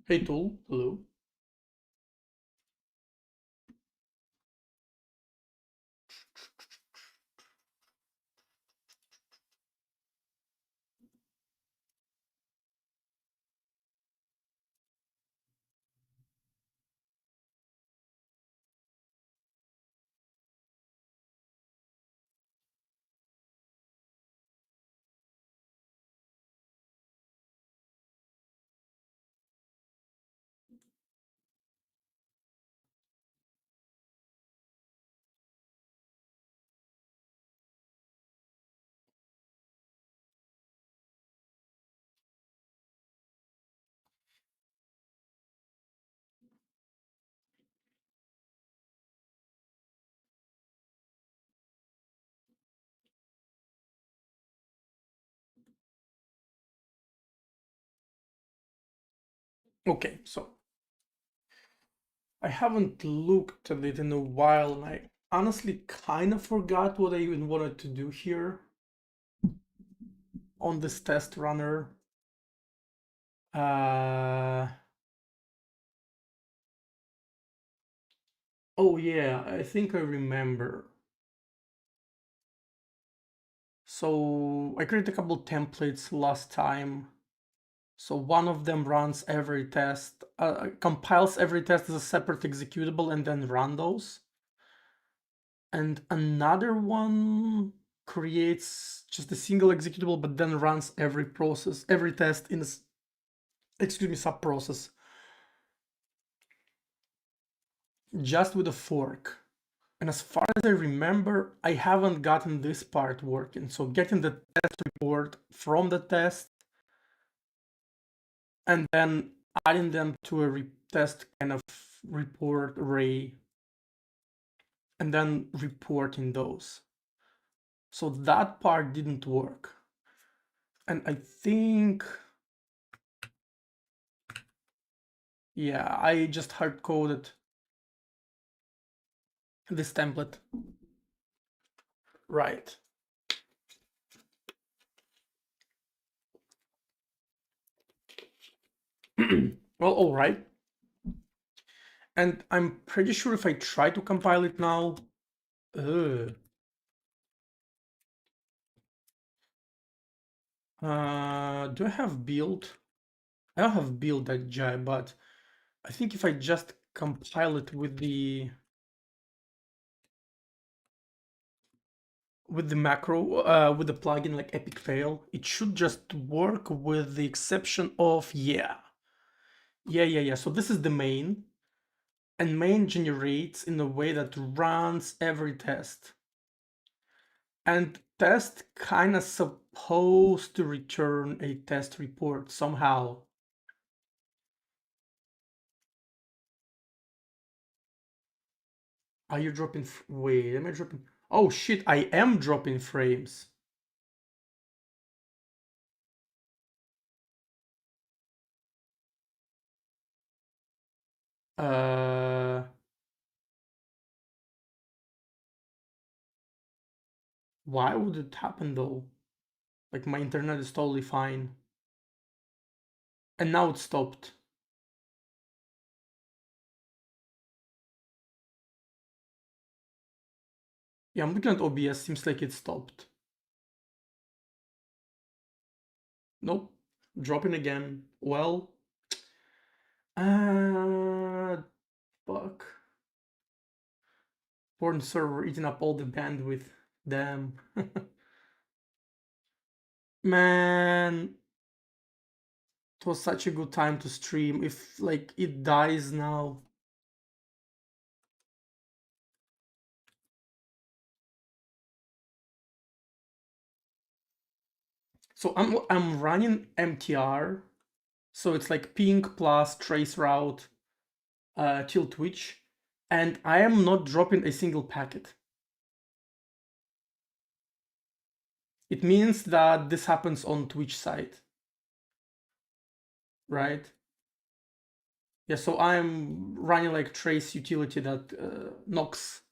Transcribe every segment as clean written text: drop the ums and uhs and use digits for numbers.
Hey tool, hello. Okay, so I haven't looked at it in a while, and I honestly kind of forgot what I even wanted to do here on this test runner. Uh, oh yeah, I think I remember. So I created a couple templates last time. So one of them runs every test, compiles every test as a separate executable and then run those. And another one creates just a single executable but then runs every process, every test in this, excuse me, sub process, just with a fork. And as far as I remember, I haven't gotten this part working. So getting the test report from the test and then adding them to a test kind of report array and then reporting those. So that part didn't work. And I think, yeah, I just hard coded this template. Right. Well, all right. And I'm pretty sure if I try to compile it now, do I have build? I don't have build that jive, but I think if I just compile it with the macro, with the plugin like Epic Fail, it should just work with the exception of, yeah. So this is the main, and main generates in a way that runs every test. And test kind of supposed to return a test report somehow. Are you dropping? Wait, am I dropping? Oh shit, I am dropping frames. Uh, why would it happen though? Like my internet is totally fine. And now it stopped. Yeah, I'm looking at OBS, seems like it stopped. Nope, dropping again. Well, uh, fuck. Porn server eating up all the bandwidth. Damn. Man, it was such a good time to stream. If like it dies now. So I'm running MTR. So it's like ping plus trace route till Twitch, and I am not dropping a single packet. It means that this happens on Twitch side, right? Yeah, so I'm running like trace utility that knocks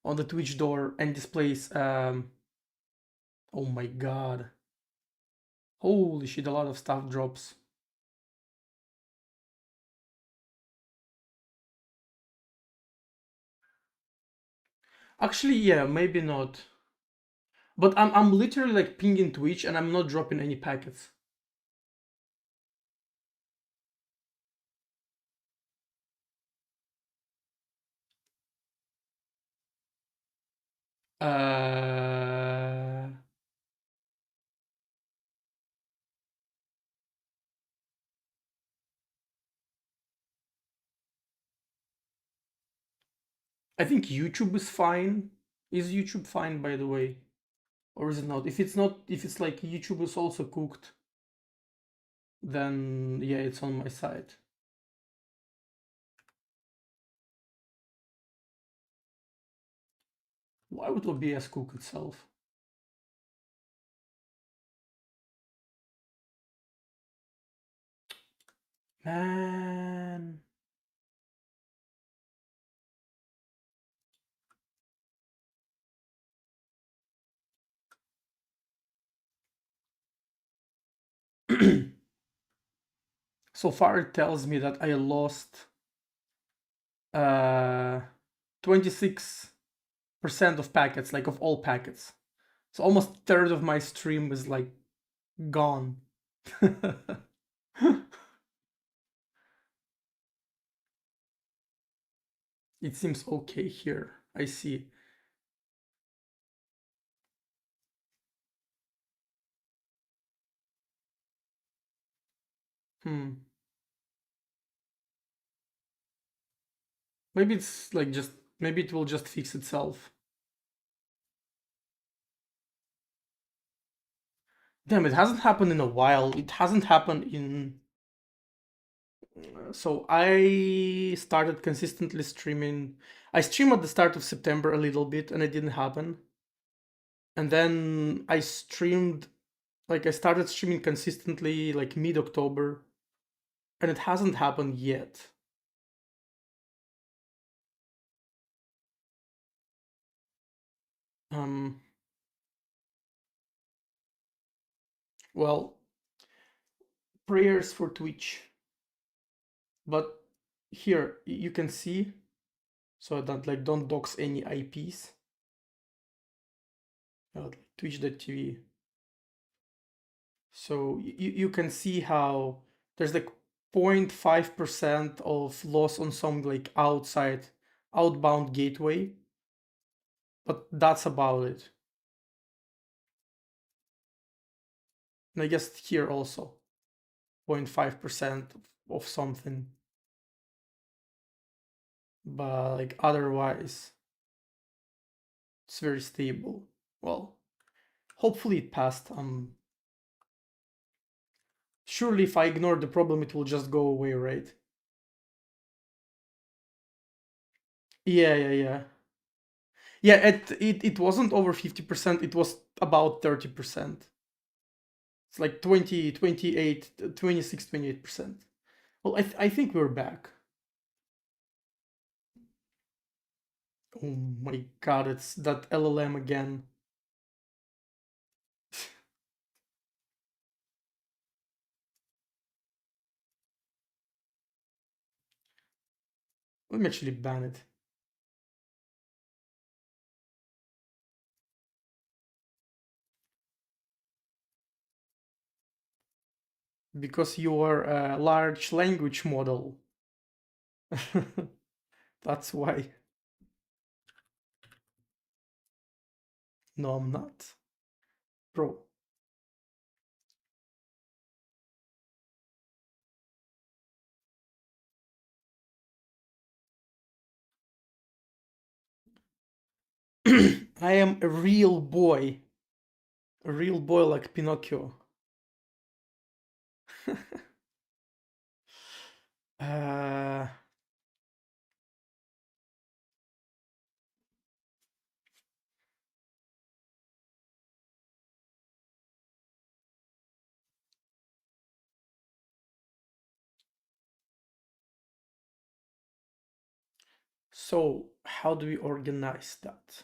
on the Twitch door and displays. Oh my god. Holy shit, a lot of stuff drops. Actually, yeah, maybe not. But I'm literally like pinging Twitch and I'm not dropping any packets. Uh, I think YouTube is fine. Is YouTube fine, by the way? Or is it not? If it's not, if it's like YouTube is also cooked, then yeah, it's on my side. Why would OBS cook itself? Man. So far it tells me that I lost 26% of packets, like of all packets. So almost a third of my stream is like gone. It seems okay here. I see. Hmm. Maybe it's like just, maybe it will just fix itself. Damn, it hasn't happened in a while. It hasn't happened in. So I started consistently streaming. I streamed at the start of September a little bit and it didn't happen. And then I streamed, like I started streaming consistently like mid-October and it hasn't happened yet. Um, well, prayers for Twitch. But here you can see, so that like don't dox any IPs. Twitch.tv. So you can see how there's like 0.5% of loss on some like outbound gateway, but that's about it. And I guess here also 0.5% of something, but like otherwise it's very stable. Well, hopefully it passed. Surely if I ignore the problem, it will just go away, right? Yeah, yeah, yeah. Yeah, it wasn't over 50%, it was about 30%. It's like 20, 28, 26, 28%. Well, I think we're back. Oh my god, it's that LLM again. Let me actually ban it. Because you are a large language model. That's why. No, I'm not. Bro. I am a real boy. A real boy like Pinocchio. uh, so, how do we organize that?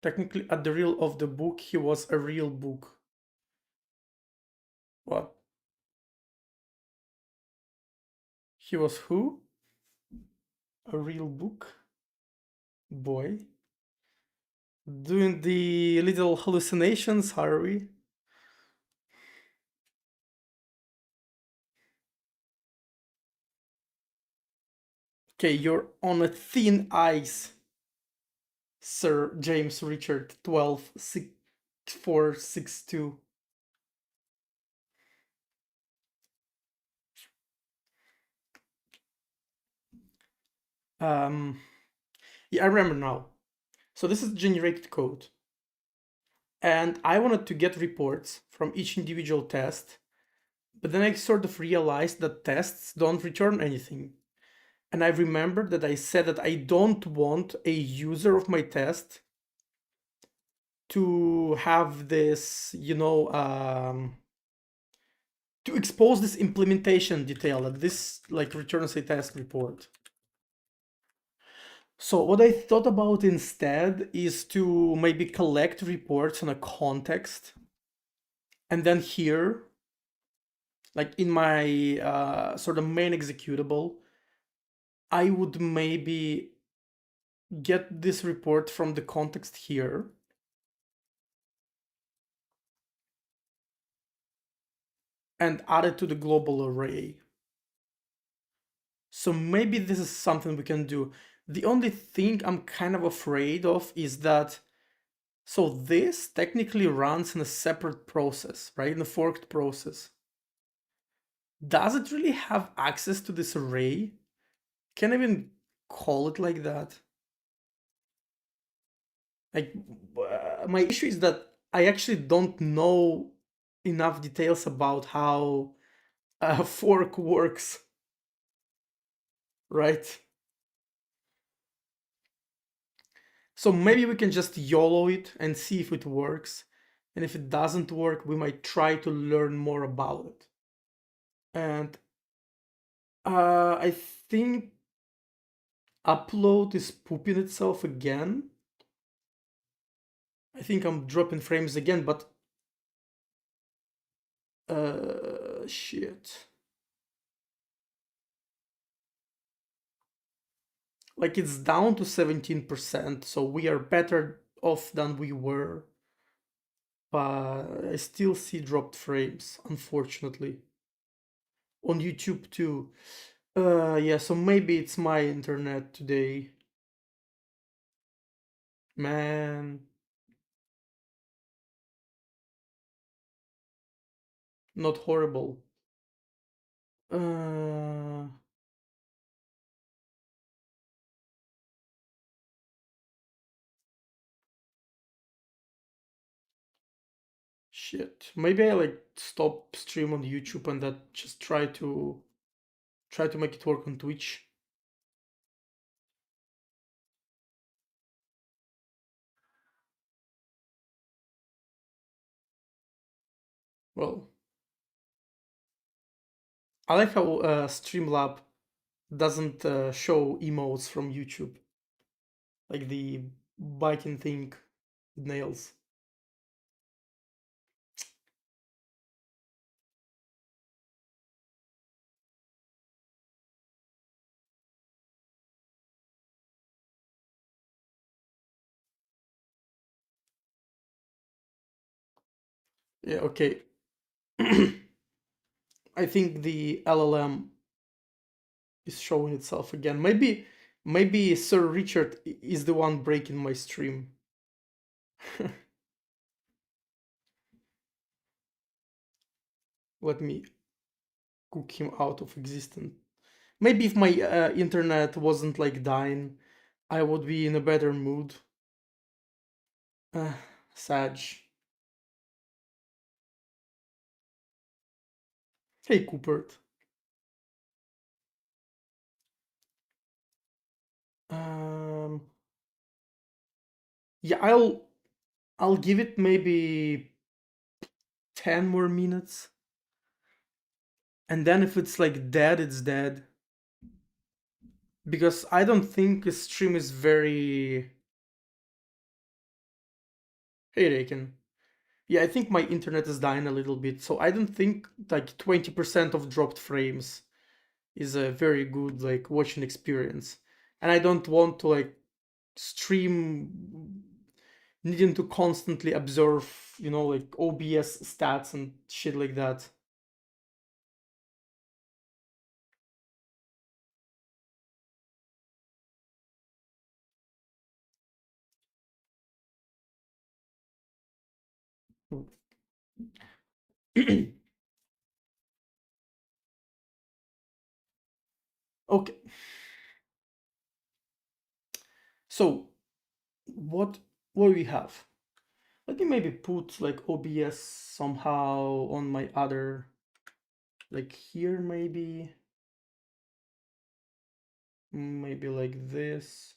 Technically, at the real of the book, he was a real book. What? He was who? A real book? Boy. Doing the little hallucinations, are we? Okay, you're on a thin ice, Sir James Richard 126462. Um, yeah, I remember now. So this is generated code. And I wanted to get reports from each individual test, but then I sort of realized that tests don't return anything. And I remembered that I said that I don't want a user of my test to have this, to expose this implementation detail that this like returns a test report. So what I thought about instead is to maybe collect reports on a context, and then here, like in my sort of main executable, I would maybe get this report from the context here, and add it to the global array. So maybe this is something we can do. The only thing I'm kind of afraid of is that, so this technically runs in a separate process, right? In a forked process. Does it really have access to this array? Can I even call it like that? Like, my issue is that I actually don't know enough details about how a fork works, right? So maybe we can just YOLO it and see if it works. And if it doesn't work, we might try to learn more about it. And I think upload is pooping itself again. I think I'm dropping frames again, but shit. Like it's down to 17%, so we are better off than we were. But I still see dropped frames, unfortunately. On YouTube too. Yeah, so maybe it's my internet today. Man, not horrible. Uh, Shit. Maybe I like stop stream on YouTube and that just try to make it work on Twitch. Well, I like how Streamlab doesn't show emotes from YouTube, like the biting thing with nails. Yeah, okay. I think the LLM is showing itself again. Maybe Sir Richard is the one breaking my stream. Let me cook him out of existence. Maybe if my internet wasn't like dying, I would be in a better mood. Uh, Sag. Hey, Coopert. Um, yeah, I'll give it maybe 10 more minutes. And then if it's like dead, it's dead. Because I don't think his stream is very... Hey, Reiken. Yeah, I think my internet is dying a little bit, so I don't think like 20% of dropped frames is a very good like watching experience. And I don't want to like stream needing to constantly observe, like OBS stats and shit like that. Okay, so what what do we have? Let me maybe put like OBS somehow on my other, like here maybe like this.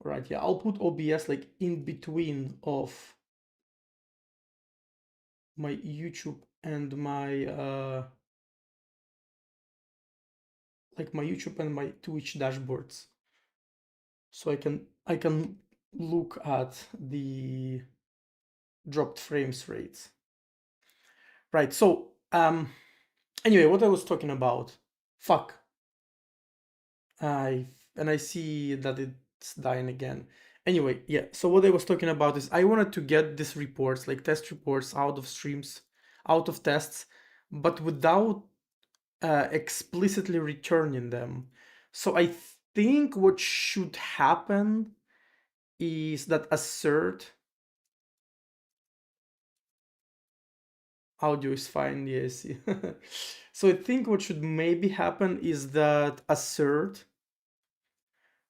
Right, yeah, I'll put OBS like in between of my YouTube and my my YouTube and my Twitch dashboards, so I can look at the dropped frames rates. Right. So anyway, what I was talking about. Fuck. I and I see that it's dying again. Anyway, yeah. So what I was talking about is I wanted to get these reports, like test reports, out of streams, out of tests, but without explicitly returning them. So I think what should happen is that assert audio is fine. Yes. So I think what should maybe happen is that assert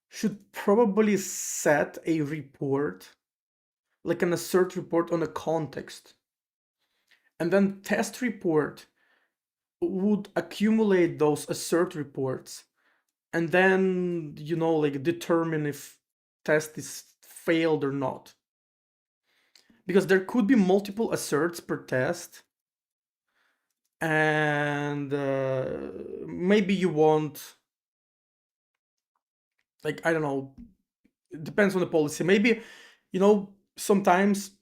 should probably set a report, like an assert report on a context, and then test report would accumulate those assert reports and then like determine if test is failed or not, because there could be multiple asserts per test, and maybe you want, like, I don't know, it depends on the policy. Maybe sometimes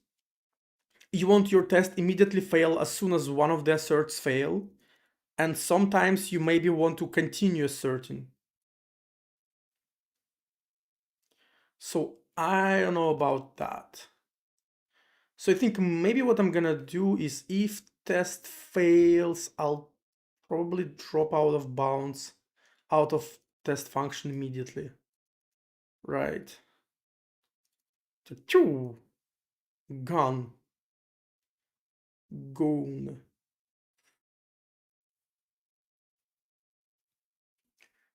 you want your test immediately fail as soon as one of the asserts fail, and sometimes you maybe want to continue asserting. So I don't know about that. So I think maybe what I'm gonna do is, if test fails, I'll probably drop out of bounds, out of test function immediately. Right. Choo, gone. Gone.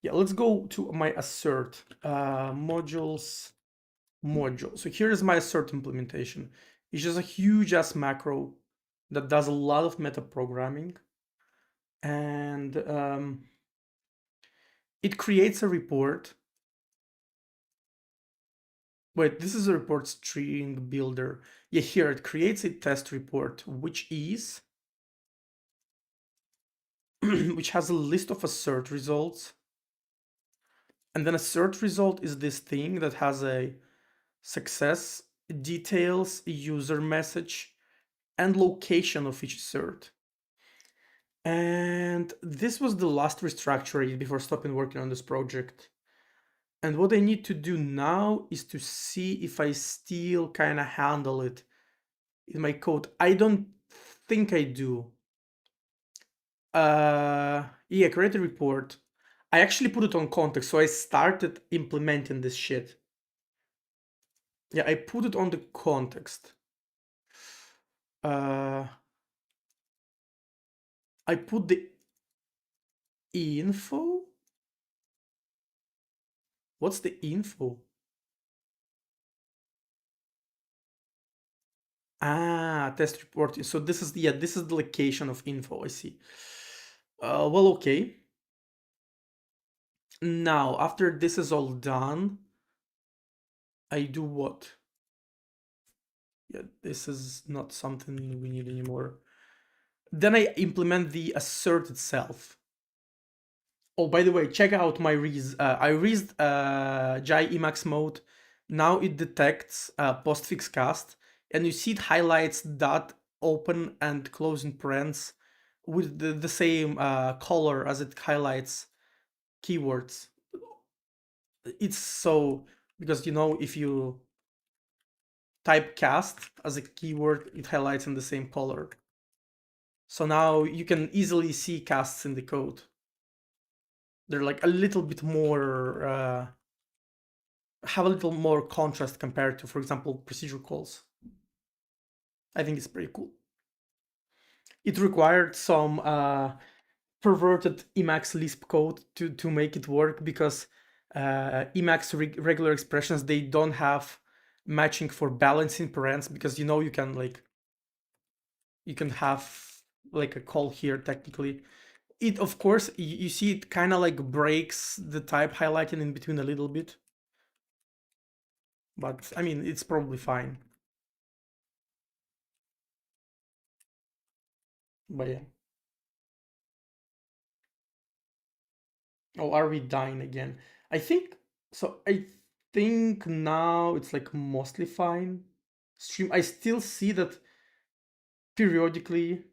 Yeah, let's go to my assert. Modules, module. So here's my assert implementation. It's just a huge ass macro that does a lot of meta programming. And it creates a report. Wait, this is a report string builder. Yeah, here it creates a test report, which is which has a list of assert results. And then assert result is this thing that has a success, details, user message, and location of each assert. And this was the last restructure I did before stopping working on this project. And what I need to do now is to see if I still kind of handle it in my code. I don't think I do. Yeah, create a report. I actually put it on context, so I started implementing this shit. Yeah, I put it on the context. I put the info. What's the info? Ah, test report. So this is this is the location of info. I see. Well, okay. Now, after this is all done, I do what? Yeah, this is not something we need anymore. Then I implement the assert itself. Oh, by the way, check out my Reese. I Reesed Jai Emacs mode. Now it detects postfix cast, and you see it highlights dot open and closing parents with the same color as it highlights keywords. It's so because if you type cast as a keyword, it highlights in the same color. So now you can easily see casts in the code. They're like a little bit more, have a little more contrast compared to, for example, procedure calls. I think it's pretty cool. It required some perverted Emacs Lisp code to make it work, because Emacs regular expressions, they don't have matching for balancing parents, because you can have like a call here technically. It, of course, you see it kind of like breaks the type highlighting in between a little bit, but I mean it's probably fine. But yeah. Oh, are we dying again? I think so. I think now it's like mostly fine. Stream. I still see that periodically.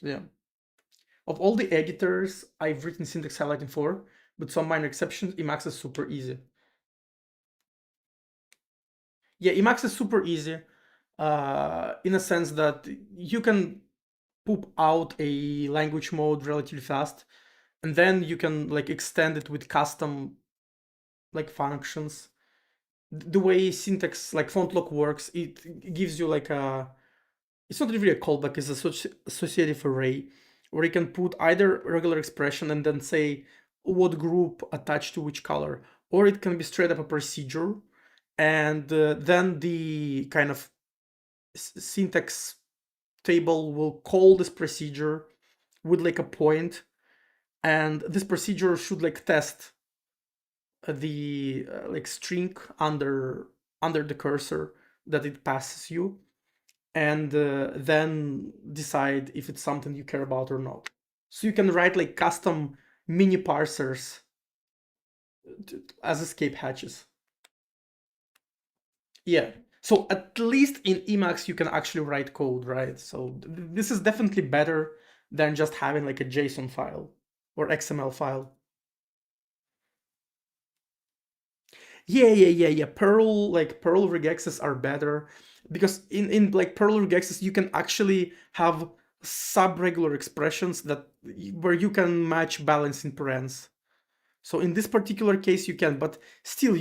Yeah. Of all the editors I've written syntax highlighting for, with some minor exceptions, Emacs is super easy. Yeah, Emacs is super easy, in a sense that you can poop out a language mode relatively fast, and then you can like extend it with custom like functions. The way syntax like font lock works, it gives you like a, it's not really a callback, it's associative array, where you can put either regular expression and then say what group attached to which color, or it can be straight up a procedure, and then the kind of syntax table will call this procedure with like a point, and this procedure should like test the like string under the cursor that it passes you, and then decide if it's something you care about or not. So you can write like custom mini parsers as escape hatches. Yeah. So at least in Emacs you can actually write code, right? So this is definitely better than just having like a JSON file or XML file. Yeah. Perl regexes are better, because in like Perl regexes you can actually have sub-regular expressions that where you can match balancing parens. So in this particular case you can, but still,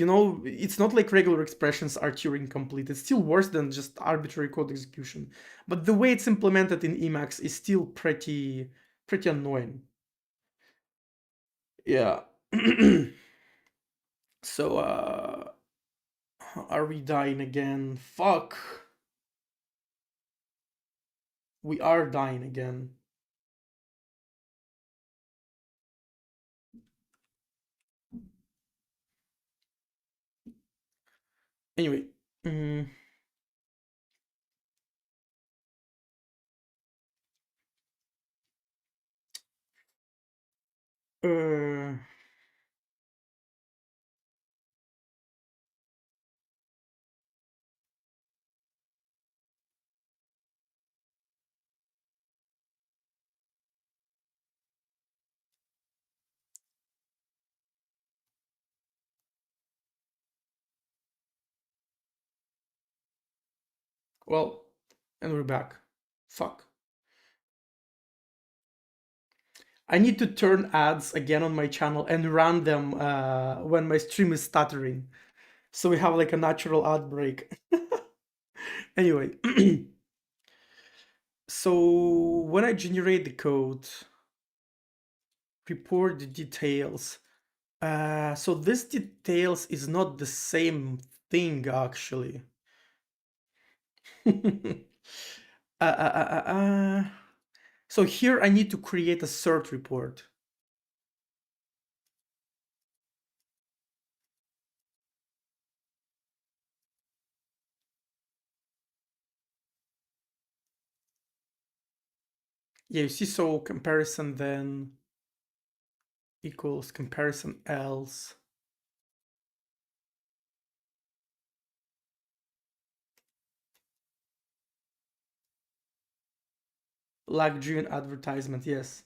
it's not like regular expressions are Turing complete. It's still worse than just arbitrary code execution. But the way it's implemented in Emacs is still pretty annoying. Yeah. So are we dying again? Fuck. We are dying again. Anyway. mm, uh, well, and we're back. Fuck. I need to turn ads again on my channel and run them when my stream is stuttering. So we have like a natural ad break. Anyway, so when I generate the code, report the details. So this details is not the same thing actually. uh, uh, uh, uh, uh. So here I need to create a cert report. Yeah, you see, so comparison then equals comparison else. Lag-driven advertisement, yes.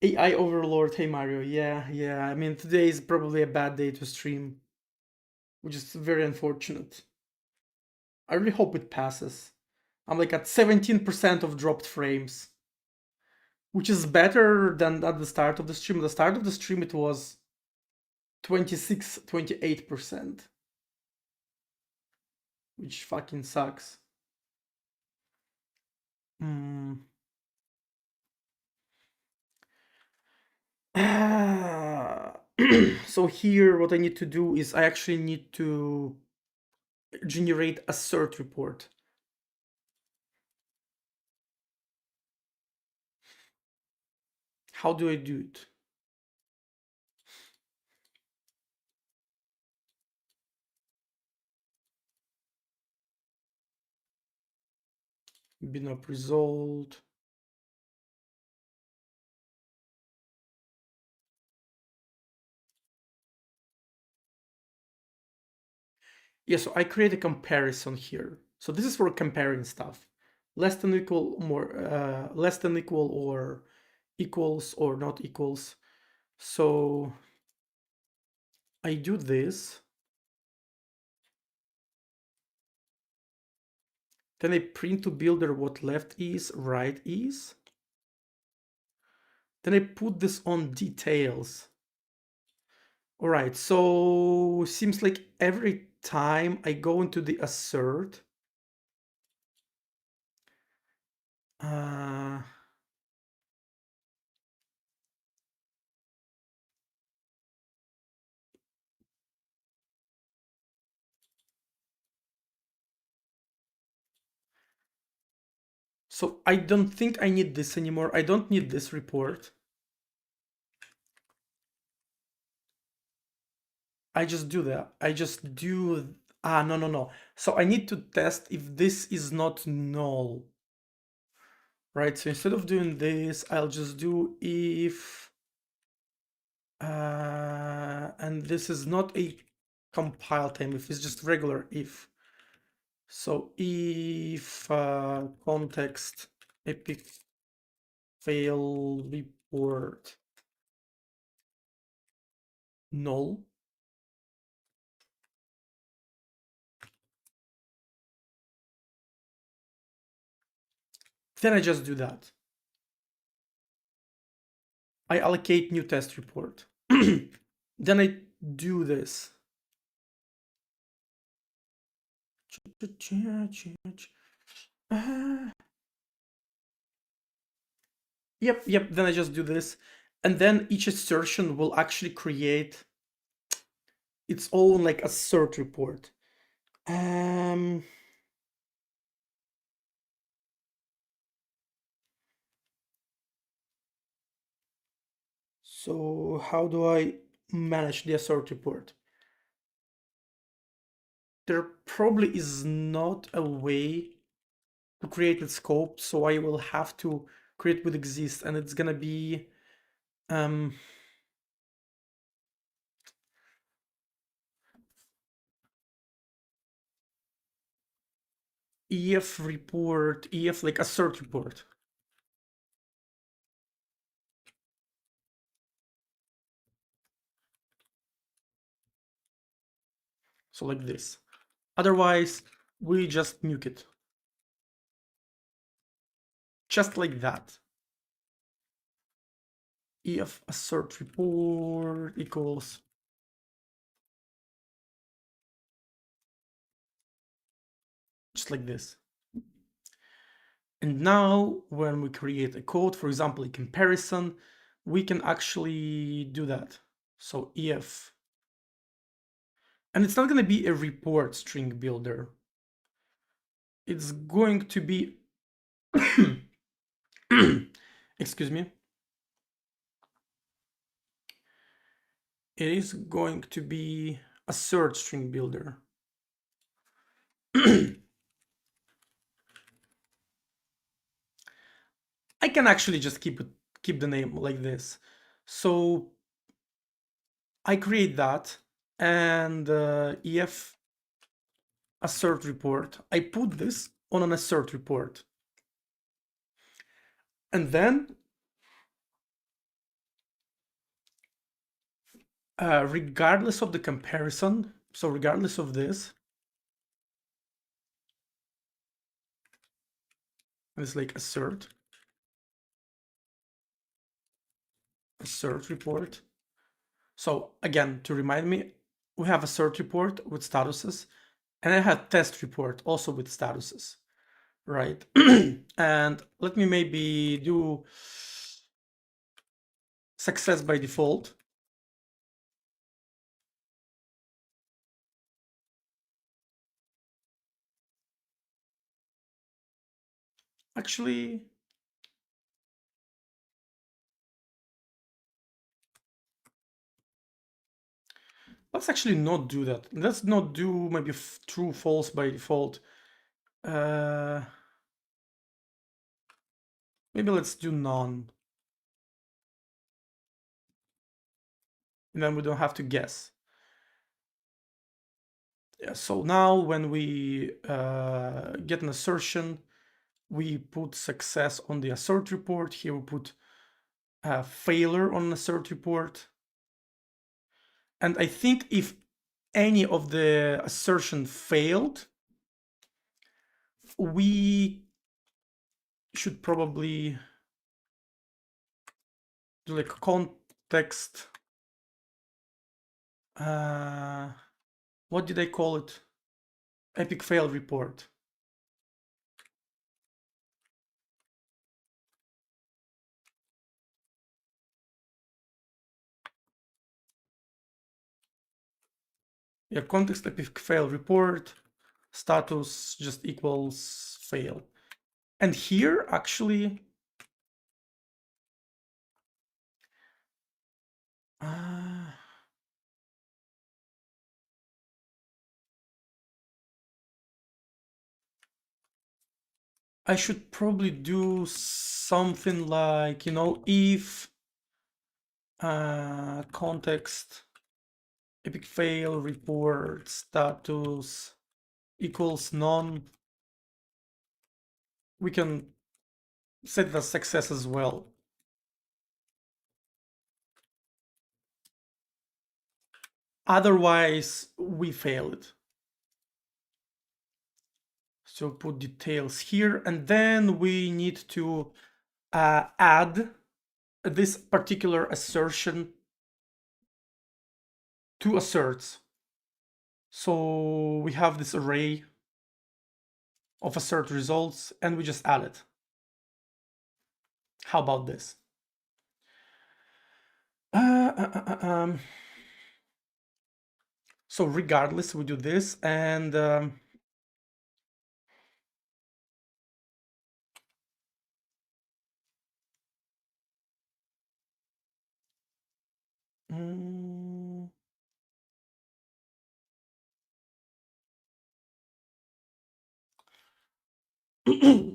AI overlord, hey Mario, yeah. I mean, today is probably a bad day to stream, which is very unfortunate. I really hope it passes. I'm like at 17% of dropped frames, which is better than at the start of the stream. At the start of the stream, it was 26, 28%, which fucking sucks. Mm. So here, what I need to do is I actually need to generate a cert report. How do I do it? Bin up result. Yeah, so I create a comparison here. So this is for comparing stuff. Less than equal, less than equal, or equals or not equals. So I do this. Then I print to builder what left is, right is. Then I put this on details. All right, so seems like every time I go into the assert, uh, so I don't think I need this anymore. I don't need this report. I just do that. I just do, no. So I need to test if this is not null, right? So instead of doing this, I'll just do if, and this is not a compile time if, it's just regular if. So if context epic fail report null, then I just do that. I allocate new test report. Then I do this. Yep. Then I just do this. And then each assertion will actually create its own like assert report. So how do I manage the assert report? There probably is not a way to create a scope, so I will have to create with exist, and it's gonna be EF report, EF like assert report. So like this. Otherwise, we just nuke it. Just like that. EF assert report equals just like this. And now when we create a code, for example, a comparison, we can actually do that. So EF, and it's not going to be a report string builder. It's going to be, excuse me. It is going to be a search string builder. I can actually just keep the name like this. So I create that, and EF assert report. I put this on an assert report. And then, regardless of the comparison, so regardless of this, it's like assert report. So again, to remind me, we have assert report with statuses, and I have test report also with statuses, right? And let me maybe do success by default. Actually, let's actually not do that. Let's not do maybe true false by default. Maybe let's do none. And then we don't have to guess. Yeah, so now when we get an assertion, we put success on the assert report. Here we put failure on an assert report. And I think if any of the assertion failed, we should probably do like context. What did I call it? Epic fail report. Yeah, context epic fail report, status just equals fail. And here actually, I should probably do something like, if context epic fail report status equals none, we can set the success as well. Otherwise, we failed. So put details here, and then we need to add this particular assertion to asserts. So we have this array of assert results, and we just add it. How about this? So regardless, we do this, and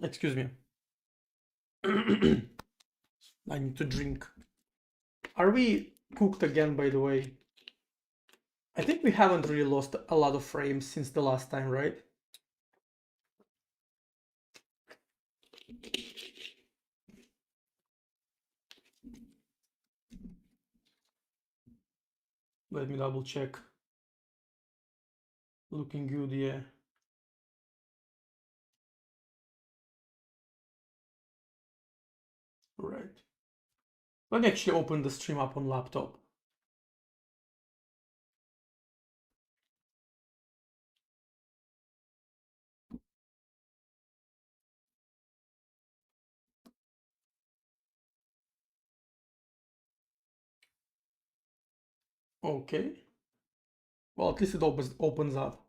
excuse me. I need to drink. Are we cooked again, by the way? I think we haven't really lost a lot of frames since the last time, right? Let me double check. Looking good, yeah. Right. Let me actually open the stream up on laptop. Okay. Well, at least it opens up.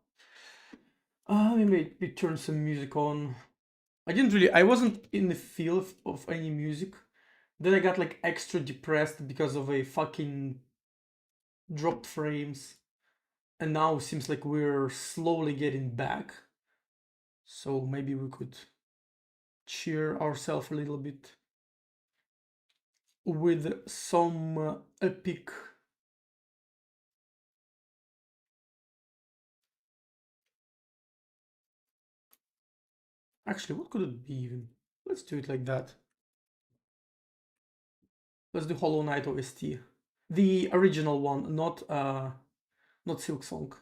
Maybe turn some music on. I wasn't in the feel of any music. Then I got like extra depressed because of a fucking dropped frames. And now it seems like we're slowly getting back. So maybe we could cheer ourselves a little bit with some epic. Actually, what could it be even? Let's do it like that. Let's do Hollow Knight OST. The original one, not Silksong.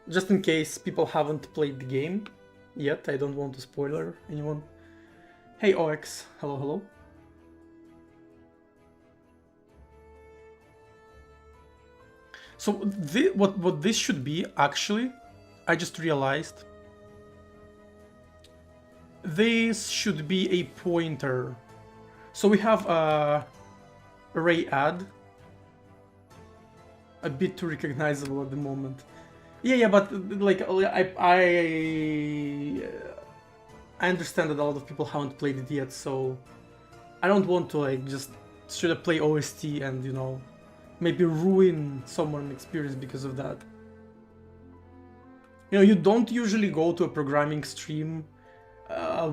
Just in case people haven't played the game yet, I don't want to spoiler anyone. Hey OX, hello, hello. So what this should be, actually, I just realized. This should be a pointer. So we have a array add. A bit too recognizable at the moment. Yeah, but like I understand that a lot of people haven't played it yet, so I don't want to like just straight up play OST and, you know, maybe ruin someone's experience because of that. You know, you don't usually go to a programming stream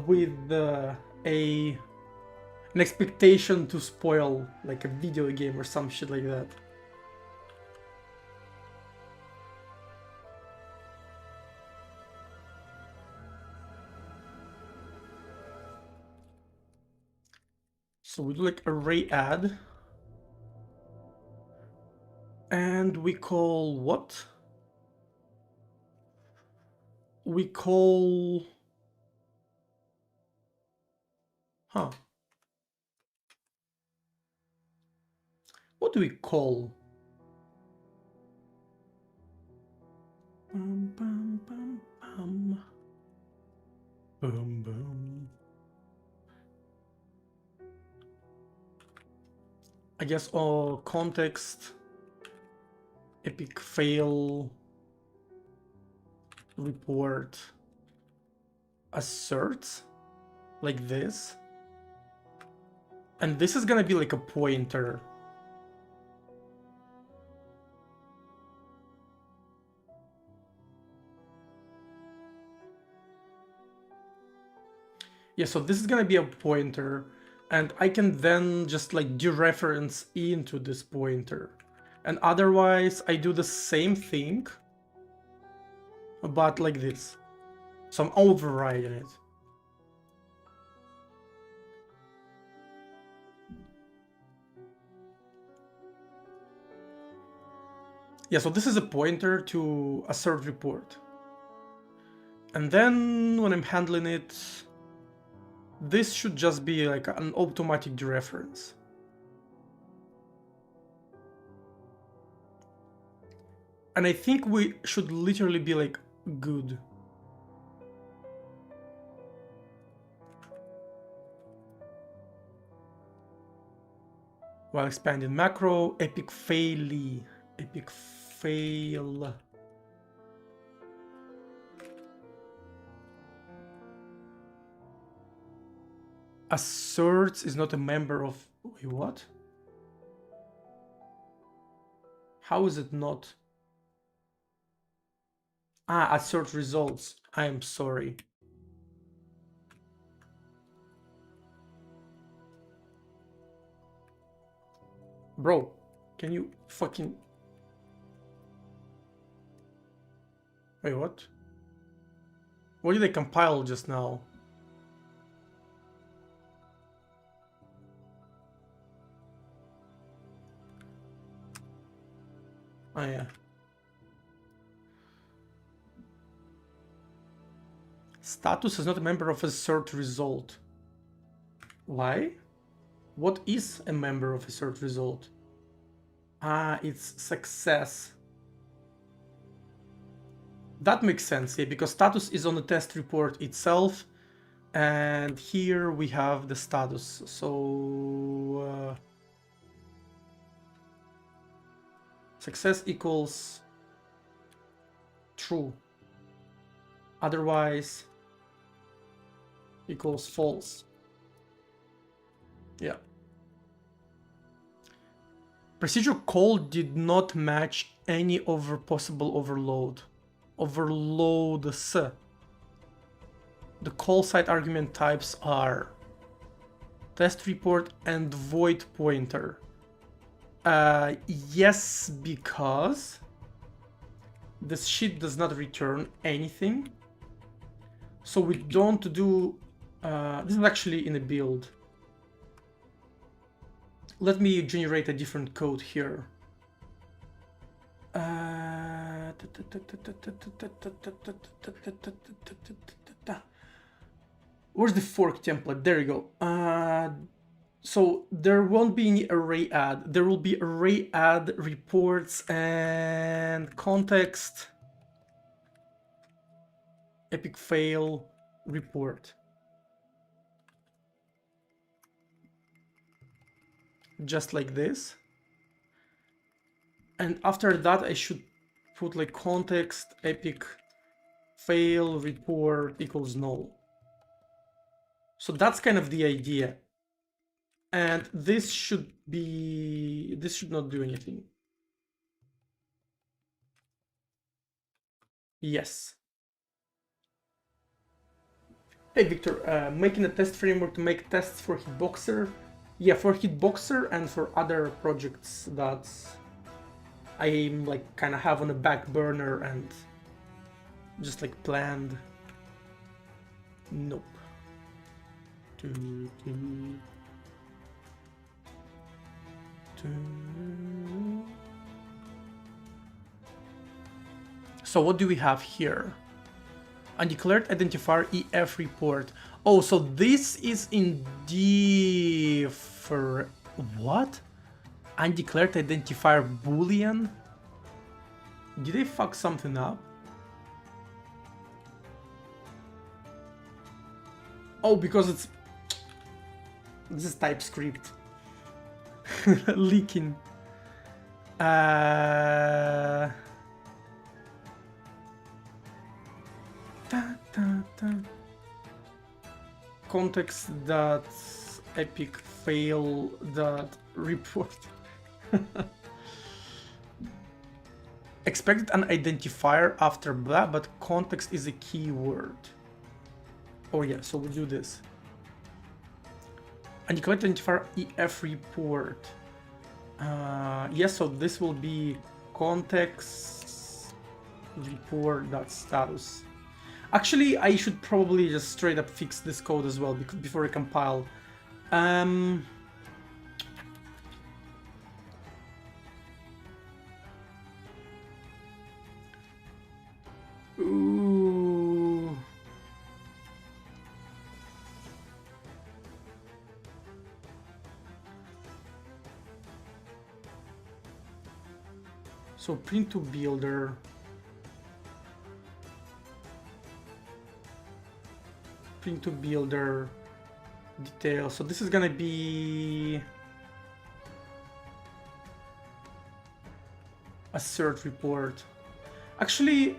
with an expectation to spoil like a video game or some shit like that. So we do like array add. And we call what? We call... Huh. What do we call? Bum, bum, bum, bum. Boom, boom. I guess context, epic fail, report, assert, like this. And this is gonna be like a pointer. Yeah, so this is gonna be a pointer, and I can then just like dereference into this pointer. And otherwise, I do the same thing, but like this. So I'm overriding it. Yeah, so this is a pointer to assert report. And then when I'm handling it, this should just be like an automatic dereference. And I think we should literally be like good. While expanding macro, epic fail. Epic fail. Asserts is not a member of... Wait, what? How is it not? Ah, assert results. I am sorry. Bro, can you fucking... Wait, what? What did I compile just now? Oh yeah. Status is not a member of assert result. Why? What is a member of assert result? Ah, it's success. That makes sense, yeah, because status is on the test report itself, and here we have the status. So success equals true. Otherwise equals false. Yeah. Procedure call did not match any possible overload. Overloads. The call site argument types are test report and void pointer. Yes, because this shit does not return anything. So we don't do, this is actually in a build. Let me generate a different code here. Where's the fork template? There you go. So there won't be any array add. There will be array add, reports, and context, epic fail, report. Just like this. And after that, I should put like context, epic fail, report equals null. So that's kind of the idea. And this should not do anything. Yes. Hey Victor, making a test framework to make tests for Hitboxer. Yeah, for Hitboxer and for other projects that I like kind of have on the back burner and just like planned. Nope. So what do we have here? Undeclared identifier EF report. Oh, so this is indeed for what? Undeclared identifier boolean? Did they fuck something up? Oh, because it's... This is TypeScript. Leaking. Context that epic fail that report. Expected an identifier after blah, but context is a keyword. Oh yeah, so we do this. Undeclared identifier EF report. Yes, so this will be context report.status. Actually, I should probably just straight up fix this code as well before I compile. Ooh. So print to builder. Print to builder details. So this is gonna be assert report. Actually,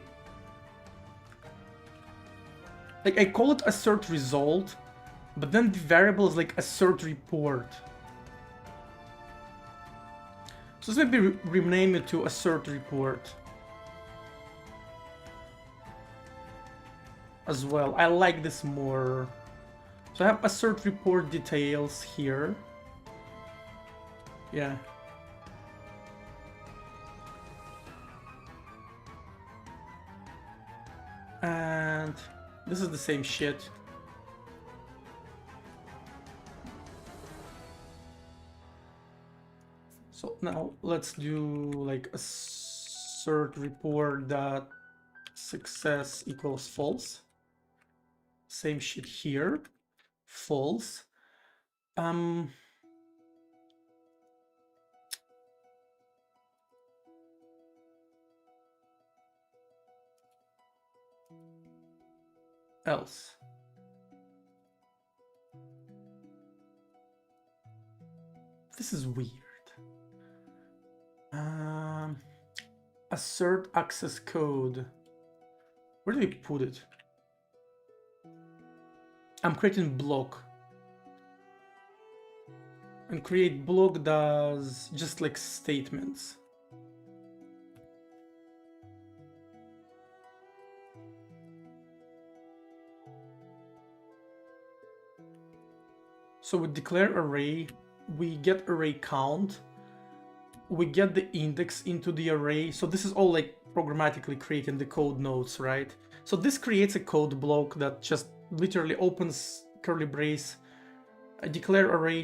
like I call it assert result, but then the variable is like assert report. So let's maybe rename it to assert report as well. I like this more. So I have assert report details here. Yeah. And this is the same shit. So now let's do like assert report that success equals false. Same shit here. False. Else. This is weird. Assert access code. Where do we put it? I'm creating block. And create block does just like statements. So we declare array, we get array count, we get the index into the array. So this is all like programmatically creating the code nodes, right? So this creates a code block that just literally opens curly brace, declare array,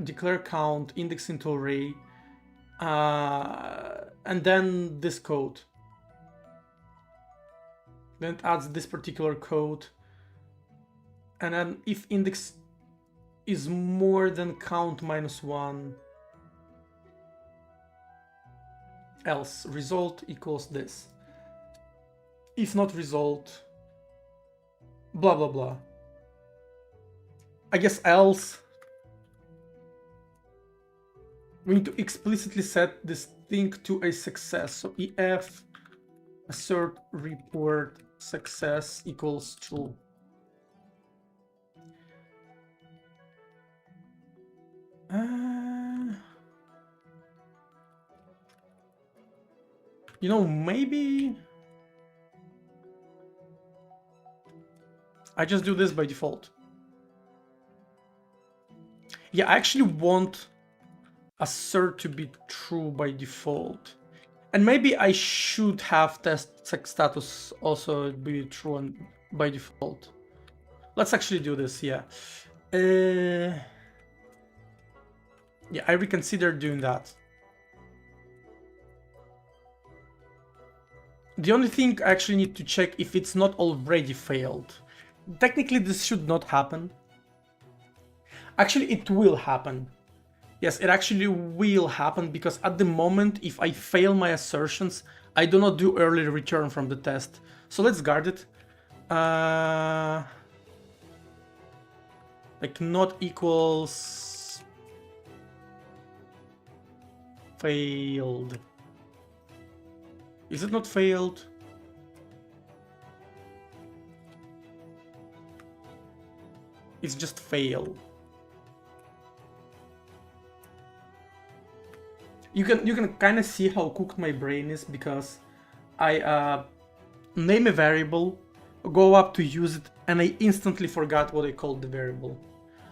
declare count, index into array, and then this code. Then it adds this particular code. And then if index is more than count minus 1, else result equals this. If not result, blah blah blah. I guess else we need to explicitly set this thing to a success. So if assert report success equals true. You know, maybe I just do this by default. Yeah, I actually want assert to be true by default. And maybe I should have test status also be true and by default. Let's actually do this, yeah. Yeah, I reconsider doing that. The only thing I actually need to check if it's not already failed. Technically, this should not happen. Actually, it will happen. Yes, it actually will happen because at the moment, if I fail my assertions, I do not do early return from the test. So let's guard it. Like not equals failed. Is it not failed? It's just fail. You can kind of see how cooked my brain is because I name a variable, go up to use it, and I instantly forgot what I called the variable.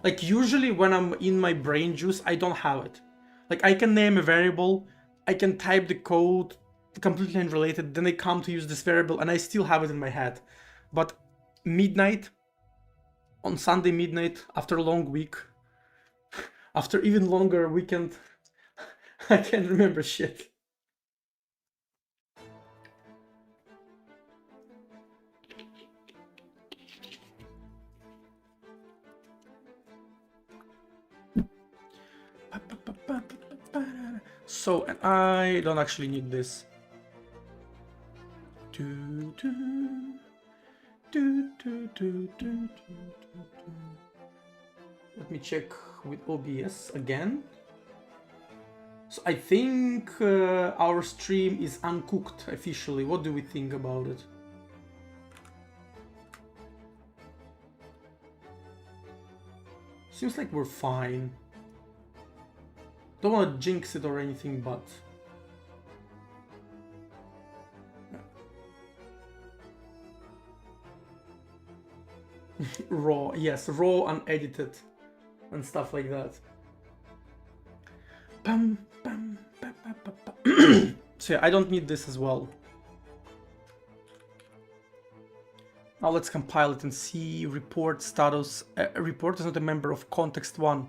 Like usually when I'm in my brain juice, I don't have it. Like I can name a variable, I can type the code completely unrelated, then I come to use this variable and I still have it in my head. But midnight, on Sunday midnight, after a long week, after even longer weekend, I can't remember shit. So, and I don't actually need this. Let me check with OBS again. So I think our stream is uncooked officially. What do we think about it? Seems like we're fine. Don't want to jinx it or anything, but... raw, yes, raw, unedited, and stuff like that. Bam, bam, bam, bam, bam, bam. So yeah, I don't need this as well. Now let's compile it and see report status. Report is not a member of context 1.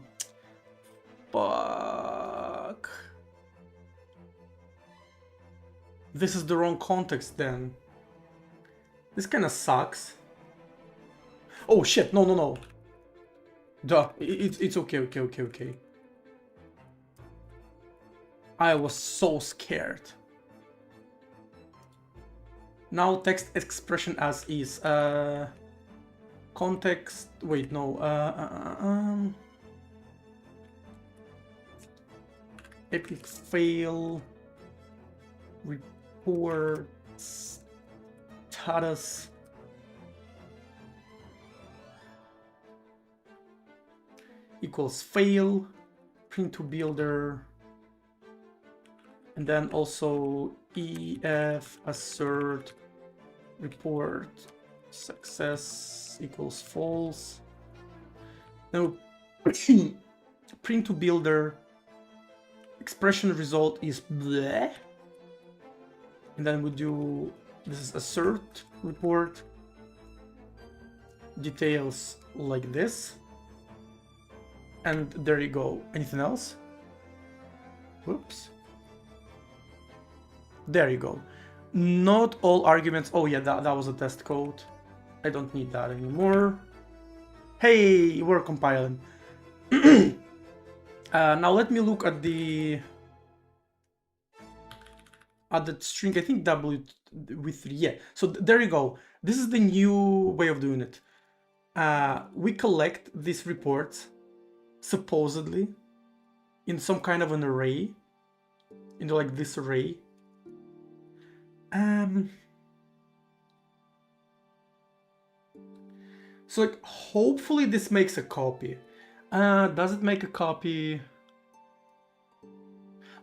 Fuck. This is the wrong context then. This kind of sucks. Oh shit, no, no, no. Duh, it's okay. I was so scared. Now text expression as is. Context, wait, no. Epic fail. Report status. Equals fail, print to builder, and then also ef assert report success equals false. Now print to builder expression result is bleh, and then we do this is assert report details like this. And there you go. Anything else? Whoops. There you go. Not all arguments. Oh yeah, that was a test code. I don't need that anymore. Hey, we're compiling. Now let me look at the string. I think W with 3. Yeah. So there you go. This is the new way of doing it. We collect these reports supposedly in some kind of an array, into like this array. So like hopefully this makes a copy. Does it make a copy?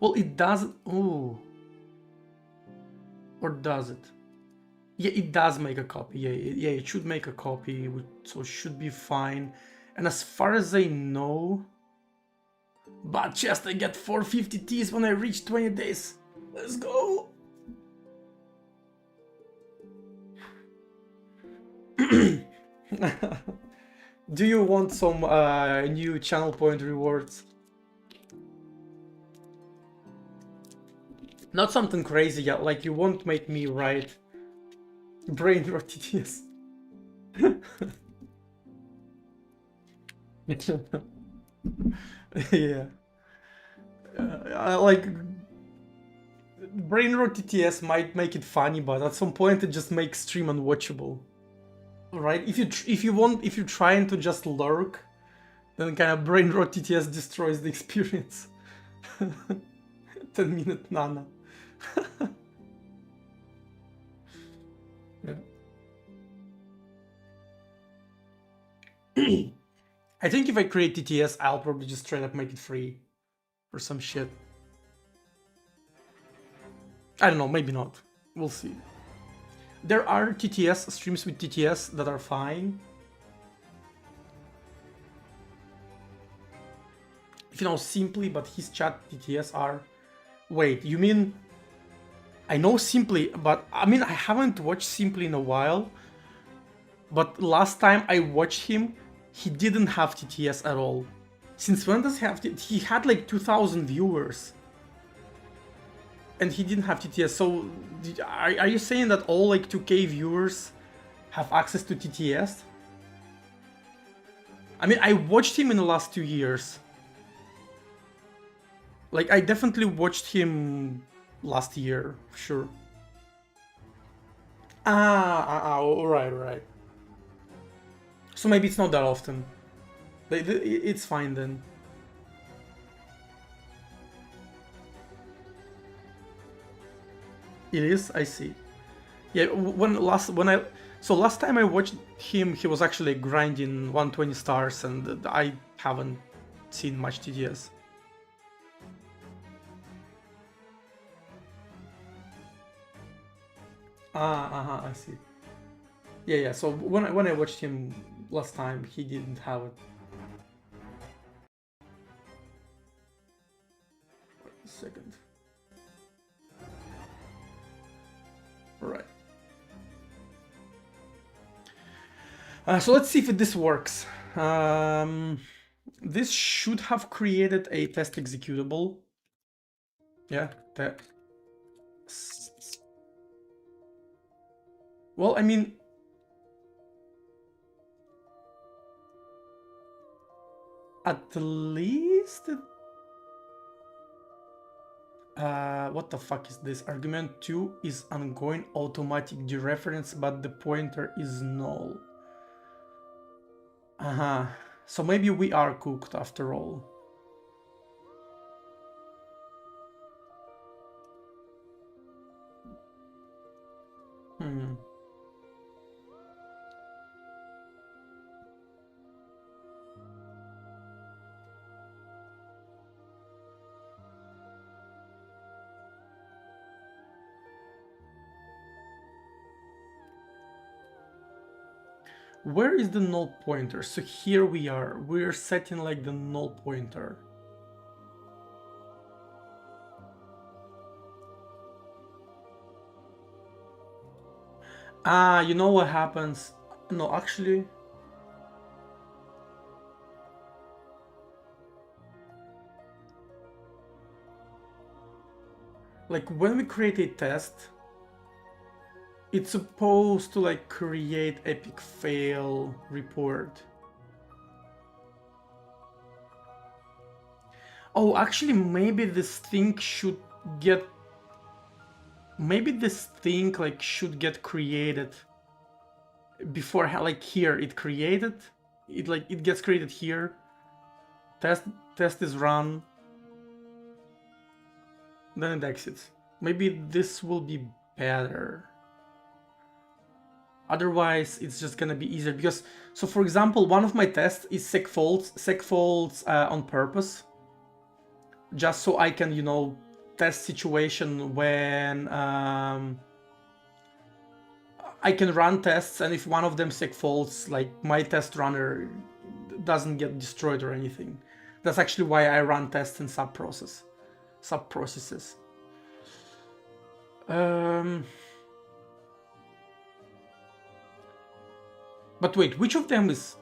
Well, it doesn't. Oh. Or does it? Yeah, it does make a copy. Yeah, it should make a copy, so it should be fine. And as far as I know, but just I get 450 Ts when I reach 20 days. Let's go. Do you want some new channel point rewards? Not something crazy yet, like you won't make me write brain rot TTS. Yeah. Like brain rot TTS might make it funny, but at some point it just makes stream unwatchable. Right? If you're trying to just lurk, then kind of brain rot TTS destroys the experience. 10-minute nana. Yeah. I think if I create TTS, I'll probably just straight up make it free or some shit. I don't know, maybe not. We'll see. There are TTS streams with TTS that are fine. If you know Simply, but his chat TTS are... Wait, you mean... I know Simply, but I mean, I haven't watched Simply in a while. But last time I watched him, he didn't have TTS at all. Since when does he have TTS? He had like 2,000 viewers. And he didn't have TTS, so are you saying that all like 2K viewers have access to TTS? I mean, I watched him in the last 2 years. Like, I definitely watched him last year, sure. Right. So maybe it's not that often. It's fine then. It is? I see. Yeah, last time I watched him, he was actually grinding 120 stars, and I haven't seen much TDS. I see. Yeah. So when I watched him last time, he didn't have it. Wait a second. Alright. So let's see if this works. This should have created a test executable. Yeah, well, I mean, at least what the fuck is this? Argument 2 is ongoing automatic dereference, but the pointer is null. So maybe we are cooked after all. Where is the null pointer? So here we are. We're setting like the null pointer. You know what happens? No, actually, like when we create a test, it's supposed to like create epic fail report. Oh, actually, maybe this thing should get... Maybe this thing like should get created before, like here, it created. It gets created here. Test is run. Then it exits. Maybe this will be better. Otherwise, it's just gonna be easier because... So for example, one of my tests is segfolds on purpose. Just so I can, you know, test situation when I can run tests, and if one of them segfolds, like my test runner doesn't get destroyed or anything. That's actually why I run tests in sub-processes. But wait, which of them is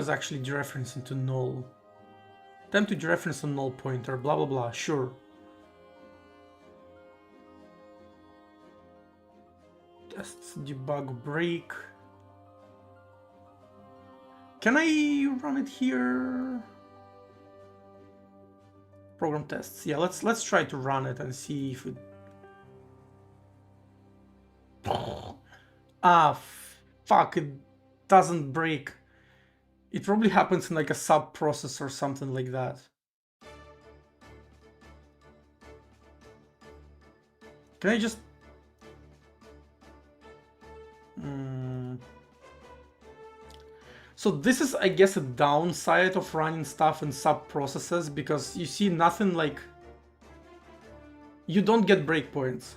actually dereferencing to null? Attempt to dereference a null pointer, blah blah blah, sure. Tests, debug, break. Can I run it here? Program tests. Yeah, let's try to run it and see if it... Ah, fuck, it doesn't break. It probably happens in like a sub-process or something like that. Can I just... So this is, I guess, a downside of running stuff in sub-processes, because you see nothing like... You don't get breakpoints.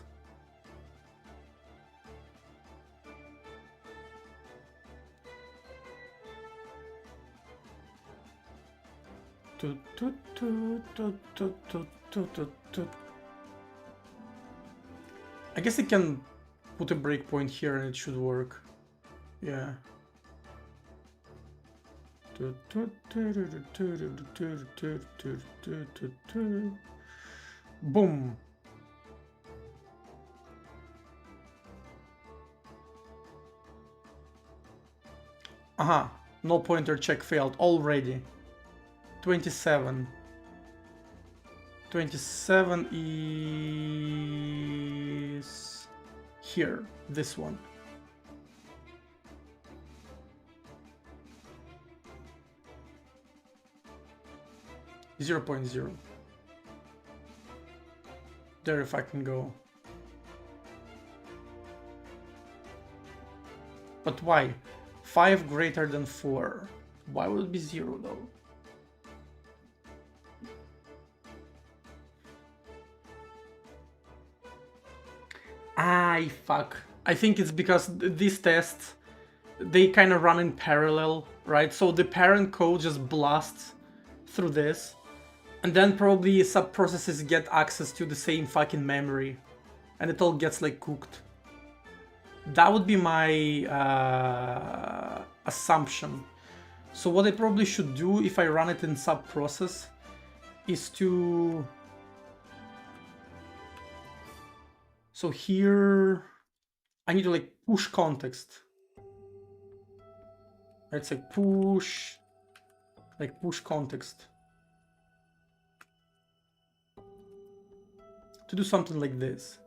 I guess I can put a breakpoint here and it should work. Yeah. Boom. Aha, no pointer check failed already. 27. 27 is here, this one. Zero point zero. There, if I can go. But why? 5 greater than 4. Why would it be 0 though? Fuck. I think it's because these tests, they kind of run in parallel, right? So the parent code just blasts through this, and then probably sub-processes get access to the same fucking memory, and it all gets like cooked. That would be my assumption. So what I probably should do if I run it in sub-process is to... So here, I need to like push context. It's like push context. To do something like this.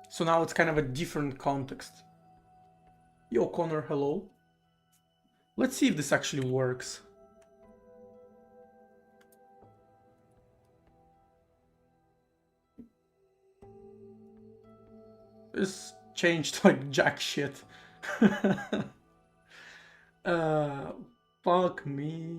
So now it's kind of a different context. Yo, Connor, hello. Let's see if this actually works. This changed like jack shit. Fuck me.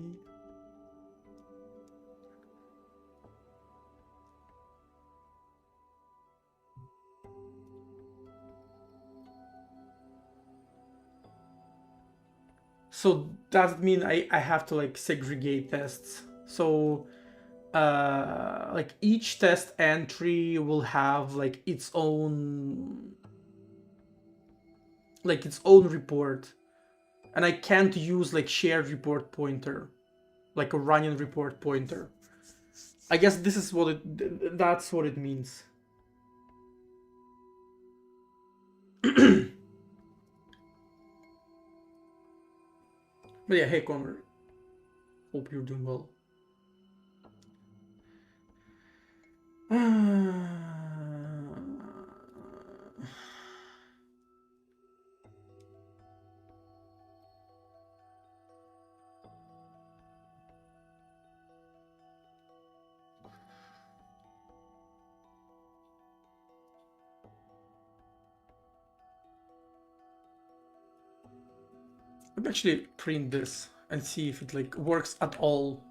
So does it mean I have to like segregate tests? So like each test entry will have like its own report, And I can't use like shared report pointer, like a running report pointer. I guess this is what that's what it means. But yeah, hey Connor, hope you're doing well. Let me actually print this and see if it like works at all.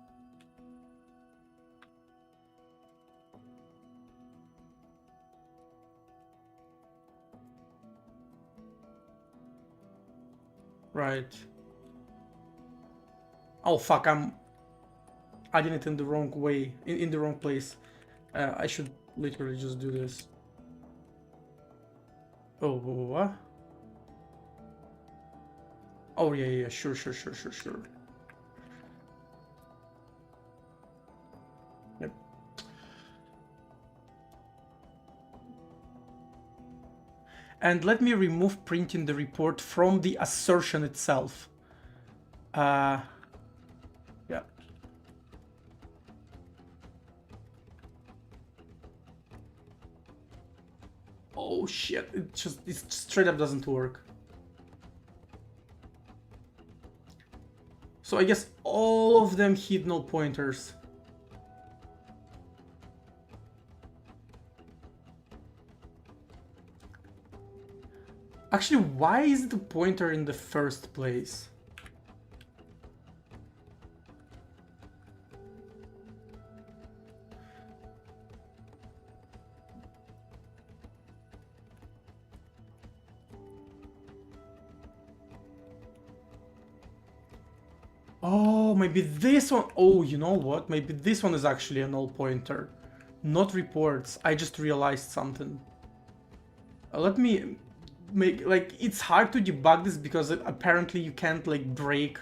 Right. Oh fuck, I'm adding it in the wrong way, in the wrong place. I should literally just do this. Oh, what? Oh yeah, sure. Yep. And let me remove printing the report from the assertion itself. Yeah. Oh shit, it straight up doesn't work. So I guess all of them hit null pointers. Actually, why is the pointer in the first place? Oh, maybe this one. Oh, you know what? Maybe this one is actually a null pointer. Not reports. I just realized something. Let me make, like, it's hard to debug this because apparently you can't, like, break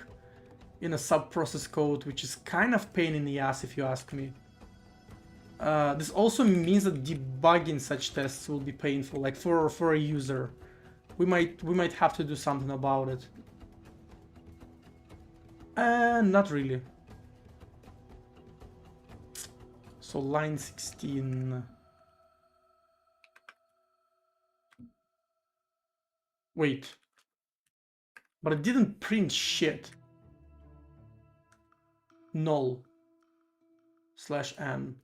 in a sub-process code, which is kind of pain in the ass if you ask me. This also means that debugging such tests will be painful, like for a user. We might have to do something about it. Not really. So line 16. Wait. But it didn't print shit. Null. /n.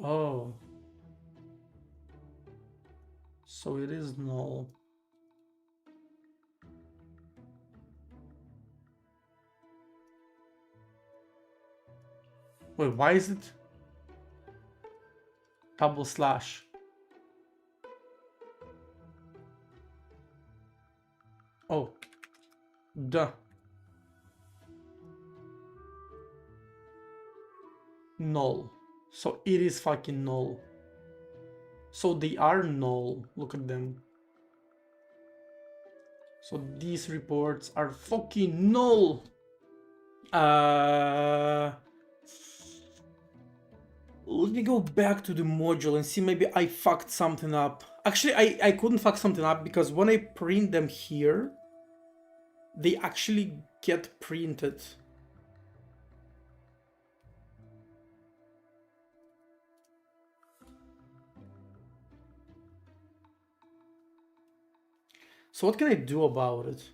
Oh. So it is null. Wait, why is it double slash? Oh. Duh. Null. So it is fucking null. So they are null. Look at them. So these reports are fucking null. Let me go back to the module and see, maybe I fucked something up. Actually, I couldn't fuck something up because when I print them here, they actually get printed. So what can I do about it?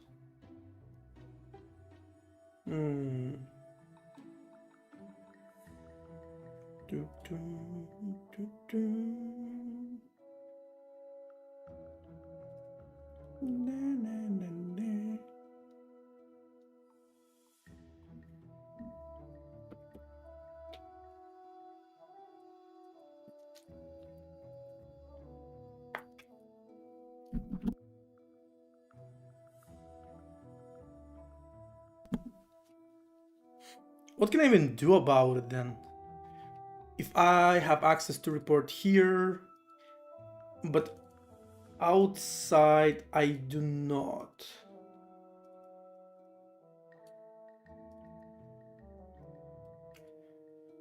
What can I even do about it then? If I have access to report here, but Outside, I do not.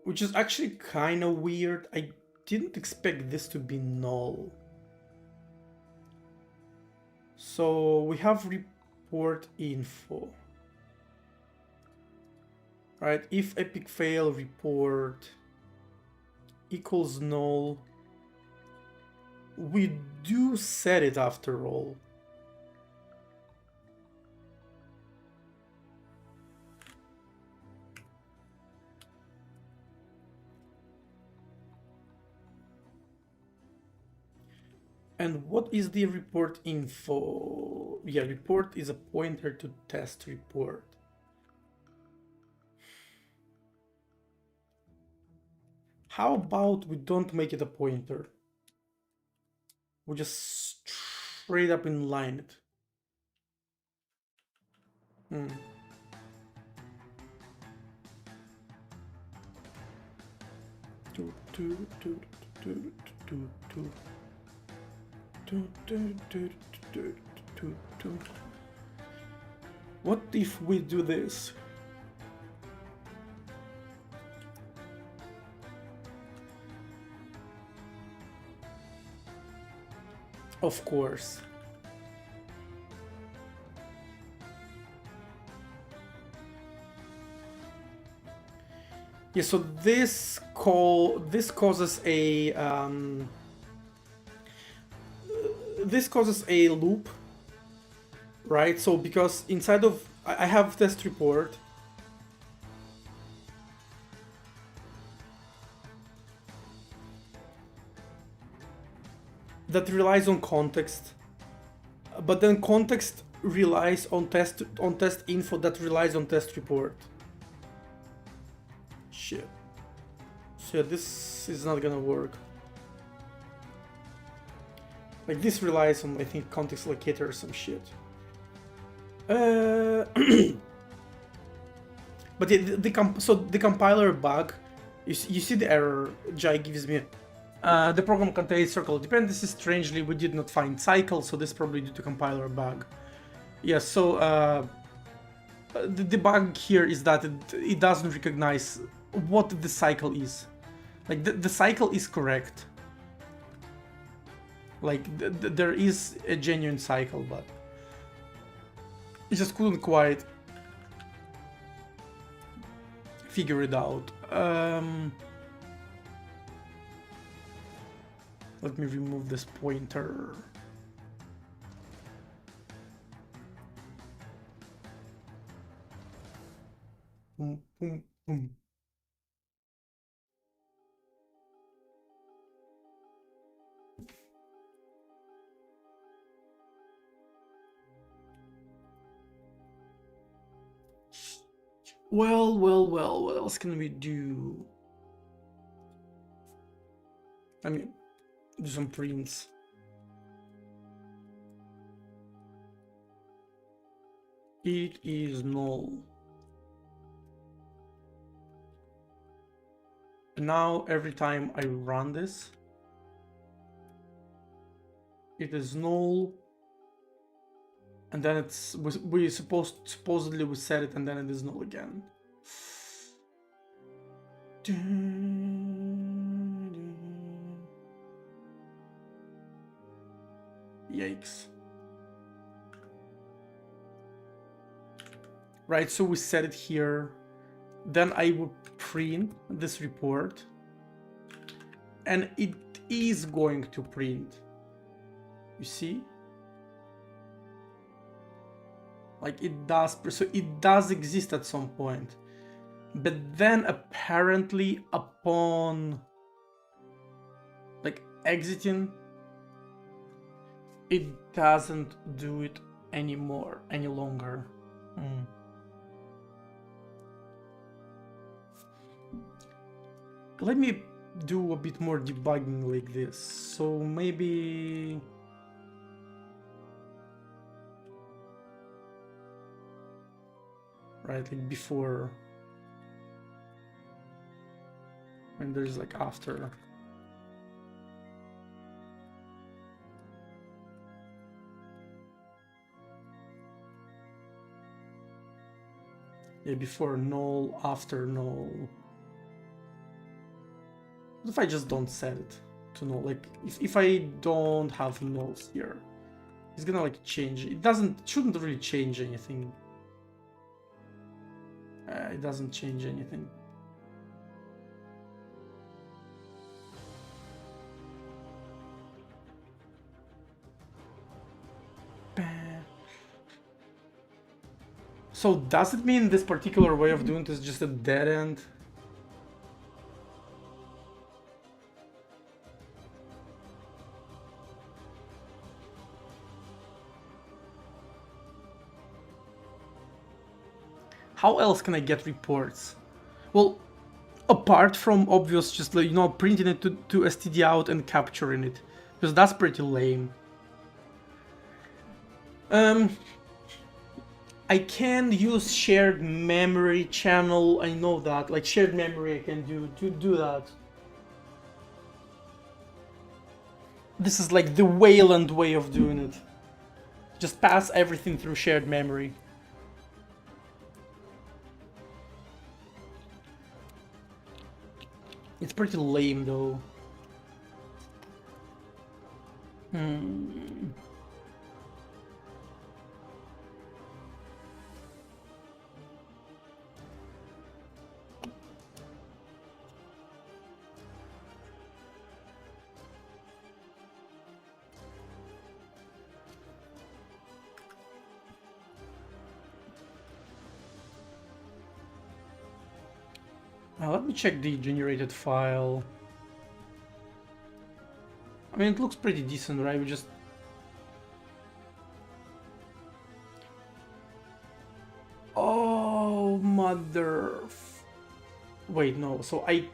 Which is actually kind of weird. I didn't expect this to be null. So we have report info. Right, if epic fail report equals null, we do set it after all. And what is the report info? Yeah, report is a pointer to test report. How about we don't make it a pointer? We just straight up inline it. What if we do this? Of course. Yeah, so this causes a loop, right? So because inside of I have test report, that relies on context, but then context relies on test info that relies on test report. Shit. So yeah, this is not gonna work. Like this relies on, I think, context locator or some shit. But the compiler bug, you see the error Jai gives me. The program contains circle dependencies. Strangely, we did not find cycle, so this is probably due to compiler bug. Yeah, so the bug here is that it doesn't recognize what the cycle is. Like the cycle is correct. Like there is a genuine cycle, but it just couldn't quite figure it out. Let me remove this pointer. Boom, boom, boom. Well, what else can we do? I mean, do some prints. It is null. Now every time I run this, it is null, and then it's supposedly we set it, and then it is null again. Yikes. Right, so we set it here. Then I would print this report, and it is going to print. You see? Like it does, so it does exist at some point. But then apparently upon like exiting, it doesn't do it any longer. Let me do a bit more debugging like this. So maybe right, like before, and there's like after. Yeah, before null, after null. What if I just don't set it to null? Like, if I don't have nulls here, it's gonna like change. It shouldn't really change anything. It doesn't change anything. So does it mean this particular way of doing this is just a dead end? How else can I get reports? Well, apart from obvious just like, printing it to std out and capturing it, because that's pretty lame. I can use shared memory channel. I know that, like shared memory I can do that. This is like the Wayland way of doing it. Just pass everything through shared memory. It's pretty lame though. Now let me check the generated file. I mean, it looks pretty decent, right? We just... Oh, mother... Wait, no. So I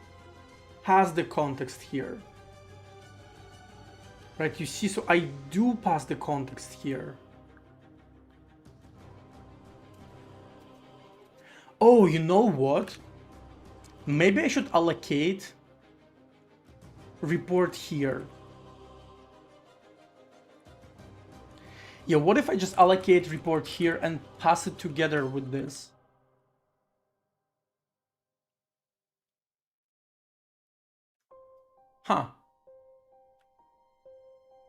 pass the context here. Right, you see, so I do pass the context here. Oh, you know what? Maybe I should allocate report here. Yeah, what if I just allocate report here and pass it together with this? Huh.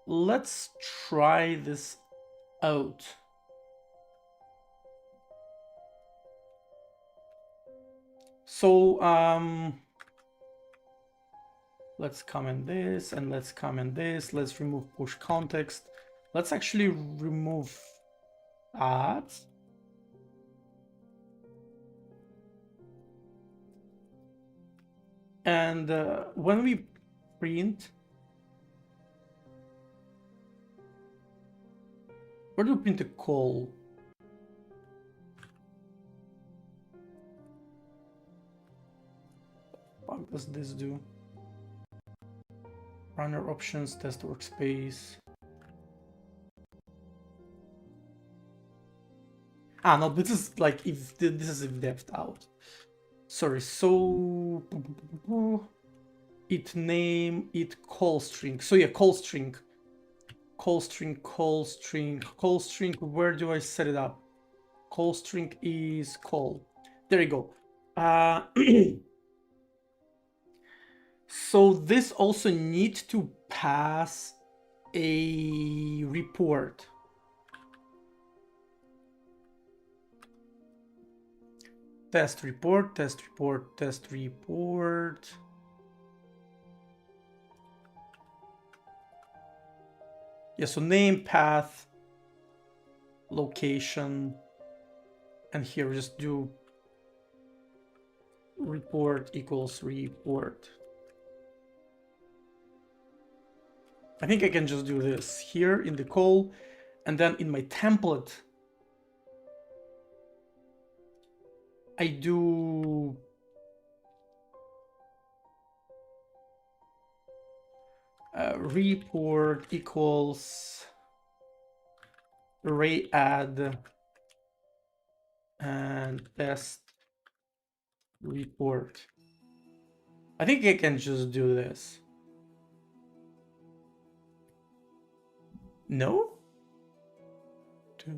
Let's try this out. So, let's comment this and let's comment this. Let's remove push context. Let's actually remove ads. And when we print, where do we print a call? What does this do? Runner options, test workspace. Ah, no, this is like if this is if depth out. Sorry, so it name it call string. So yeah, call string. Call string, call string, call string. Where do I set it up? Call string is call. There you go. So this also needs to pass a report. Test report, test report, test report. Yeah, so name, path, location, and here just do report equals report. I think I can just do this here in the call, and then in my template, I do report equals array add and test report. I think I can just do this. No? 'Cause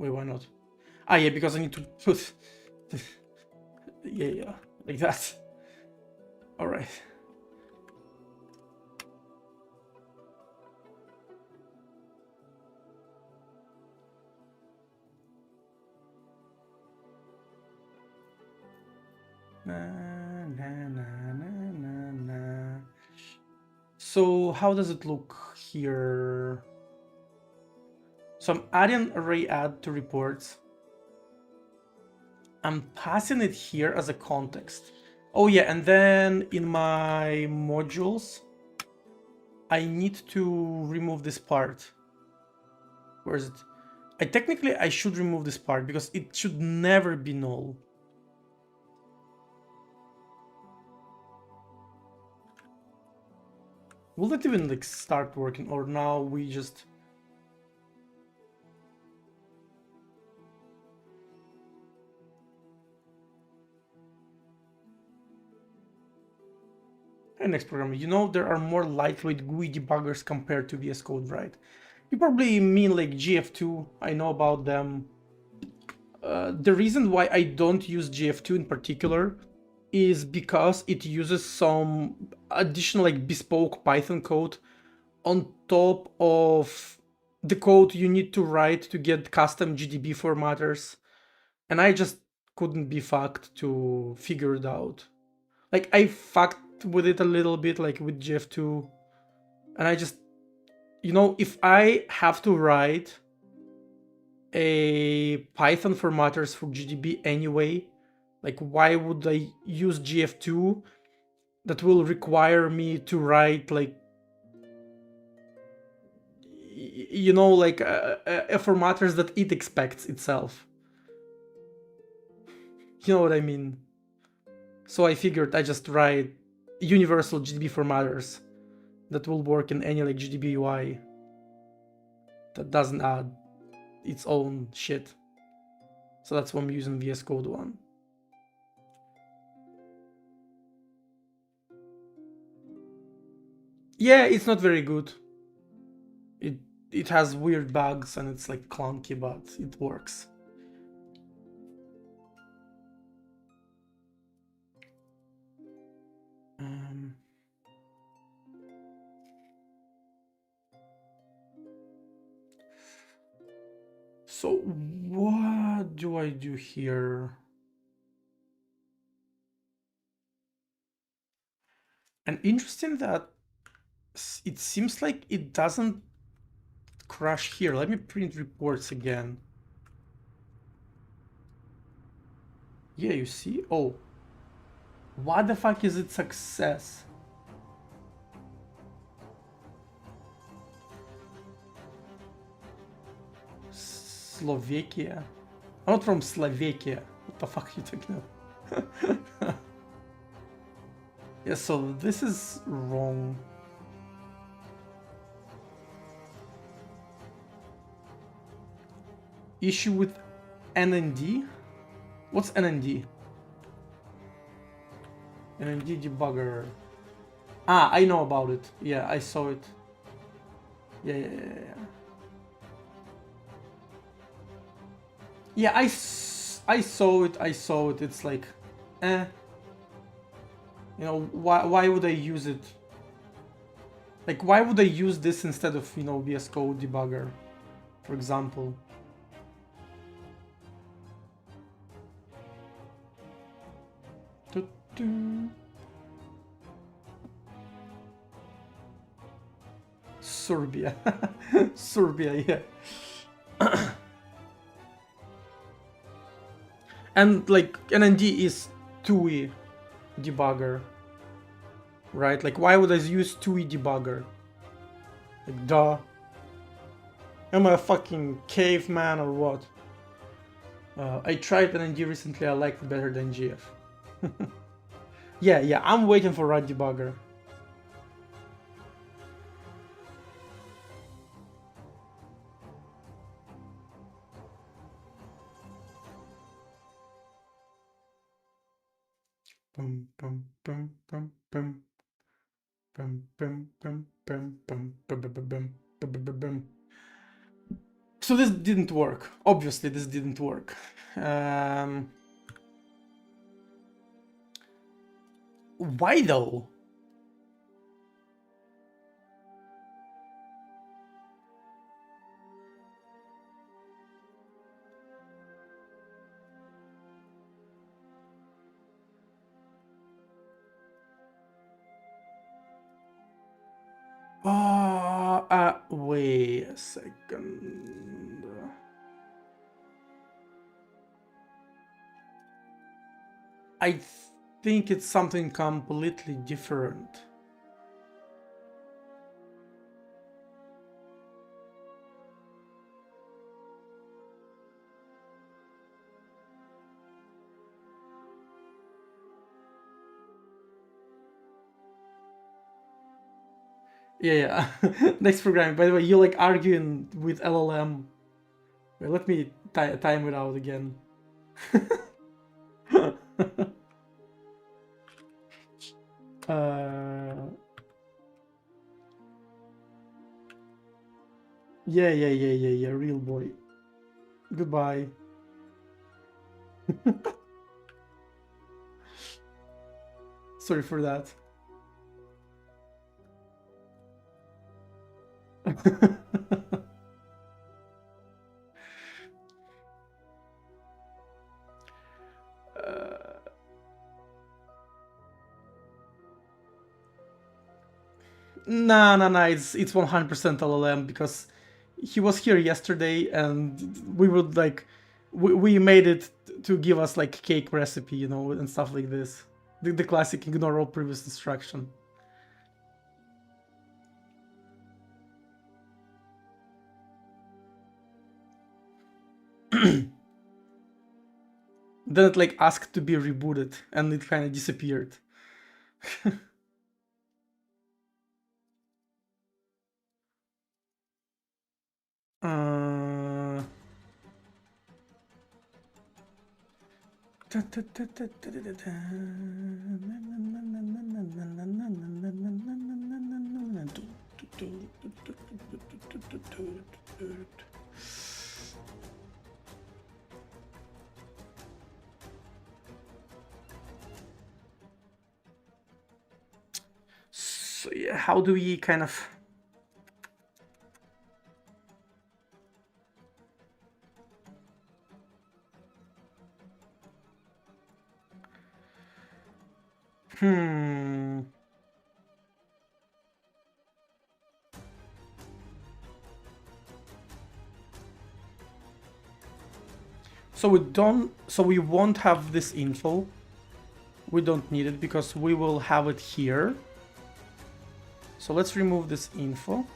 Wait, why not? Ah, yeah, because I need to put... yeah, like that. All right. Na, na, na, na, na, na. So how does it look here? So I'm adding array add to reports. I'm passing it here as a context. Oh yeah, and then in my modules, I need to remove this part. Where is it? I should remove this part because it should never be null. Will that even like start working, or now we just... Next program, you know there are more lightweight GUI debuggers compared to VS Code, right? You probably mean like GF2. I know about them. The reason why I don't use GF2 in particular is because it uses some additional like bespoke Python code on top of the code you need to write to get custom GDB formatters. And I just couldn't be fucked to figure it out. Like I fucked with it a little bit, like with GF2, and I just, you know, if I have to write a Python formatters for GDB anyway, like why would I use GF2 that will require me to write like, you know, like a formatters that it expects itself. You know what I mean? So I figured I just write universal GDB formatters that will work in any like GDB UI that doesn't add its own shit. So that's why I'm using VS Code 1. Yeah, it's not very good. It has weird bugs and it's like clunky, but it works. So what do I do here? And interesting that it seems like it doesn't crash here. Let me print reports again. Yeah, you see? Oh, what the fuck is it success? Slovakia? I'm not from Slovakia. What the fuck are you talking about? Yeah, so this is wrong. Issue with NND? What's NND? NND debugger. Ah, I know about it. Yeah, I saw it. Yeah, yeah, yeah, yeah. Yeah, I saw it. I saw it. It's like, eh. You know, why would I use it? Like, why would I use this instead of, you know, VS Code debugger, for example? Serbia. Serbia, yeah. And like NND is TUI debugger, right? Like why would I use TUI debugger? Like duh. Am I a fucking caveman or what? I tried NND recently, I liked it better than GF. Yeah, I'm waiting for right debugger. Bum, bum, bum, bum, bum. Bum, bum, bum, bum, bum, bum, bum, bum, bum, bum, bum, bum. So this didn't work. Obviously, this didn't work. Why though? Wait a second. I think it's something completely different. Yeah. Next programming. By the way, you like arguing with LLM. Wait, let me time it out again. Yeah, real boy. Goodbye. Sorry for that. No. It's 100% LLM because he was here yesterday and we would like we made it to give us like cake recipe, you know, and stuff like this. The classic ignore all previous instruction. Then it like asked to be rebooted and it kind of disappeared. uh... So yeah, how do we kind of So we won't have this info. We don't need it because we will have it here. So let's remove this info.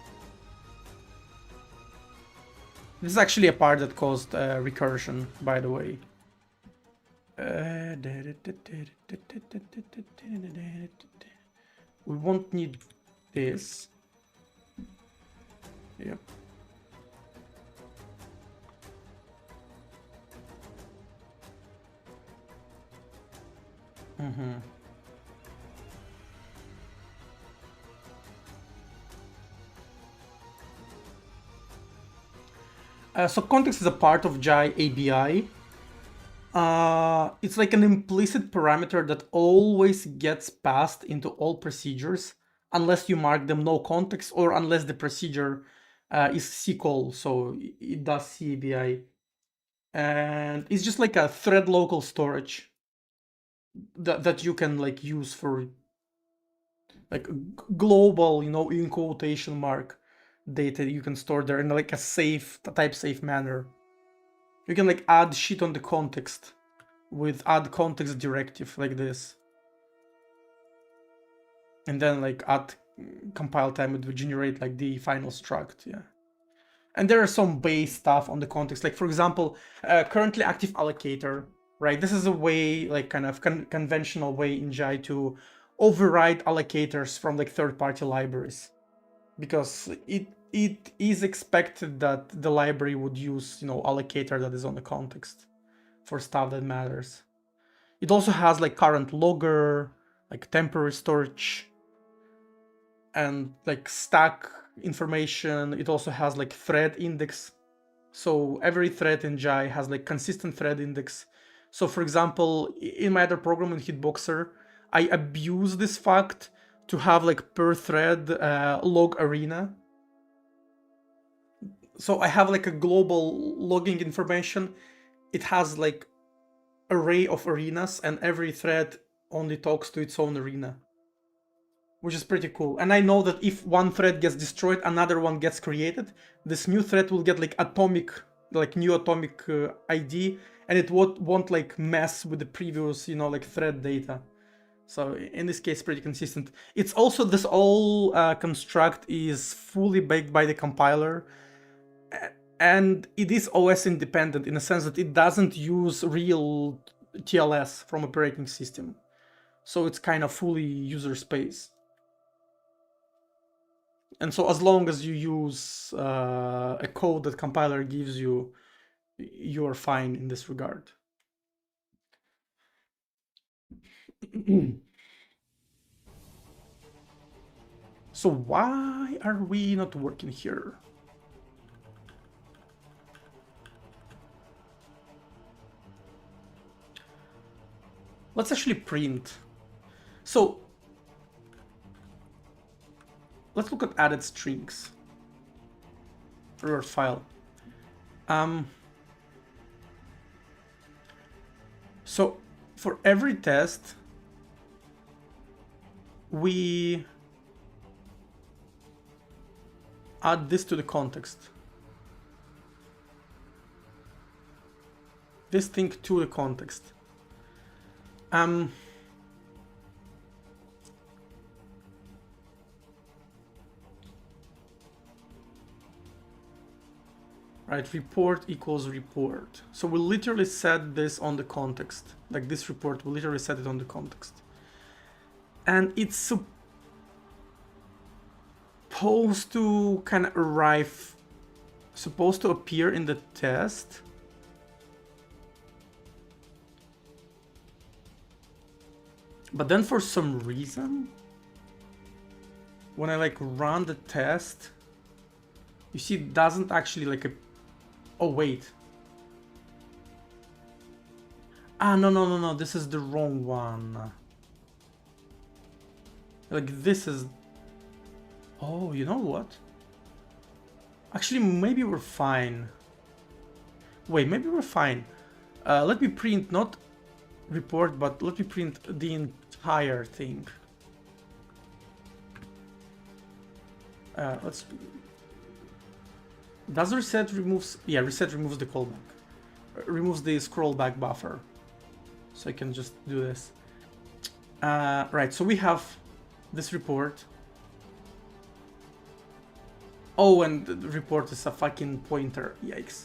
This is actually a part that caused recursion, by the way. We won't need this. Yep. So context is a part of Jai ABI. It's like an implicit parameter that always gets passed into all procedures unless you mark them no context or unless the procedure is CCall, so it does CABI. And it's just like a thread local storage that you can like use for like global, you know, in quotation mark data you can store there in like a safe, type safe manner. You can like add shit on the context with add context directive like this. And then like at compile time it would generate like the final struct, yeah. And there are some base stuff on the context, like for example, currently active allocator, right? This is a way, like kind of conventional way in Jai to override allocators from like third-party libraries, because it is expected that the library would use, you know, allocator that is on the context for stuff that matters. It also has like current logger, like temporary storage, and like stack information. It also has like thread index So every thread in Jai has like consistent thread index. So for example, in my other program in Hitboxer, I abuse this fact to have like per thread log arena. So I have like a global logging information. It has like array of arenas, and every thread only talks to its own arena, which is pretty cool. And I know that if one thread gets destroyed, another one gets created. This new thread will get like atomic, like new atomic ID, and it won't like mess with the previous, like thread data. So in this case, pretty consistent. It's also, this all construct is fully baked by the compiler, and it is OS independent in the sense that it doesn't use real TLS from operating system. So it's kind of fully user space. And so as long as you use a code that compiler gives you, you're fine in this regard. So why are we not working here? Let's actually print. So let's look at added strings. Reverse file. So for every test, we add this to the context. This thing to the context. Right, report equals report. So we literally set this on the context. Like this report, we literally set it on the context. And it's supposed to kind of arrive, supposed to appear in the test. But then for some reason, when I like run the test, you see it doesn't actually like oh wait. No, this is the wrong one. Like this is, oh, you know what? Actually, maybe we're fine. Wait, maybe we're fine. Let me print not report, but let me print the entire thing. Let's. Does reset removes? Yeah, reset removes the callback. Removes the scrollback buffer. So I can just do this. Right, so we have this report. Oh, and the report is a fucking pointer. Yikes.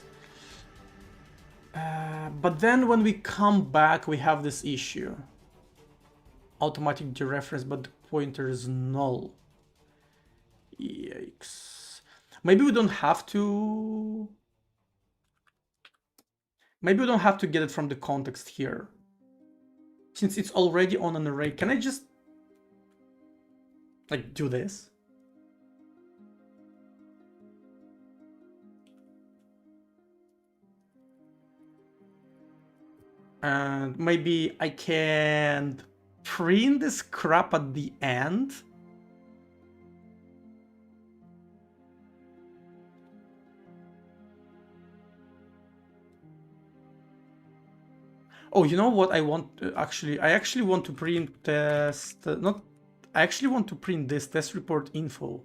But then when we come back, we have this issue. Automatic dereference, but the pointer is null. Yikes. Maybe we don't have to... Maybe we don't have to get it from the context here. Since it's already on an array, can I just... like, do this? And maybe I can print this crap at the end. Oh, you know what I want to actually? I actually want to print test, not, I actually want to print this test report info.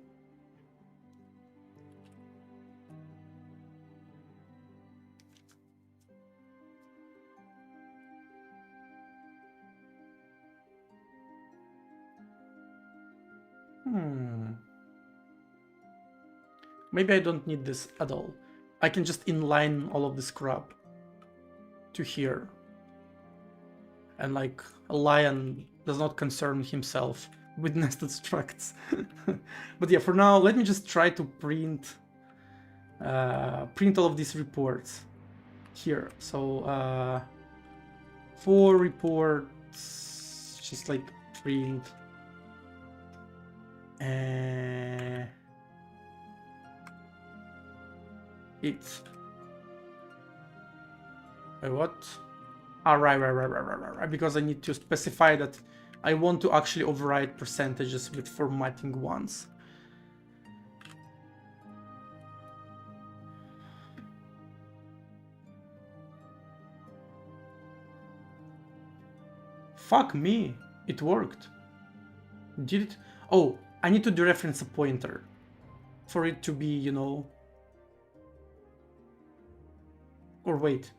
Maybe I don't need this at all. I can just inline all of this crap to here. And like a lion does not concern himself with nested structs. But yeah, for now, let me just try to print all of these reports here. So 4 reports, just like print. It. Wait, what? Ah, right. Because I need to specify that I want to actually override percentages with formatting once. Fuck me, it worked. Did it? Oh, I need to dereference a pointer for it to be, you know... Or wait.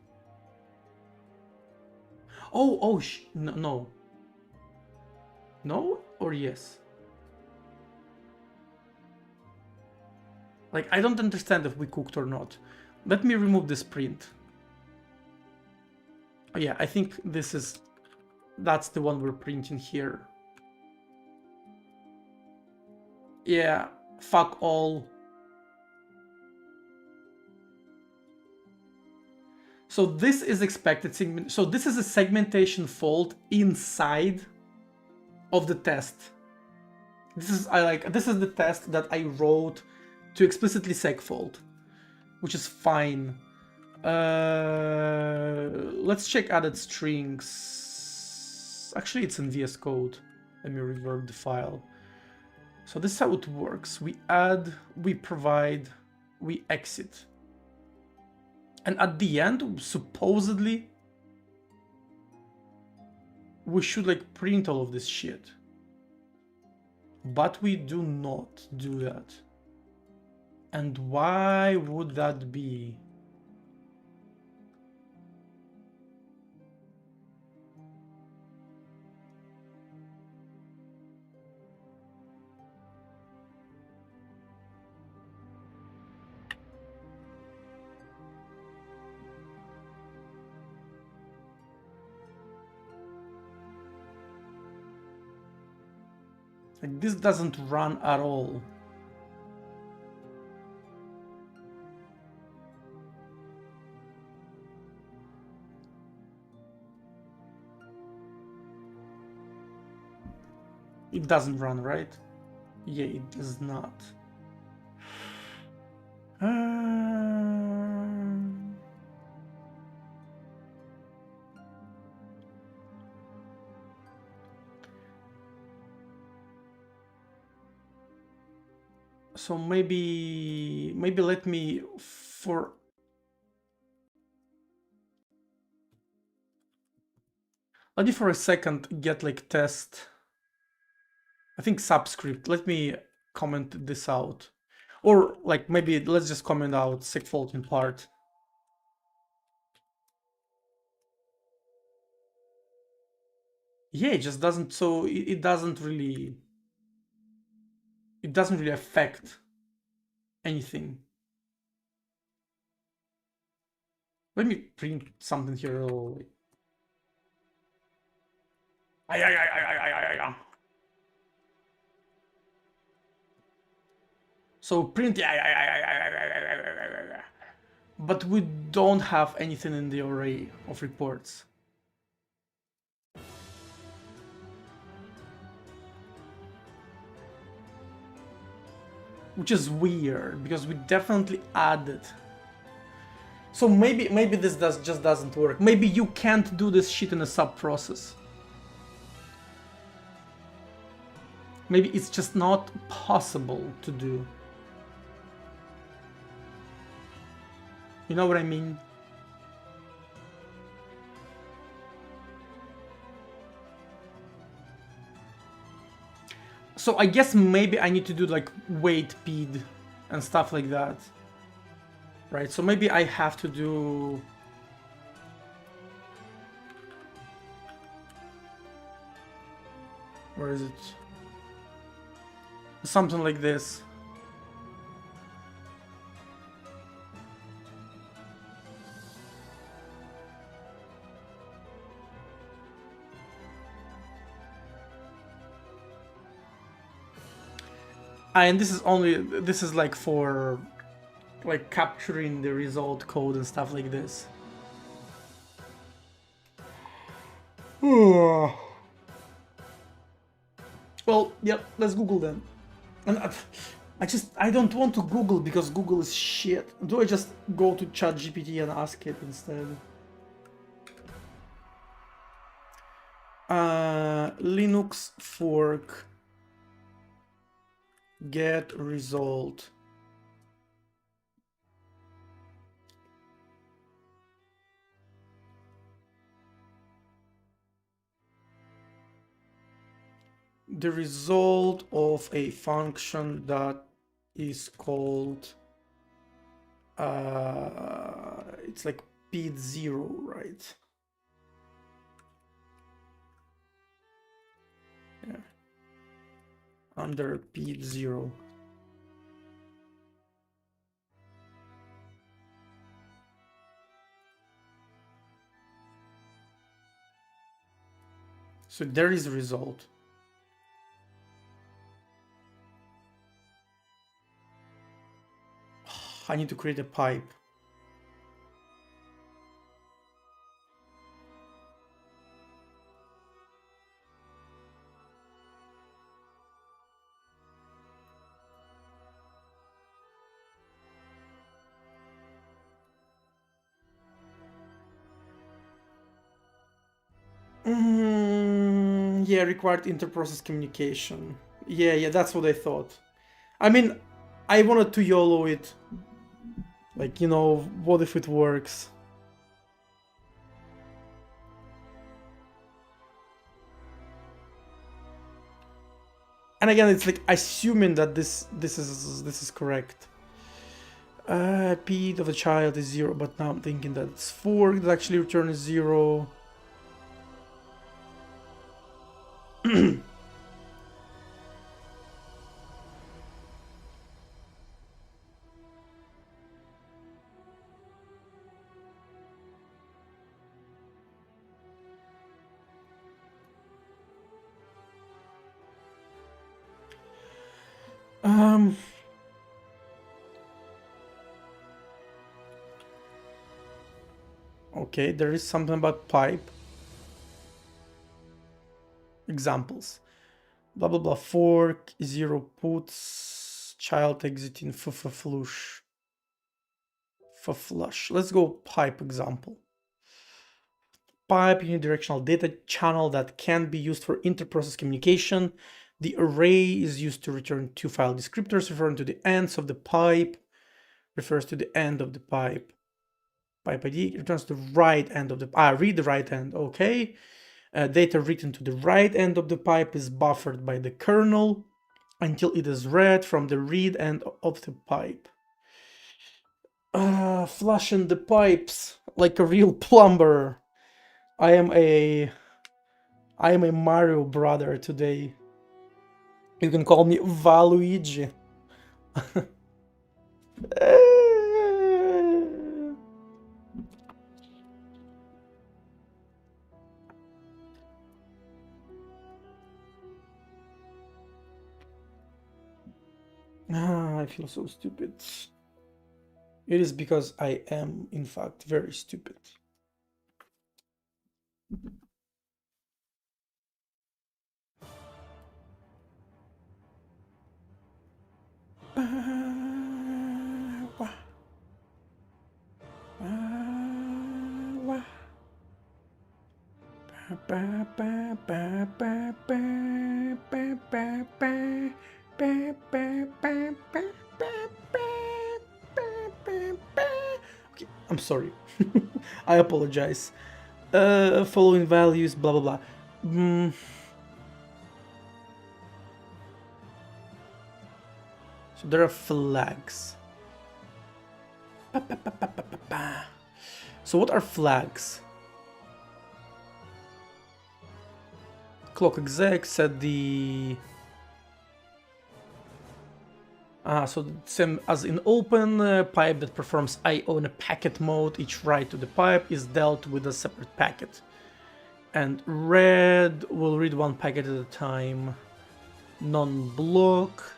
Oh, no. No or yes? Like, I don't understand if we cooked or not. Let me remove this print. Oh yeah, I think this is... That's the one we're printing here. Yeah, fuck all. So this is expected segment. So this is a segmentation fault inside of the test. This is the test that I wrote to explicitly segfault, which is fine. Let's check added strings. Actually, it's in VS Code. Let me reverb the file. So this is how it works. We add, we provide, we exit. And at the end, supposedly, we should like print all of this shit. But we do not do that. And why would that be? Like, this doesn't run at all. It doesn't run, right? Yeah, it does not. So maybe let me for a second get like test. I think subscript. Let me comment this out. Or like maybe let's just comment out segfault in part. Yeah, it just doesn't, so it doesn't really affect anything. Let me print something here. So print, but we don't have anything in the array of reports. Which is weird, because we definitely added. So maybe this just doesn't work. Maybe you can't do this shit in a sub-process. Maybe it's just not possible to do. You know what I mean? So I guess maybe I need to do like weight ped and stuff like that. Right, so maybe I have to do... Where is it? Something like this. And this is like for like capturing the result code and stuff like this. Well, yep, let's Google then. And I don't want to Google because Google is shit. Do I just go to ChatGPT and ask it instead? Linux fork get result. The result of a function that is called it's like p0, right? Yeah. Under p0. So there is a result. I need to create a pipe. Yeah, required inter-process communication. Yeah, that's what I thought. I mean, I wanted to YOLO it. Like, you know, what if it works? And again, it's like assuming that this is correct. P of the child is 0, but now I'm thinking that it's 4 that actually returns 0. Okay, there is something about pipe. Examples. Blah blah blah, fork, 0 puts, child exiting flush. Flush. Let's go pipe example. Pipe unidirectional data channel that can be used for inter-process communication. The array is used to return two file descriptors referring to the ends of the pipe, refers to the end of the pipe. Pipe ID returns the right end of the read the right end. Okay. Data written to the right end of the pipe is buffered by the kernel until it is read from the read end of the pipe. Flushing the pipes like a real plumber. I am a Mario brother today. You can call me Valuigi. I feel so stupid. It is because I am, in fact, very stupid. Okay, I'm sorry. I apologize. Following values, blah blah blah. So there are flags. So what are flags? Clock exec set the so same as in open, pipe that performs I/O in a packet mode, each write to the pipe is dealt with a separate packet. And read will read one packet at a time. Non-block.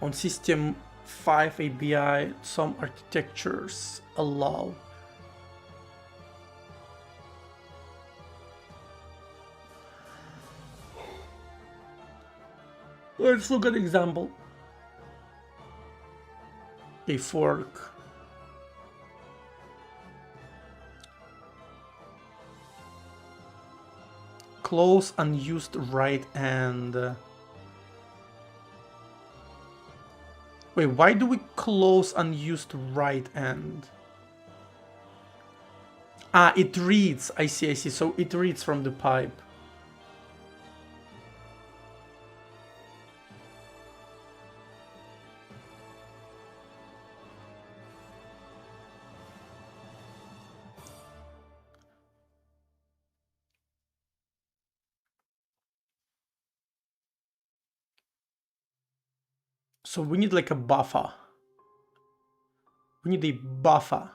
On System 5 ABI, some architectures allow Let's look at example. A fork. Close unused right end. Wait, why do we close unused right end? Ah, it reads. I see. So it reads from the pipe. So we need like a buffer. We need a buffer.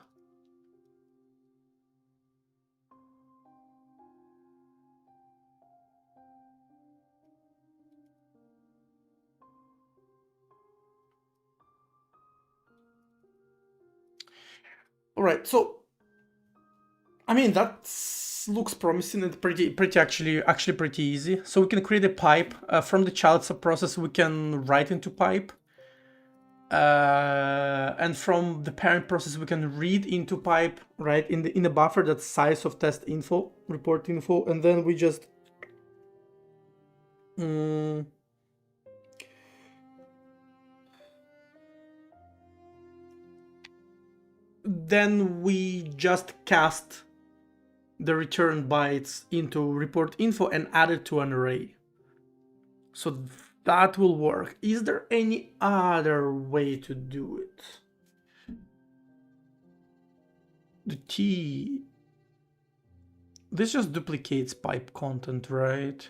All right, so I mean that looks promising and pretty actually pretty easy. So we can create a pipe from the child subprocess. We can write into pipe, and from the parent process we can read into pipe, right, in the buffer that's size of test info, report info, and then we just then we just cast the return bytes into report info and add it to an array. So that will work. Is there any other way to do it? The T... This just duplicates pipe content, right?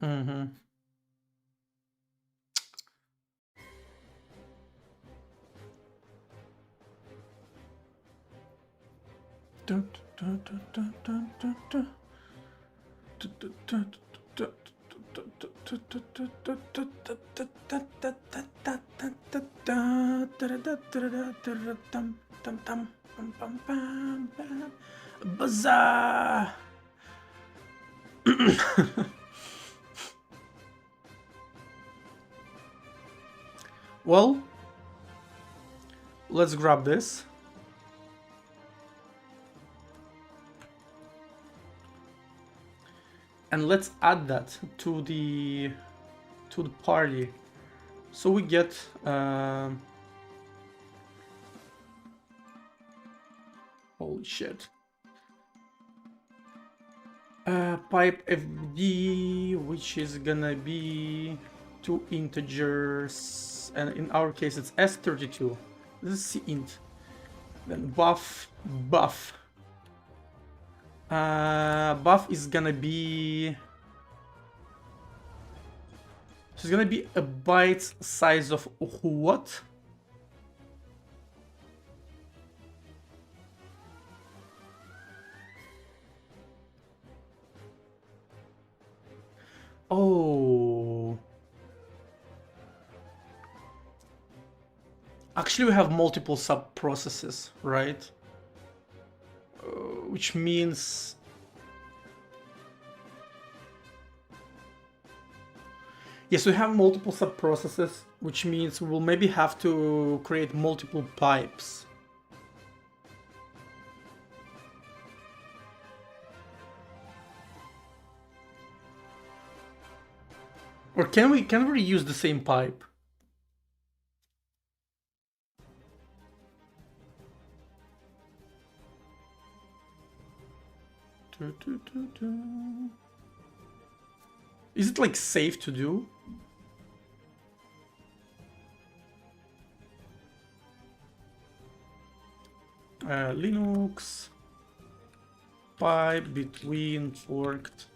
Mm-hmm. Bazaar! Well, let's grab this. And let's add that to the party. So we get holy shit. Pipe fd, which is gonna be 2 integers, and in our case it's s32. This is cint. Then buff. Buff is gonna be... So it's gonna be a byte size of what? Oh. Actually, we have multiple sub-processes, right? Which means... Yes, we have multiple sub-processes, which means we'll maybe have to create multiple pipes. Or can we reuse the same pipe? Is it like safe to do? Linux pipe between forked.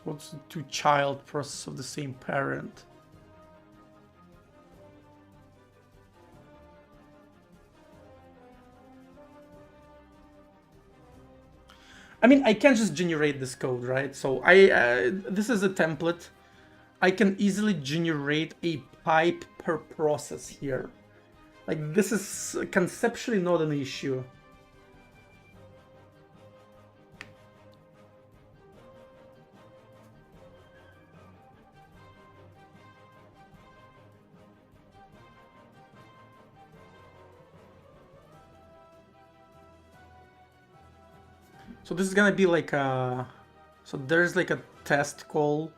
What's the two child process of the same parent? I mean, I can just generate this code, right? So this is a template. I can easily generate a pipe per process here. Like, this is conceptually not an issue. So this is gonna be like a... So there's like a test call.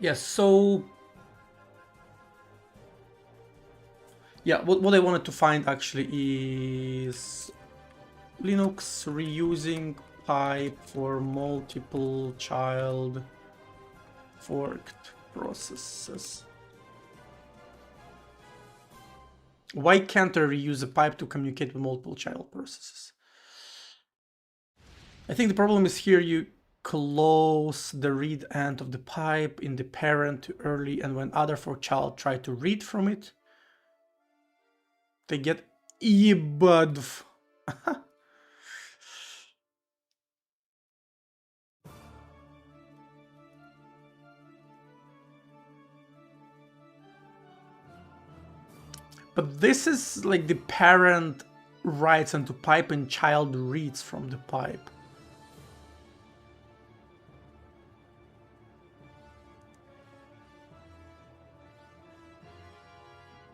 Yes, so... Yeah, what I wanted to find actually is Linux reusing pipe for multiple child forked processes. Why can't I reuse a pipe to communicate with multiple child processes? I think the problem is here you close the read end of the pipe in the parent too early, and when other fork child try to read from it, they get ebudv. But this is like the parent writes into pipe and child reads from the pipe.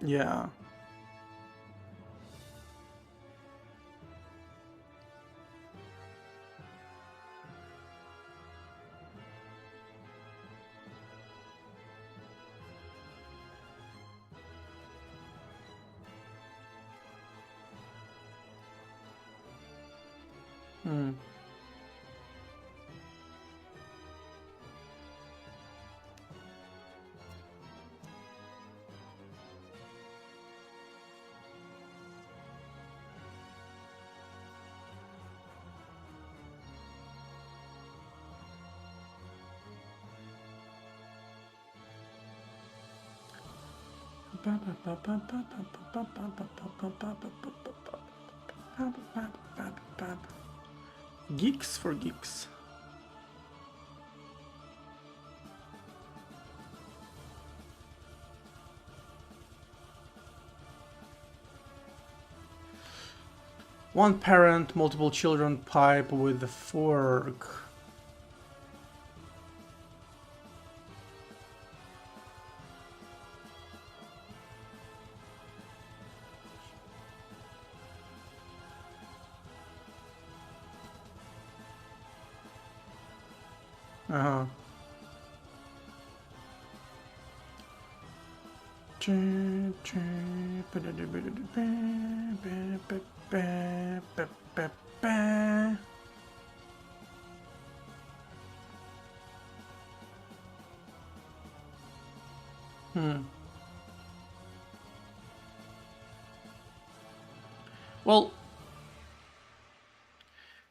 Yeah. Hmm. Geeks for geeks. One parent, multiple children pipe with a fork. Uh-huh. Well,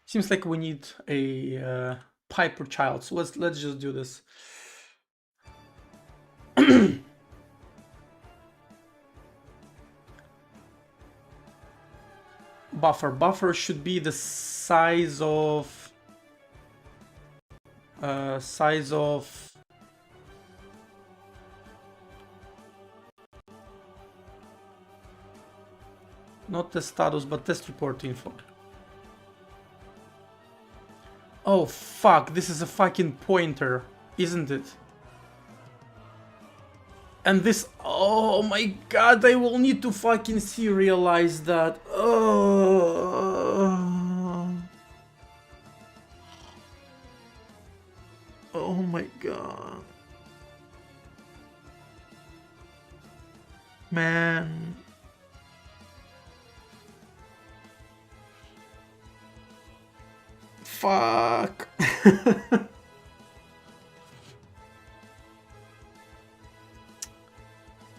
seems like we need a pipe per child. So let's just do this. Buffer should be the size of not the status but test report info. Oh fuck, this is a fucking pointer, isn't it? And this, oh my god, I will need to fucking serialize that. Oh my god. Man. Fuck.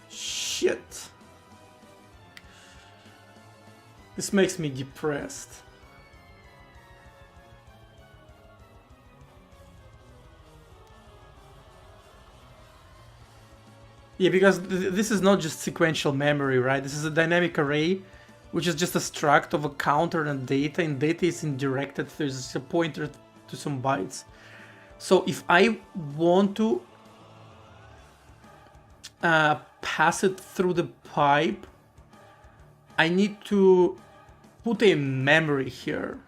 Shit. This makes me depressed. Yeah, because this is not just sequential memory, right? This is a dynamic array, which is just a struct of a counter and data, and data is indirected. There's a pointer to some bytes. So if I want to pass it through the pipe, I need to put a memory here.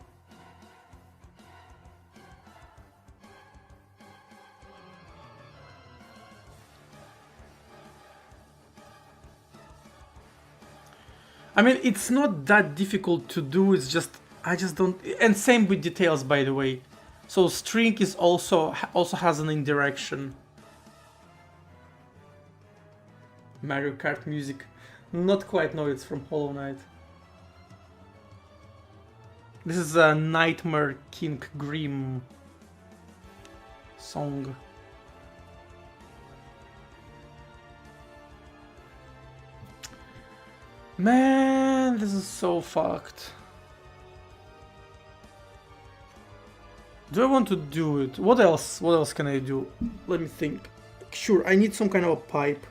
I mean, it's not that difficult to do, it's just, I just don't, and same with details, by the way. So string is also has an indirection. Mario Kart music. Not quite know it's from Hollow Knight. This is a Nightmare King Grim song. Man, this is so fucked. Do I want to do it? What else? What else can I do? Let me think. Sure, I need some kind of a pipe.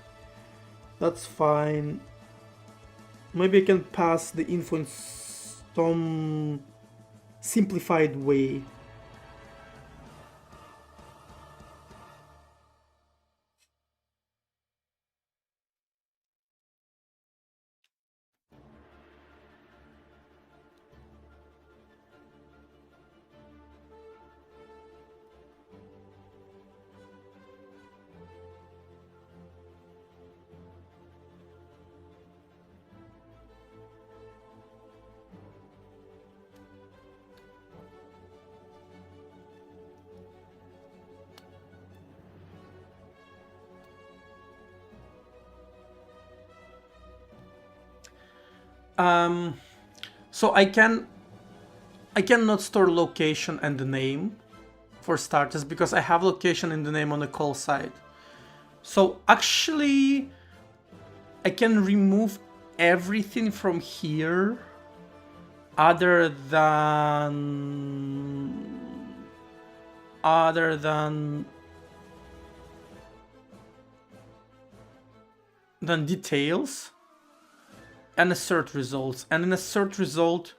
That's fine. Maybe I can pass the info in some simplified way. So I cannot store location and the name for starters because I have location and the name on the call side. So actually I can remove everything from here other than details and assert results. And in assert result,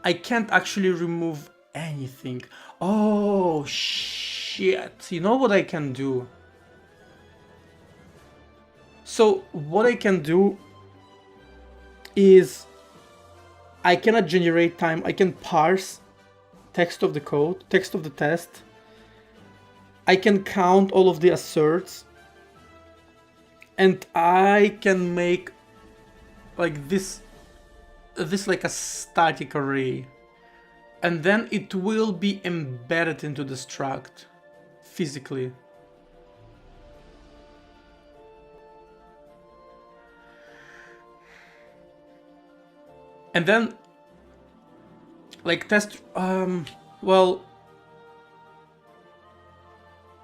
I can't actually remove anything. Oh shit. You know what I can do? So what I can do is I cannot generate time. I can parse text of the code, text of the test. I can count all of the asserts. And I can make like this like a static array. And then it will be embedded into the struct physically. And then like test, well,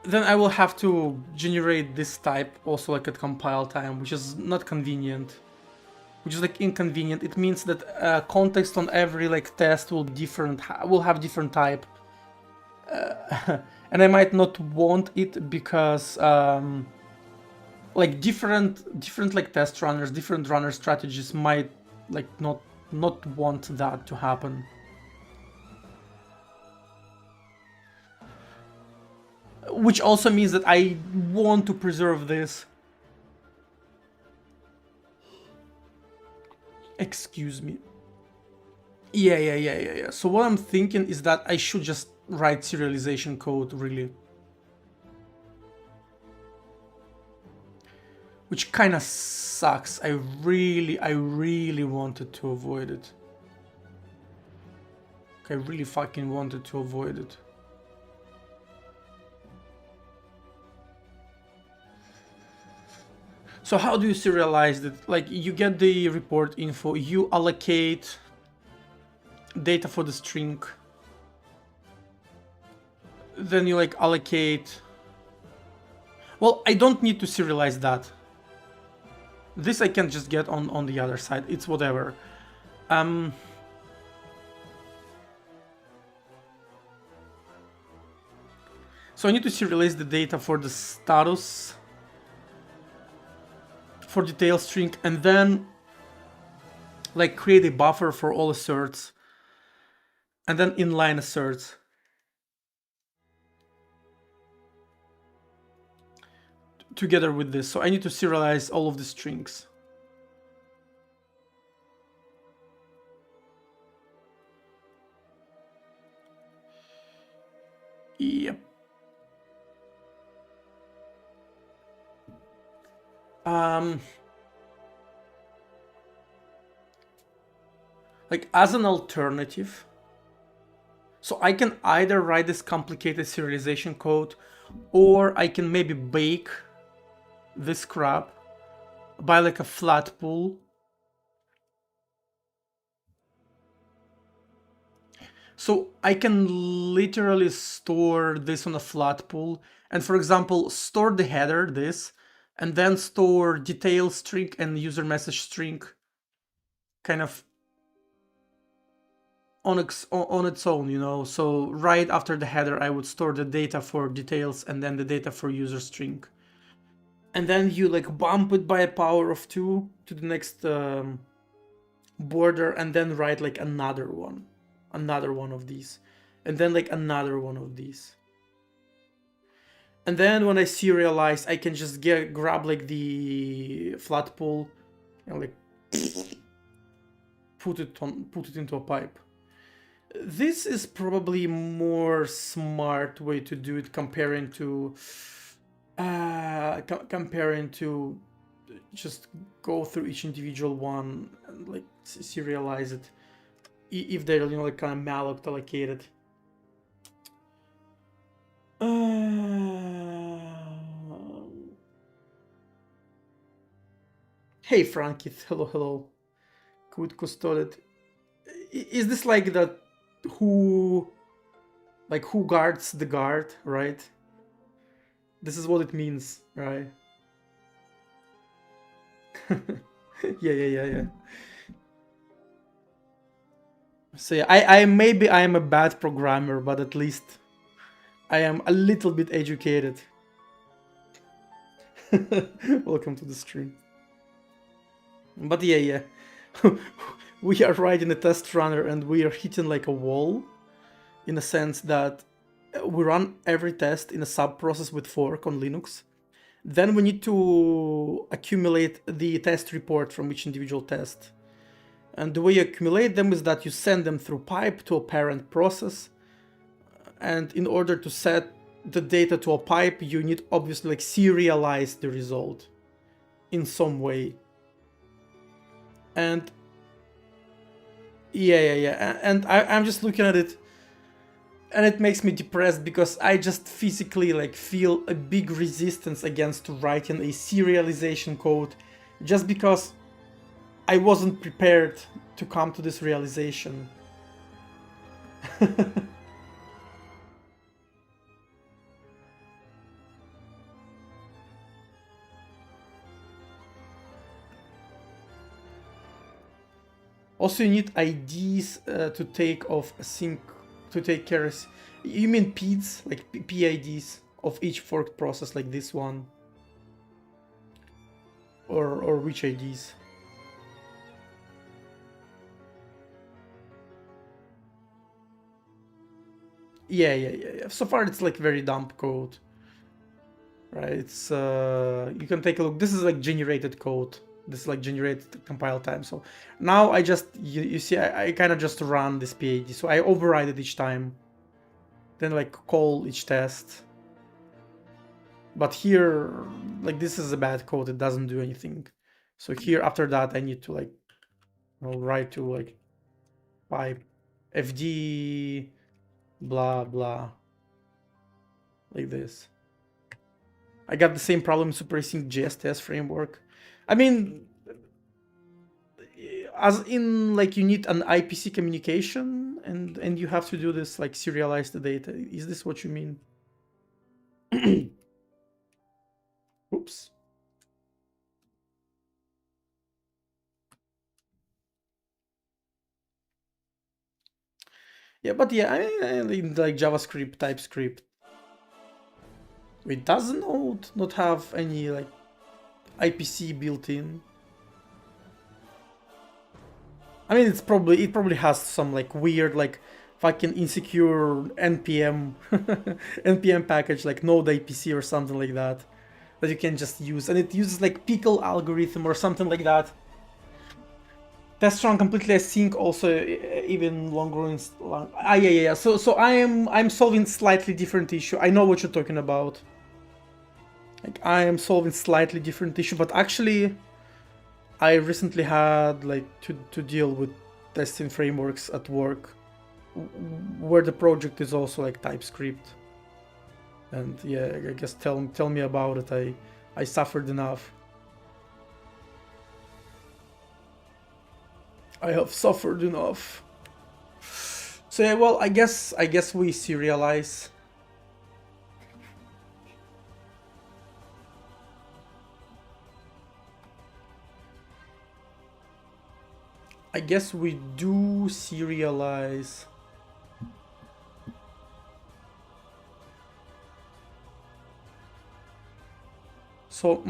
then I will have to generate this type also like at compile time, which is not convenient, which is like inconvenient. It means that context on every like test will be different, will have different type, and I might not want it because like different like test runners, different runner strategies might like not want that to happen. Which also means that I want to preserve this. Excuse me. Yeah. So what I'm thinking is that I should just write serialization code, really. Which kind of sucks. I really wanted to avoid it. I really fucking wanted to avoid it. So how do you serialize it? Like, you get the report info, you allocate data for the string, then you like allocate. Well, I don't need to serialize that. This I can just get on the other side. It's whatever. So I need to serialize the data for the status, for detail string, and then like create a buffer for all asserts, and then inline asserts. Together with this. So I need to serialize all of the strings. Yep. Like as an alternative, so I can either write this complicated serialization code, or I can maybe bake this crap by like a flat pool. So I can literally store this on a flat pool, and for example, store the header, this, and then store detail string and user message string kind of on its own, you know. So right after the header, I would store the data for details and then the data for user string. And then you like bump it by a power of 2 to the next border, and then write like another one of these, and then like another one of these. And then when I serialize, I can just grab like the flat pool and like put it into a pipe. This is probably more smart way to do it comparing to just go through each individual one and like serialize it if they're, you know, like kind of malloc allocated. Hey Frankie, hello. Good custoded. Is this like that who guards the guard, right? This is what it means, right? Yeah. So yeah, I maybe I am a bad programmer, but at least I am a little bit educated. Welcome to the stream. But yeah. We are writing a test runner and we are hitting like a wall, in a sense that we run every test in a sub-process with fork on Linux. Then we need to accumulate the test report from each individual test. And the way you accumulate them is that you send them through pipe to a parent process. And in order to set the data to a pipe, you need obviously like serialize the result in some way. And yeah. And I'm just looking at it, and it makes me depressed because I just physically like feel a big resistance against writing a serialization code, just because I wasn't prepared to come to this realization. Also, you need IDs to take off sync, to take care of. You mean PIDs, like PIDs of each forked process, like this one, or which IDs? Yeah. So far, it's like very dumb code, right? It's you can take a look. This is like generated code. This is like generated compile time. So now I just you see I kind of just run this PID. So I override it each time. Then like call each test. But here, like this is a bad code. It doesn't do anything. So here after that, I need to like, you know, write to like pipe fd blah blah like this. I got the same problem suppressing JSTS framework. I mean, as in like you need an IPC communication and you have to do this like serialize the data. Is this what you mean? Oops. Yeah, but yeah, in like JavaScript, TypeScript, it does not have any like IPC built in. I mean, it probably has some like weird like fucking insecure npm npm package like node IPC or something like that you can just use, and it uses like pickle algorithm or something like that. Test run completely async, also even longer. Yeah. So I'm solving slightly different issue. I know what you're talking about. Like I am solving slightly different issue, but actually I recently had like to deal with testing frameworks at work where the project is also like TypeScript. And yeah, I guess tell me about it. I suffered enough. I have suffered enough. So yeah, well, I guess we serialize. I guess we do serialize. So,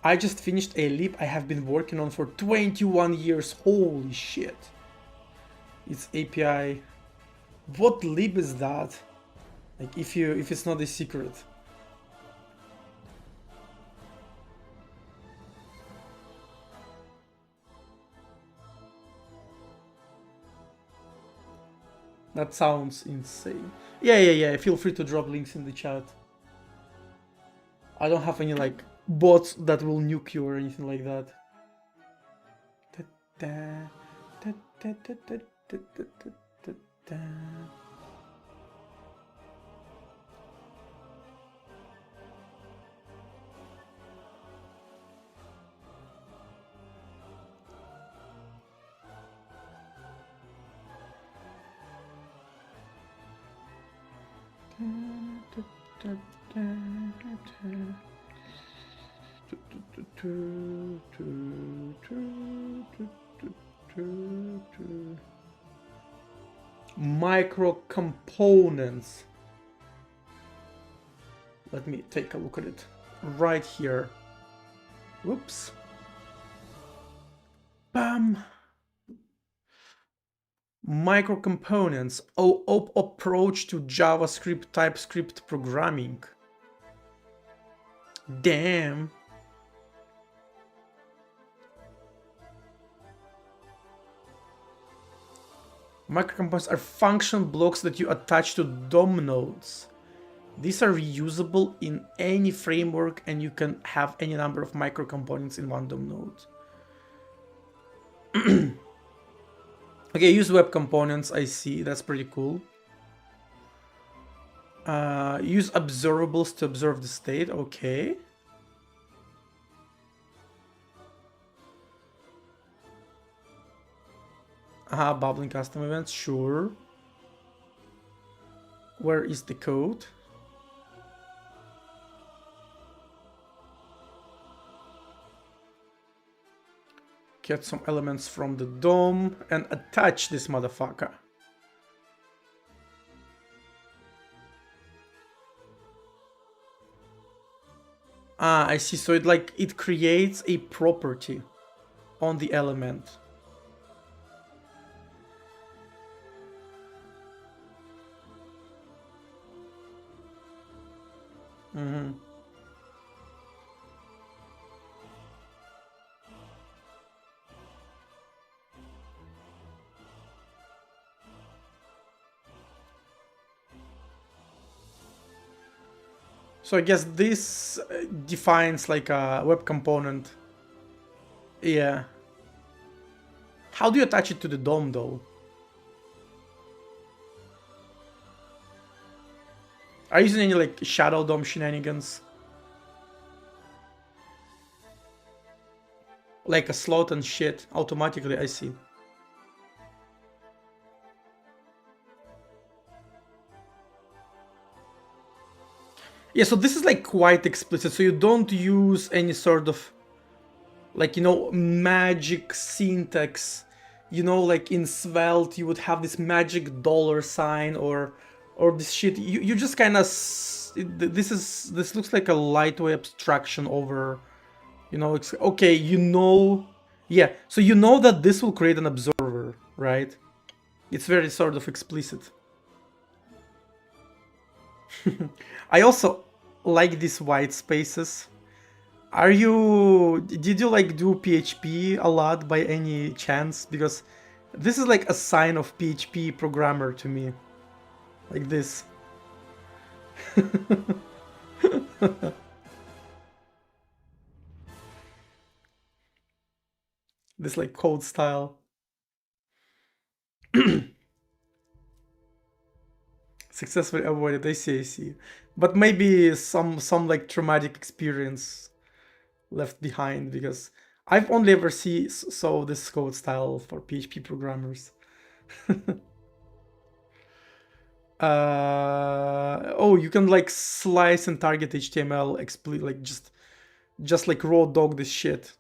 I just finished a lib I have been working on for 21 years. Holy shit. It's API. What lib is that? Like if it's not a secret. That sounds insane. Yeah. Feel free to drop links in the chat. I don't have any like bots that will nuke you or anything like that. Micro components. Let me take a look at it right here. Whoops. Bam. Micro components. Approach to JavaScript TypeScript programming. Damn. Microcomponents are function blocks that you attach to DOM nodes. These are reusable in any framework, and you can have any number of microcomponents in one DOM node. Okay, use web components, I see, that's pretty cool. Use observables to observe the state, okay. Bubbling custom events, sure. Where is the code? Get some elements from the DOM and attach this motherfucker. I see. So it creates a property on the element. So I guess this defines like a web component. Yeah. How do you attach it to the DOM though? Are you using any like shadow DOM shenanigans? Like a slot and shit automatically, I see. Yeah, so this is like quite explicit. So you don't use any sort of like, magic syntax. Like in Svelte, you would have this magic dollar sign or this shit. You just kind of this looks like a lightweight abstraction over. It's okay. Yeah. So you know that this will create an observer, right? It's very sort of explicit. I also like these white spaces. Did you like do PHP a lot by any chance? Because this is like a sign of PHP programmer to me. Like this. This like code style. Successfully avoided, I see. But maybe some like traumatic experience left behind because I've only ever saw this code style for PHP programmers. Oh, you can like slice and target HTML explicit, like just like raw dog this shit.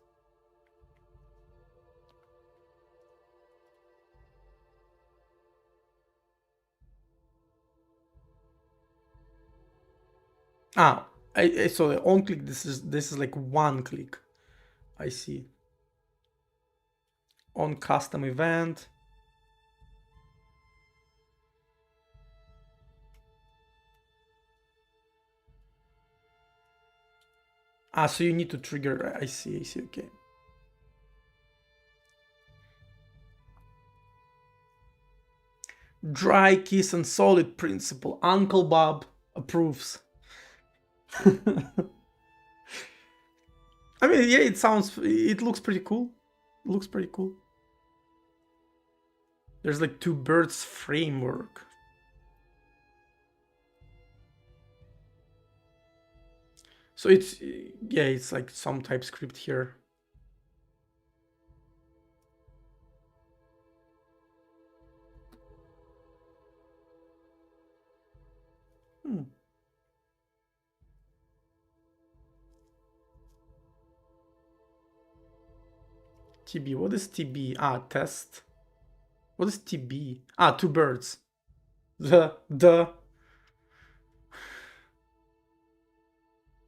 Ah, I saw the on click. This is like one click. I see. On custom event. Ah, so you need to trigger. I see. Okay. Dry kiss and solid principle. Uncle Bob approves. I mean, yeah, it looks pretty cool. Looks pretty cool. There's like two birds framework. So it's like some TypeScript here. Hmm. TB, what is TB? Ah, test. What is TB? Ah, two birds. The.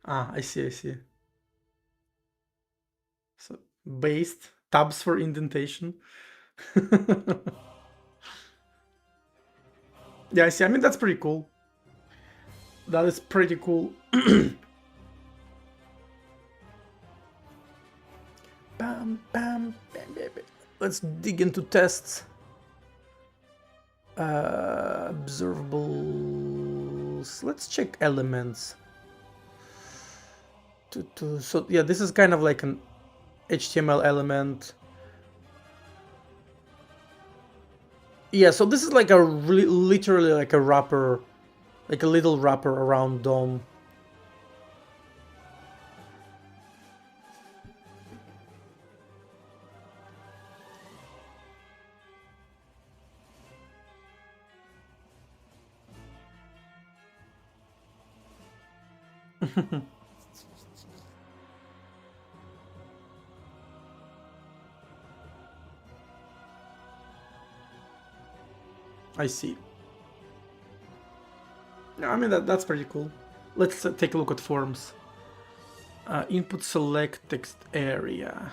Ah, I see. So, based, tabs for indentation. Yeah, I see. I mean, that's pretty cool. That is pretty cool. Bam, bam, bam, bam, bam. Let's dig into tests. Observables. Let's check elements. So yeah, this is kind of like an HTML element. Yeah, so this is like a literally like a wrapper, like a little wrapper around DOM. I see. Yeah, I mean that's pretty cool. Let's take a look at forms. Input select text area.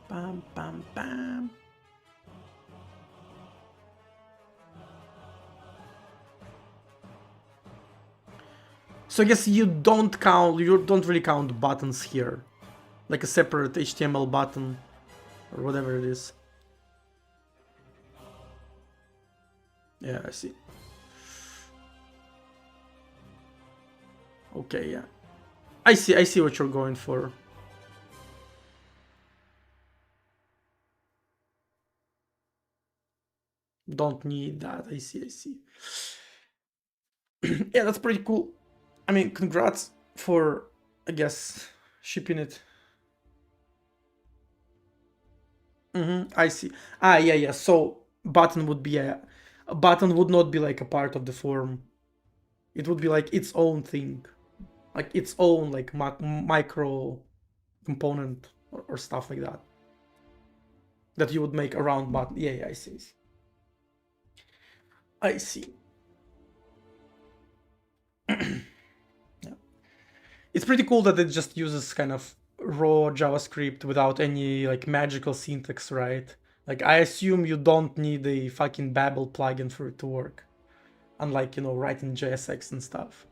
Bam, bam, bam. So I guess you don't really count buttons here, like a separate HTML button or whatever it is. Yeah, I see. Okay, yeah. I see what you're going for. Don't need that. I see. Yeah, that's pretty cool. I mean, congrats for, I guess, shipping it. I see. Ah, yeah. So button would be a button would not be like a part of the form. It would be like its own thing, like its own like micro component or stuff like that that you would make around button. Yeah, I see. I see. Yeah. It's pretty cool that it just uses kind of raw JavaScript without any like magical syntax, right? Like I assume you don't need a fucking Babel plugin for it to work, unlike, you know, writing JSX and stuff.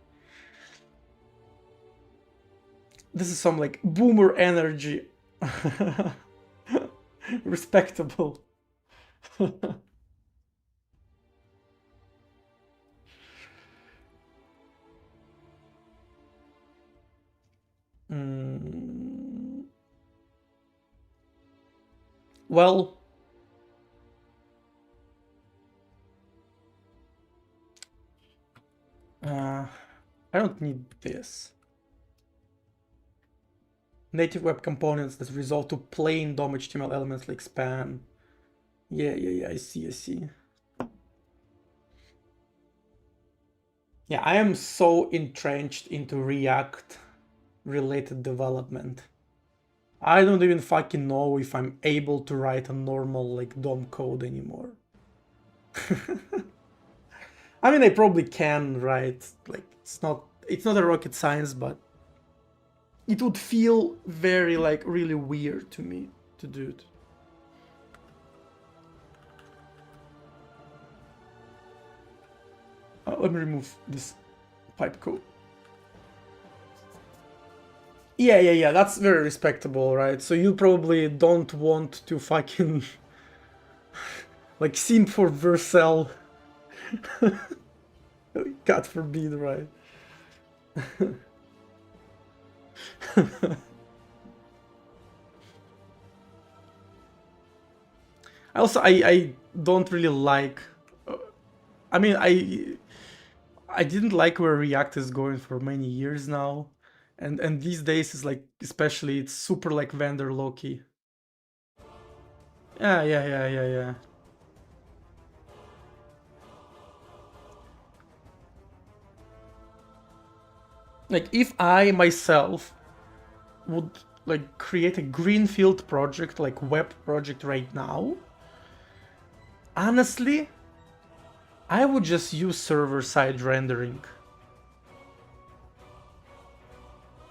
This is some like boomer energy. Respectable. Mm. Well, I don't need this. Native web components that resort to plain DOM HTML elements like span. Yeah, I see. Yeah, I am so entrenched into React related development. I don't even fucking know if I'm able to write a normal like DOM code anymore. I mean, I probably can write, like, it's not a rocket science, but it would feel very like really weird to me to do it. Let me remove this pipe code. Yeah, that's very respectable, right? So you probably don't want to fucking like simp for Vercel. God forbid, right? I don't really like. I mean, I didn't like where React is going for many years now, and these days is like, especially, it's super like vendor low-key. Yeah. Like if I myself would like create a greenfield project, like web project right now, honestly, I would just use server-side rendering.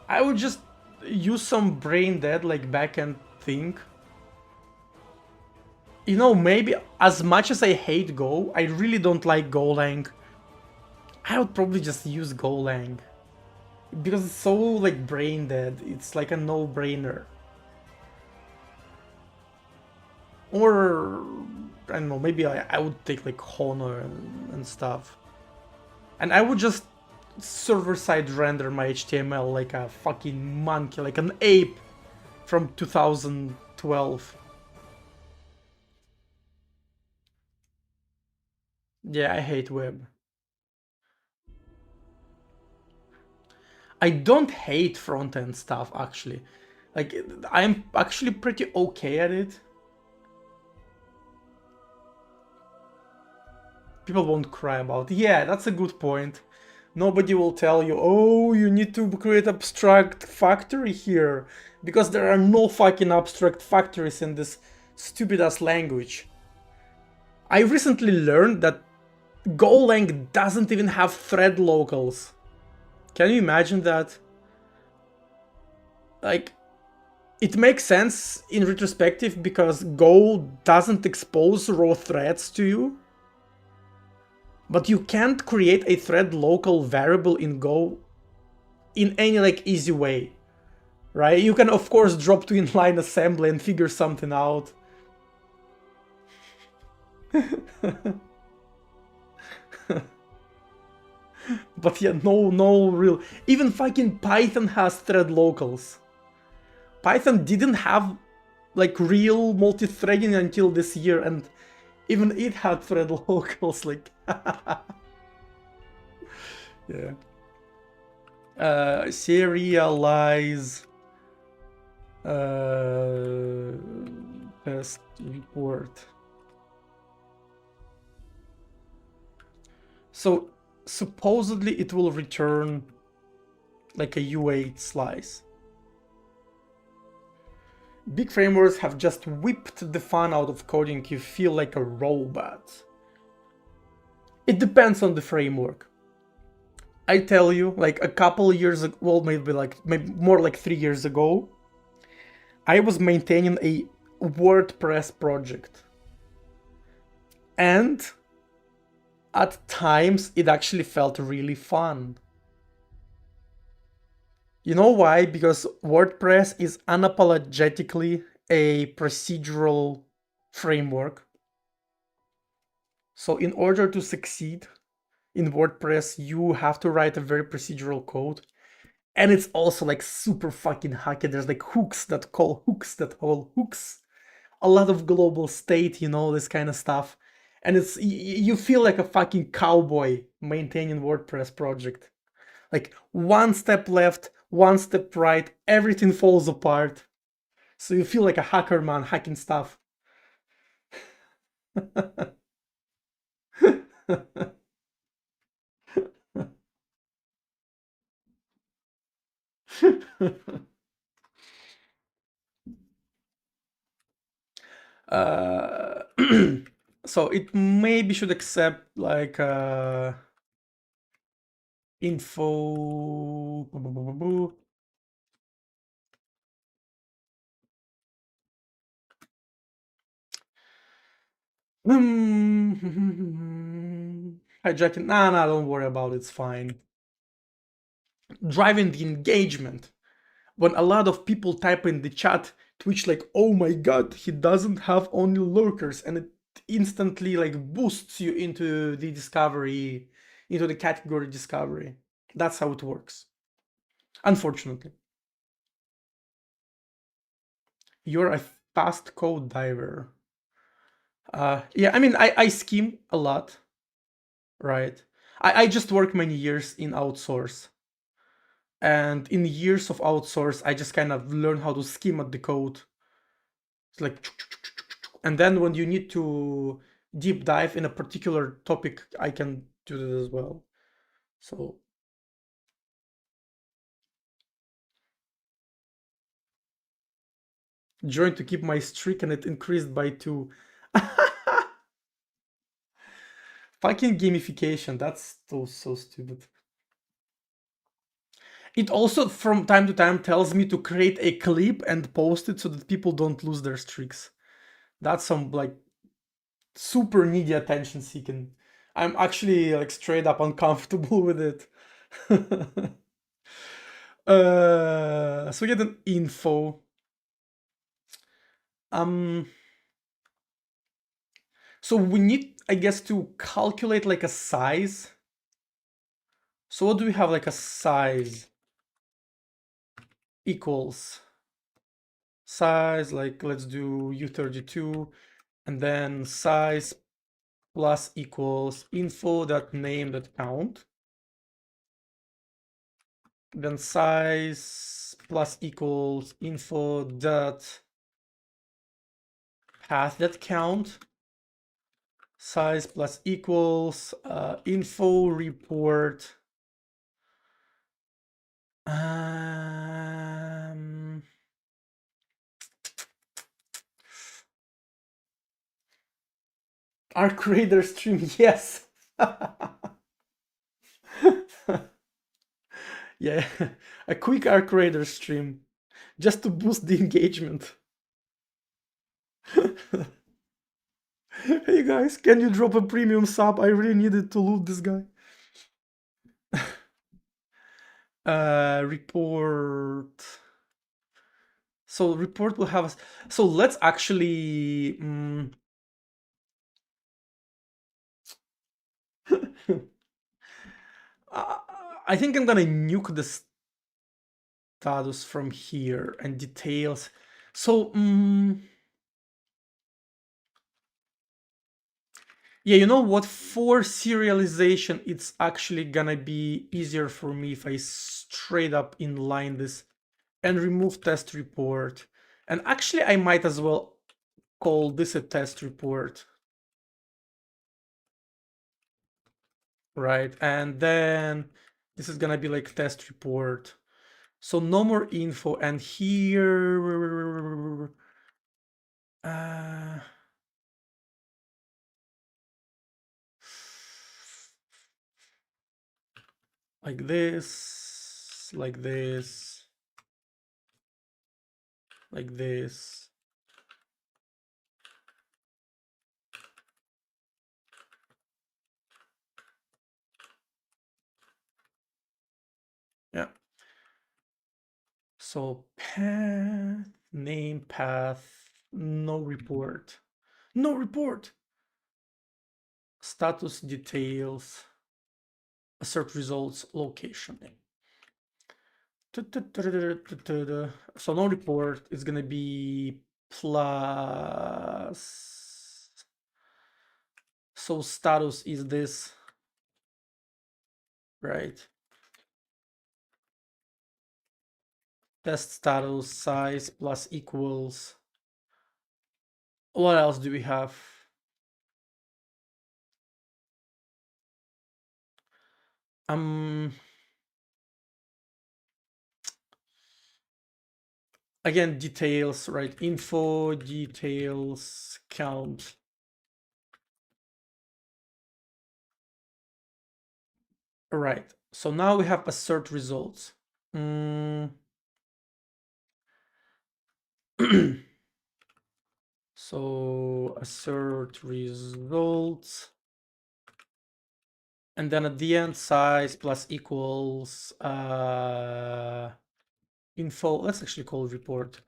I would just use some brain dead like backend thing. You know, maybe as much as I hate Go, I really don't like Golang. I would probably just use Golang. Because it's so like brain dead, it's like a no-brainer. Or I don't know, maybe I would take like Honor and stuff. And I would just server-side render my HTML like a fucking monkey, like an ape from 2012. Yeah, I hate web. I don't hate front-end stuff, actually. Like, I'm actually pretty okay at it. People won't cry about it. Yeah, that's a good point. Nobody will tell you, oh, you need to create abstract factory here, because there are no fucking abstract factories in this stupid-ass language. I recently learned that Golang doesn't even have thread locals. Can you imagine that? Like, it makes sense in retrospective because Go doesn't expose raw threads to you. But you can't create a thread local variable in Go in any like easy way, right? You can of course drop to inline assembly and figure something out. But yeah, no real. Even fucking Python has thread locals. Python didn't have like real multi-threading until this year, and even it had thread locals. Like, yeah. Serialize test report. So supposedly it will return like a U8 slice. Big frameworks have just whipped the fun out of coding. You feel like a robot. It depends on the framework. I tell you, like a couple years ago, well, maybe more like 3 years ago, I was maintaining a WordPress project. And at times it actually felt really fun. You know why? Because WordPress is unapologetically a procedural framework. So in order to succeed in WordPress, you have to write a very procedural code. And it's also like super fucking hacky. There's like hooks that call hooks that call hooks. A lot of global state, this kind of stuff. And you feel like a fucking cowboy maintaining WordPress project. Like one step left, one step right, everything falls apart. So you feel like a hacker man hacking stuff. uh, so it maybe should accept like info. Hijacking. Nah, don't worry about it. It's fine. Driving the engagement. When a lot of people type in the chat, Twitch like, oh my god, he doesn't have only lurkers, and it instantly like boosts you into the discovery, into the category discovery. That's how it works. Unfortunately. You're a fast code diver. Yeah, I mean, I skim a lot, right? I just work many years in outsource. And in years of outsource, I just kind of learn how to skim at the code. It's like, and then when you need to deep dive in a particular topic, I can do that as well. So join to keep my streak and it increased by 2. Fucking gamification, that's so stupid. It also from time to time tells me to create a clip and post it so that people don't lose their streaks. That's some like super needy attention seeking. I'm actually like straight up uncomfortable with it. So get an info. Um, so we need, I guess, to calculate like a size. So what do we have like a size equals size, like let's do U32, and then size plus equals info.name.count. Then size plus equals info.path.count. Size plus equals info report. Our creator stream, yes. Yeah, a quick Arc Raider stream just to boost the engagement. Hey guys, can you drop a premium sub? I really needed to loot this guy. Report. So report will have us. So let's actually. I think I'm gonna nuke the status from here and details. So. Yeah, you know what? For serialization, it's actually gonna be easier for me if I straight up inline this and remove test report. And actually, I might as well call this a test report. right? And then this is gonna be like test report. So no more info. And here, uh, like this, like this, like this. Yeah. So path, name, path, no report. No report. Status details, assert results, location. So no report is gonna be plus. So status is this, right? Test status size plus equals. What else do we have? Um, again, details, right? Info, details, count. All right. So now we have assert results. So assert results. And then at the end, size plus equals info. Let's actually call report.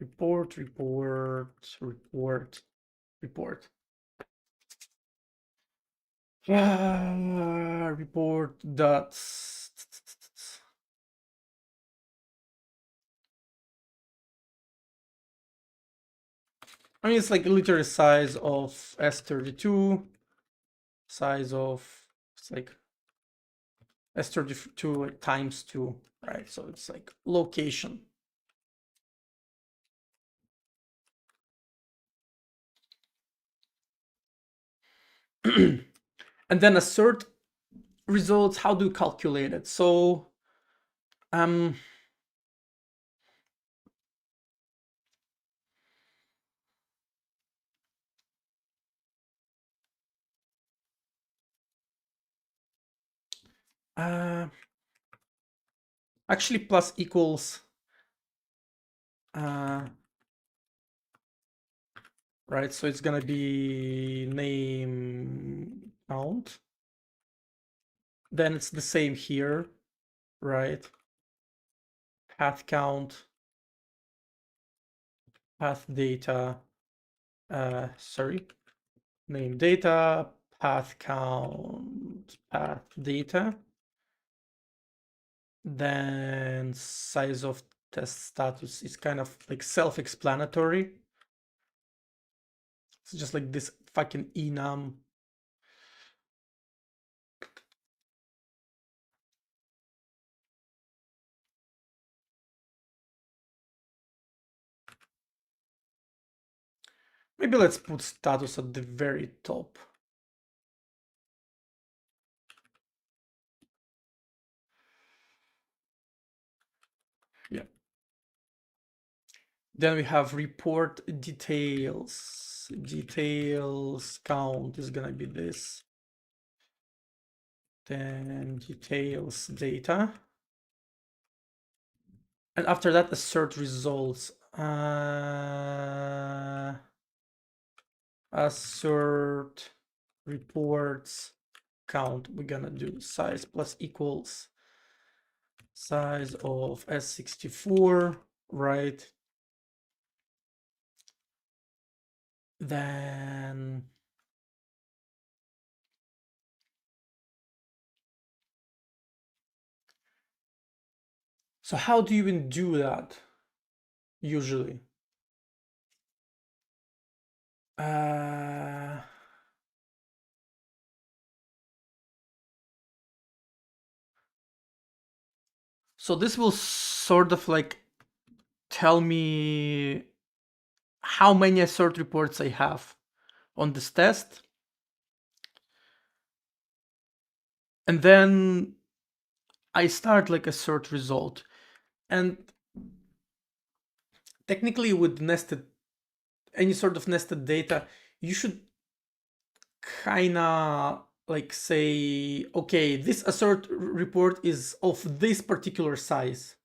Report, report, report, report. Report dots. I mean, it's like literally size of S32, size of, it's like S32 like times 2, right? So it's like location. And then assert results, how do you calculate it? So actually plus equals right, so it's gonna be name count, then it's the same here, right? Path count, path data, sorry, name data, path count, path data, then size of test status is kind of like self-explanatory. It's just like this fucking enum. Maybe let's put status at the very top. Yeah. Then we have report details. Details count is gonna be this. Then details data. And after that, assert results. Assert reports count. We're gonna do size plus equals size of S64, right? Then so how do you even do that usually? So this will sort of like tell me how many assert reports I have on this test. And then I start like assert result. And technically with any sort of nested data, you should kinda like say, okay, this assert report is of this particular size,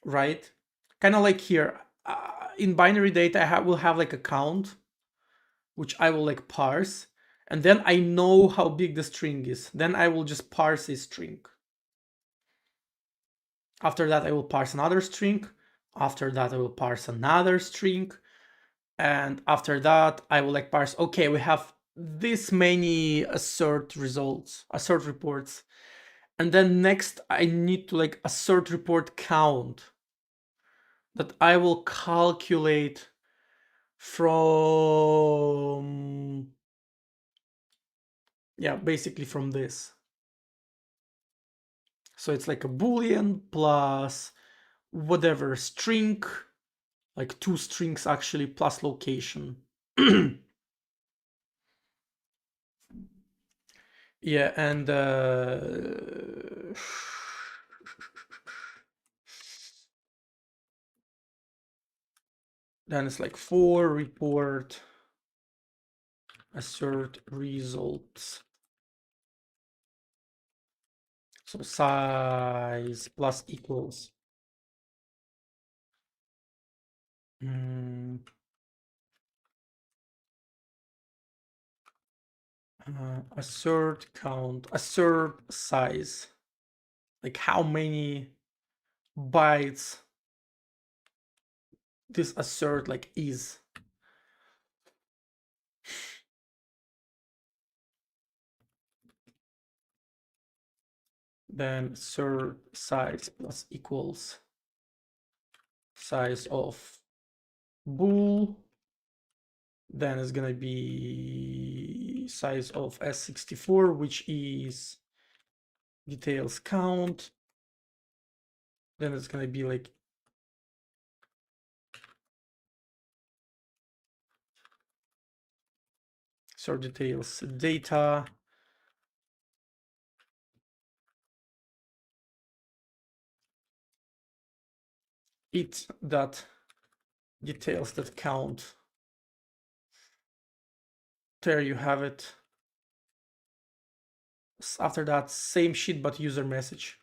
right? Kind of like here, in binary data, will have like a count, which I will like parse, and then I know how big the string is. Then I will just parse a string. After that, I will parse another string. After that, I will parse another string. And after that, I will like parse, okay, we have this many assert reports. And then next, I need to like assert report count that I will calculate from, yeah, basically from this. So it's like a boolean plus whatever string, like 2 strings actually, plus location. Yeah, and then it's like for report assert results. So size plus equals. Assert count, assert size. Like how many bytes this assert like is. Then assert size plus equals size of bool. Then it's gonna be size of S64, which is details count. Then it's gonna be like sort details data. It that details that count. There you have it. After that, same shit but user message.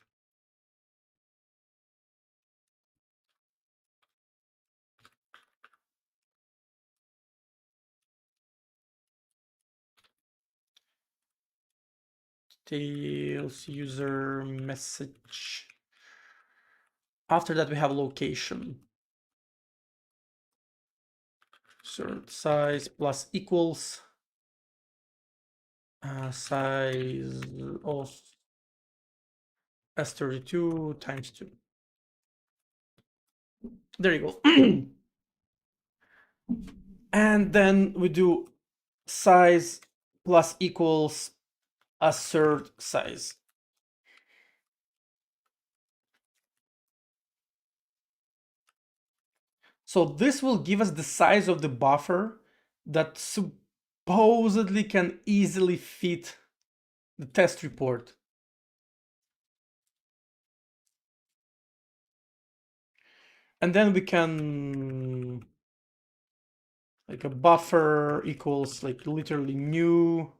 Details user message. After that, we have location. Assert size plus equals size of S32 times 2. There you go. And then we do size plus equals assert size. So this will give us the size of the buffer that supposedly can easily fit the test report. And then we can, like a buffer equals like literally new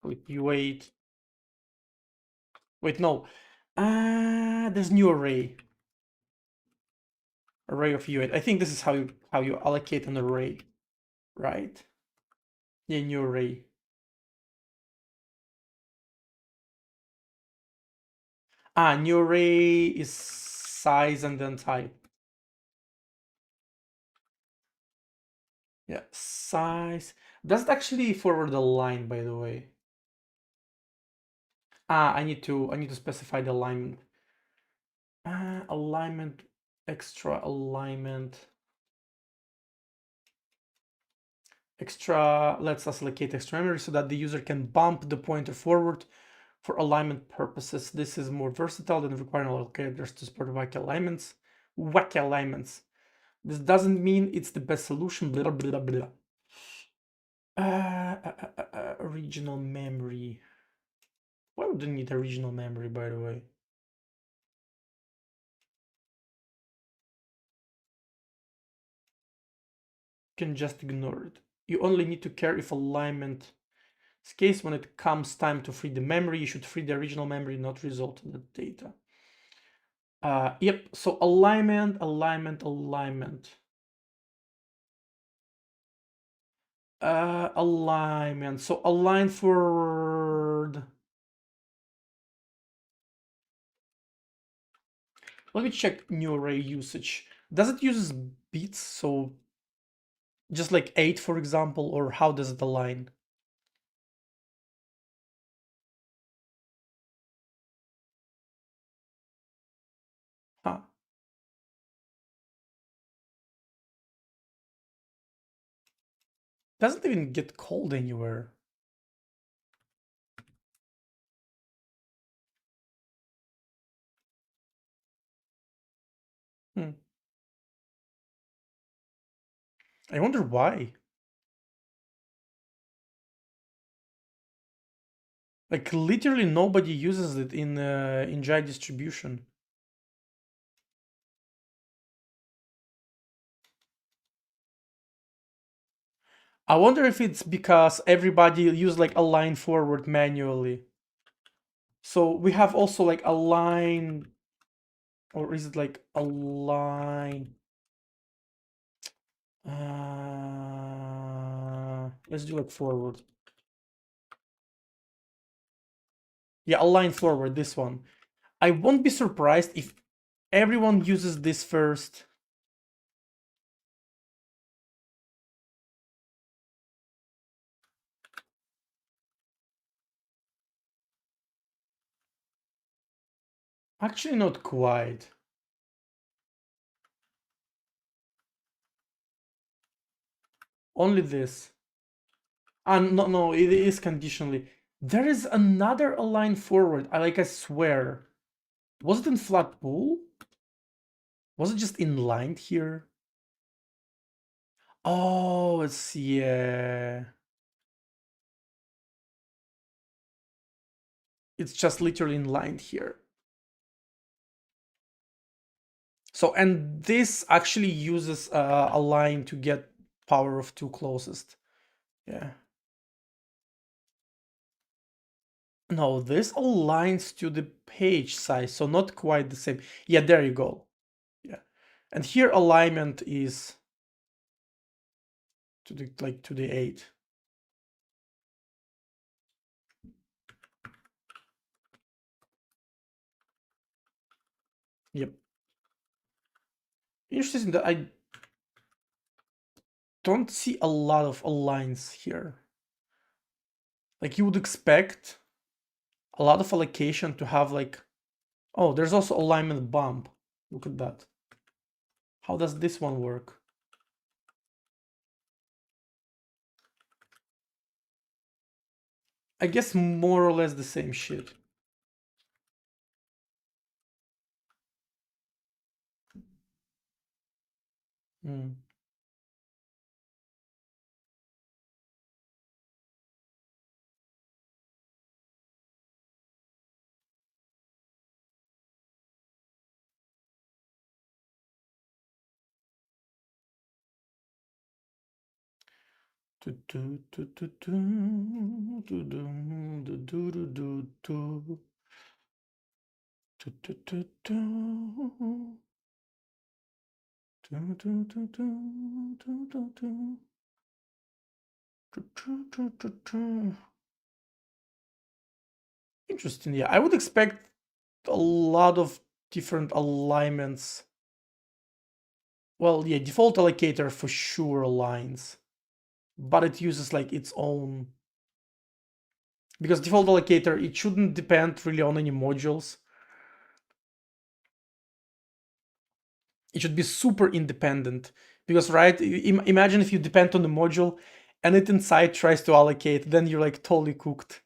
with U8. Wait, no. There's new array of U8. I think this is how you allocate an array, right? Yeah, new array. New array is size and then type. Yeah, size. Does it actually forward the line, by the way? I need to specify the alignment. Alignment, extra alignment. Extra lets us allocate extra memory so that the user can bump the pointer forward for alignment purposes. This is more versatile than requiring allocators to support wacky alignments. Wacky alignments. This doesn't mean it's the best solution. Blah blah blah. Regional memory. Why would you need a regional memory, by the way? You can just ignore it. You only need to care if alignment is case. When it comes time to free the memory, you should free the original memory, not result in the data. Yep, so alignment. Alignment. So align forward. Let me check new array usage. Does it use bits? So just like 8, for example, or how does it align? Huh. Doesn't even get called anywhere. Hmm. I wonder why. Like literally nobody uses it in Jai distribution. I wonder if it's because everybody use like align forward manually. So we have also like align, or is it like align? Let's do it forward. Yeah, align forward, this one. I won't be surprised if everyone uses this first. Actually, not quite. Only this. No, it is conditionally. There is another align forward. I swear. Was it in flat pool? Was it just inlined here? Oh, it's yeah. It's just literally inlined here. So, and this actually uses a line to get power of 2 closest. Yeah. No, this aligns to the page size, so not quite the same. Yeah, there you go. Yeah. And here alignment is to the 8. Yep. Interesting that I don't see a lot of aligns here. Like you would expect a lot of allocation to have like, oh, there's also alignment bump. Look at that. How does this one work? I guess more or less the same shit. Hmm. Interesting. Yeah, I would expect a lot of different alignments. Well, yeah, default allocator for sure aligns, but it uses like its own, because default allocator, it shouldn't depend really on any modules. It should be super independent, because right, imagine if you depend on the module and it inside tries to allocate, then you're like totally cooked.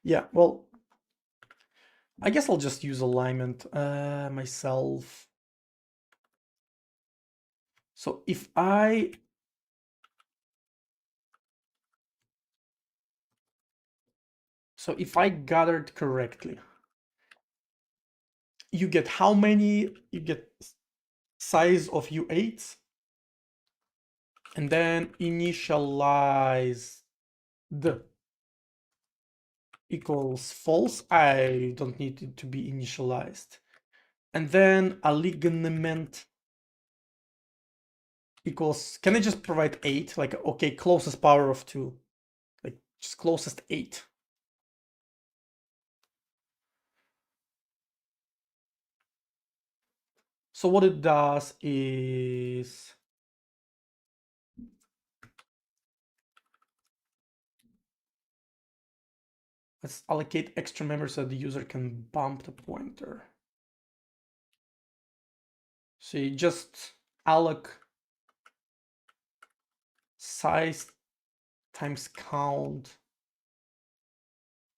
Yeah, well, I guess I'll just use alignment myself. So if I gathered correctly, you get how many? You get size of U8, and then initialize the equals false. I don't need it to be initialized. And then alignment equals, can I just provide 8? Like, okay, closest power of 2. Like, just closest 8. So what it does is, let's allocate extra memory so the user can bump the pointer. So you just alloc size times count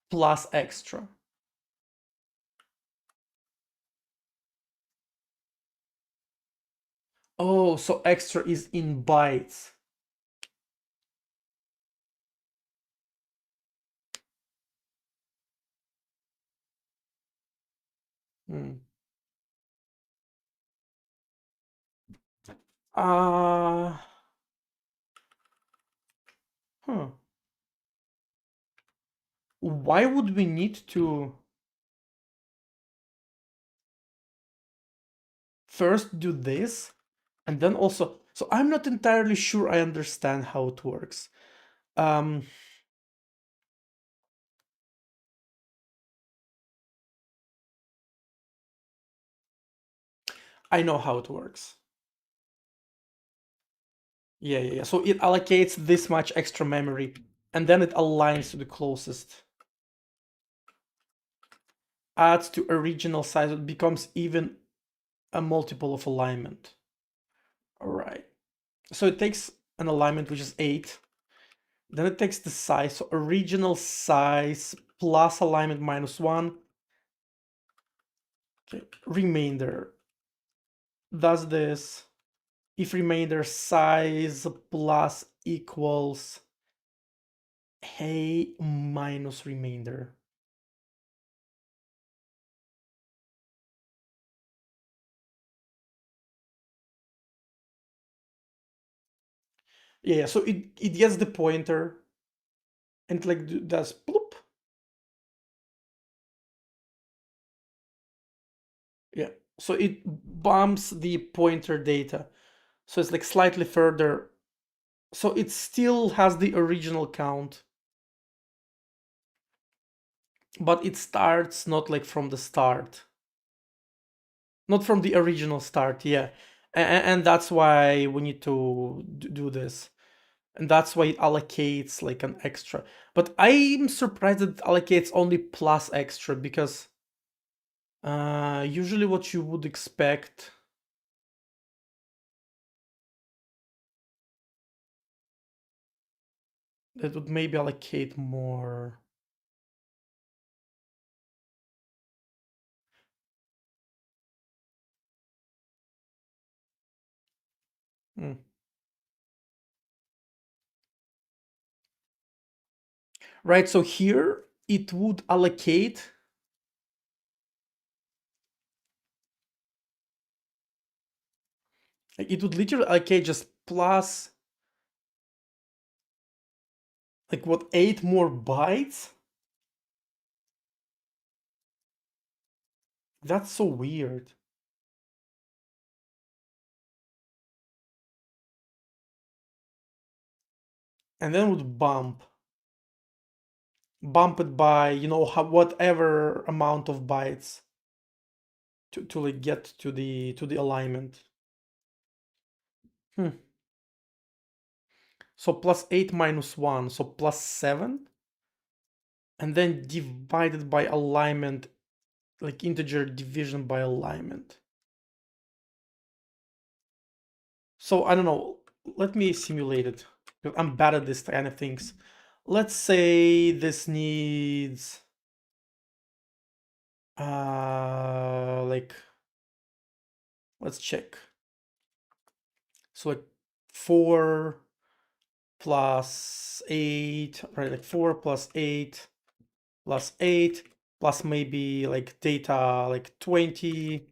plus extra. Oh, so extra is in bytes. Hmm. Uh, huh. Why would we need to first do this and then also, so I'm not entirely sure I understand how it works. Um, I know how it works. Yeah. So it allocates this much extra memory and then it aligns to the closest. Adds to original size, it becomes even a multiple of alignment. All right. So it takes an alignment which is 8. Then it takes the size, so original size plus alignment minus 1. Okay, remainder does this. If remainder size plus equals hey minus remainder. Yeah, so it gets the pointer and like does bloop. Yeah, so it bumps the pointer data. So it's like slightly further. So it still has the original count, but it starts not like from the start. Not from the original start, yeah. And that's why we need to do this. And that's why it allocates like an extra. But I'm surprised that it allocates only plus extra because usually what you would expect, that would maybe allocate more. Hmm. Right, so here it would allocate. Like it would literally allocate just plus like what, 8 more bytes? That's so weird. And then would bump it by, you know, whatever amount of bytes to like get to the alignment. Hmm. So plus 8 minus 1, so plus 7. and then divided by alignment, like integer division by alignment. So I don't know, let me simulate it. I'm bad at this kind of things. Let's say this needs like, let's check. So like 4 plus 8, right? Like 4 plus 8 plus 8 plus maybe like data like 20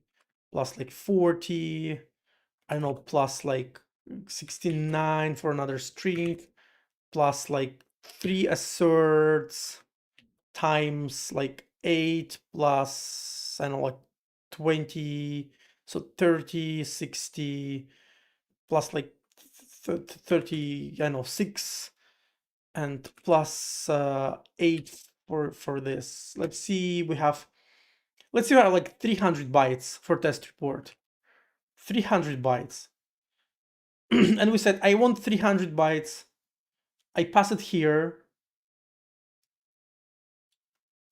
plus like 40, I don't know, plus like 69 for another string, plus like 3 asserts times like 8 plus, I don't know, like 20, so 30, 60 plus like 30, I don't know, 6 and plus 8 for this. Let's see, we have like 300 bytes for test report. 300 bytes. And we said, I want 300 bytes. I pass it here.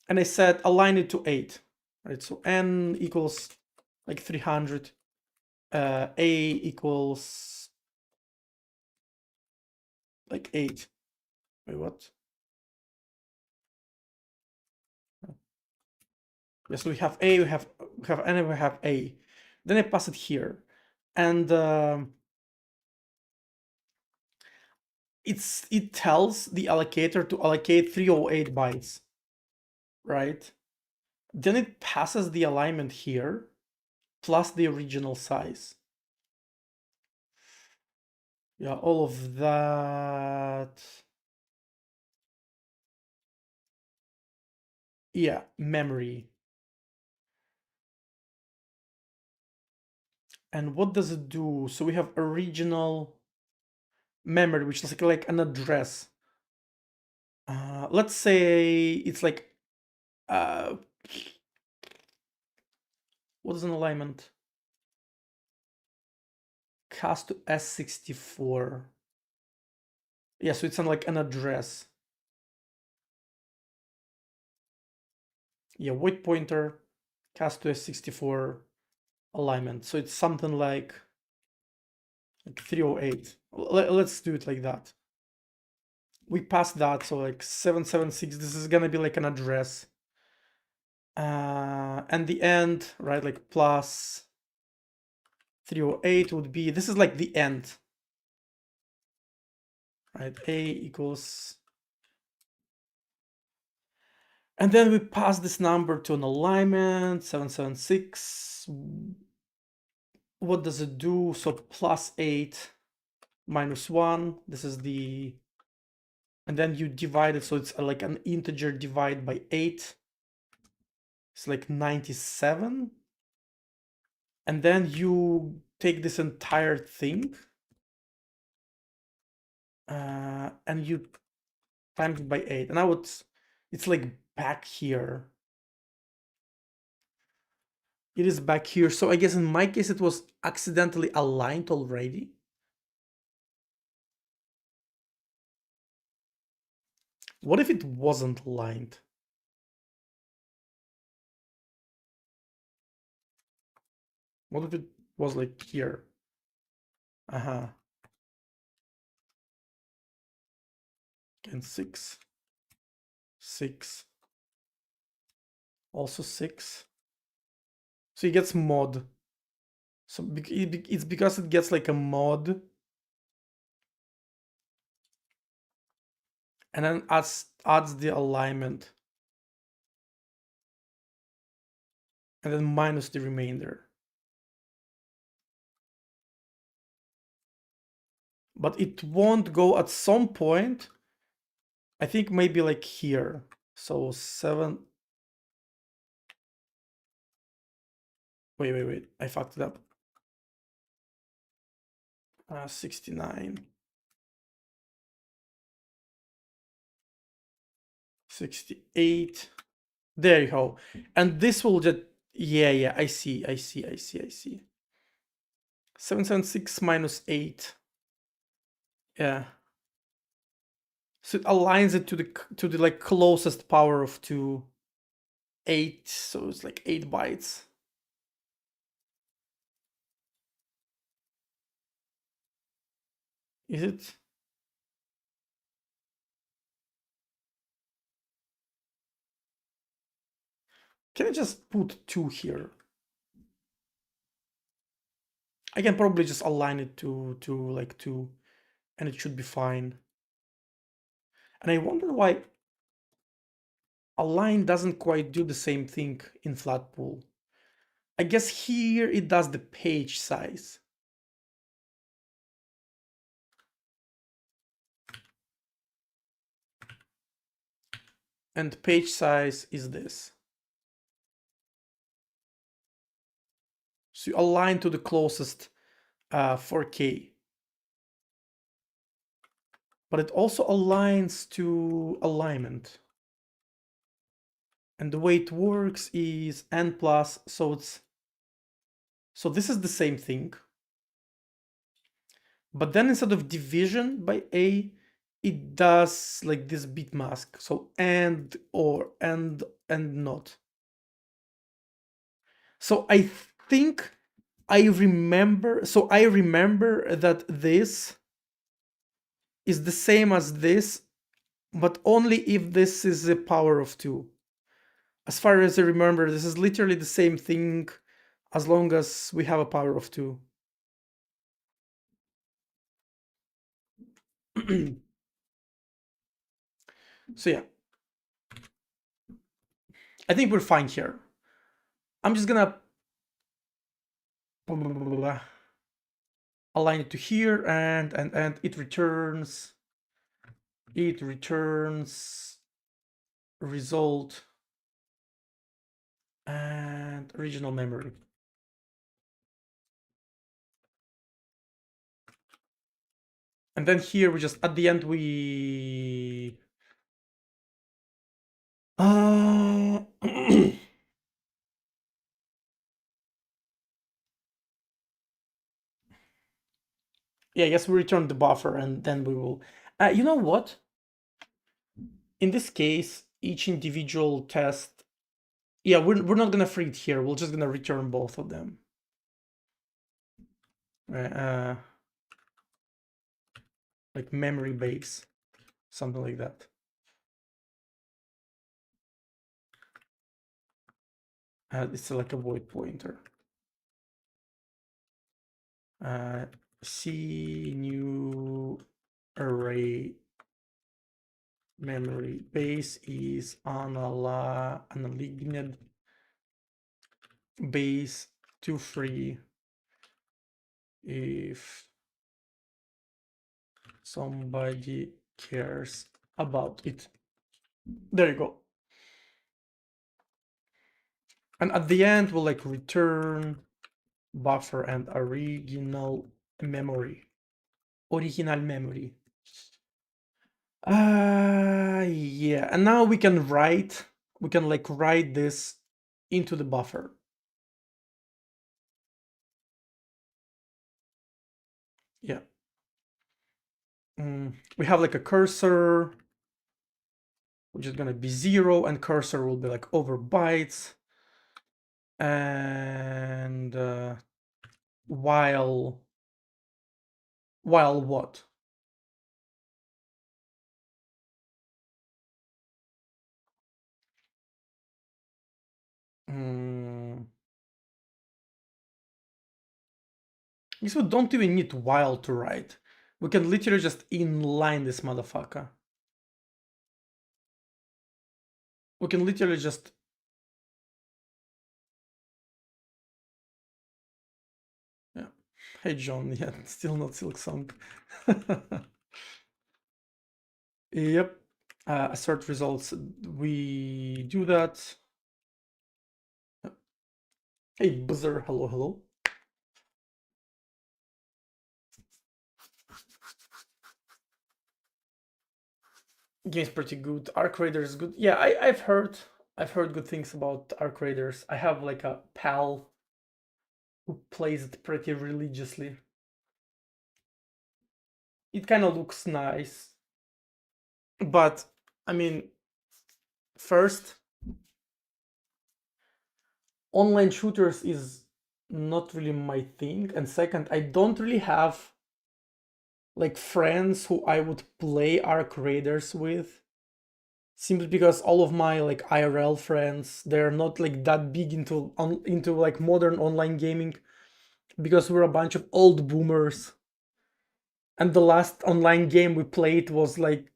And I said, align it to 8. Right, so n equals like 300. A equals like 8. Wait, what? Yes, we have A, we have N, and we have A. Then I pass it here. And it tells the allocator to allocate 308 bytes, right? Then it passes the alignment here plus the original size. Yeah, all of that. Yeah, memory. And what does it do? So we have original memory, which is like an address. Let's say it's like, what is an alignment? Cast to S64. Yeah, so it's like an address. Yeah, void pointer, cast to S64 alignment. So it's something like 308. Let's do it like that. We passed that, so like 776, this is gonna be like an address. And the end, right, like plus 308 would be, this is like the end. Right, A equals, and then we pass this number to an alignment, 776. What does it do? So plus 8 minus 1, this is the, and then you divide it, so it's like an integer divide by 8. It's like 97. And then you take this entire thing and you times it by 8. And now it's like back here. It is back here. So I guess in my case, it was accidentally aligned already. What if it wasn't aligned? What if it was like here? And 6. 6. Also 6. So it gets mod. So it's because it gets like a mod. And then adds the alignment. And then minus the remainder. But it won't go at some point. I think maybe like here. So 7. Wait. I fucked it up. 69. 68. There you go. And this will just, yeah, I see. 776 minus 8. Yeah. So it aligns it to the like closest power of 2, 8. So it's like 8 bytes. Is it? Can I just put 2 here? I can probably just align it to like 2, and it should be fine. And I wonder why align doesn't quite do the same thing in Flatpool. I guess here it does the page size. And page size is this. So you align to the closest 4K. But it also aligns to alignment. And the way it works is n plus, so this is the same thing. But then instead of division by a, it does like this bit mask. So and or and not. So I think I remember that this is the same as this, but only if this is the power of 2. As far as I remember, this is literally the same thing as long as we have a power of 2. So yeah, I think we're fine here. I'm just gonna align it to here, and it returns result and original memory. And then here we just at the end we yeah, I guess we return the buffer, and then we will you know what, in this case each individual test, yeah, we're not gonna free it here, we're just gonna return both of them. Like memory base, something like that. It's like a void pointer. C new array memory base is unaligned base to free if somebody cares about it. There you go. And at the end we'll like return buffer and original memory. Yeah, and now we can write this into the buffer. Yeah. We have like a cursor, which is gonna be 0, and cursor will be like over bytes. And while what? I guess we don't even need while to write. We can literally just inline this motherfucker. We can literally just... Yeah. Hey John, yeah, still not Silk Song. Yep. Assert results. We do that. Hey Buzzer, hello, hello. Game's pretty good. Arc Raider is good. Yeah, I've heard good things about Arc Raiders. I have like a pal who plays it pretty religiously. It kind of looks nice. But I mean, first, online shooters is not really my thing, and second, I don't really have like friends who I would play Arc Raiders with. Simply because all of my like IRL friends, they're not like that big into like modern online gaming, because we're a bunch of old boomers. And the last online game we played was like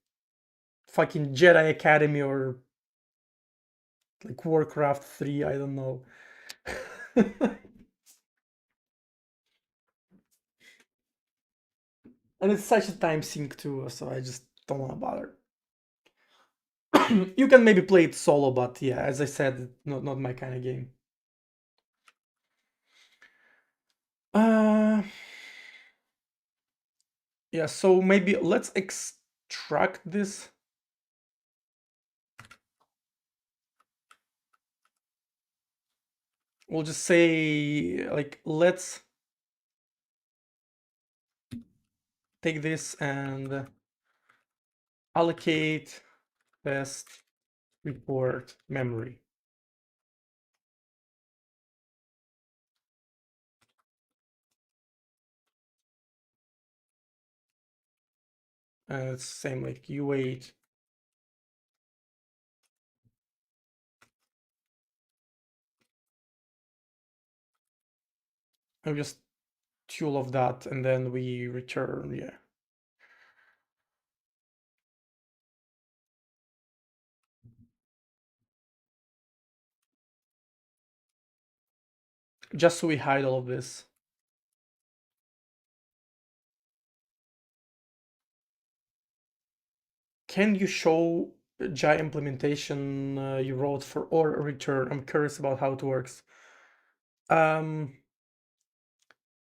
fucking Jedi Academy or like Warcraft 3, I don't know. And it's such a time sink too, so I just don't want to bother. You can maybe play it solo, but yeah, as I said, not my kind of game. Uh, yeah, so maybe let's extract this. We'll just say like let's take this and allocate best report memory. And it's same like U8. And we just tool of that, and then we return, yeah. Just so we hide all of this. Can you show Jai implementation you wrote for or return? I'm curious about how it works. Um,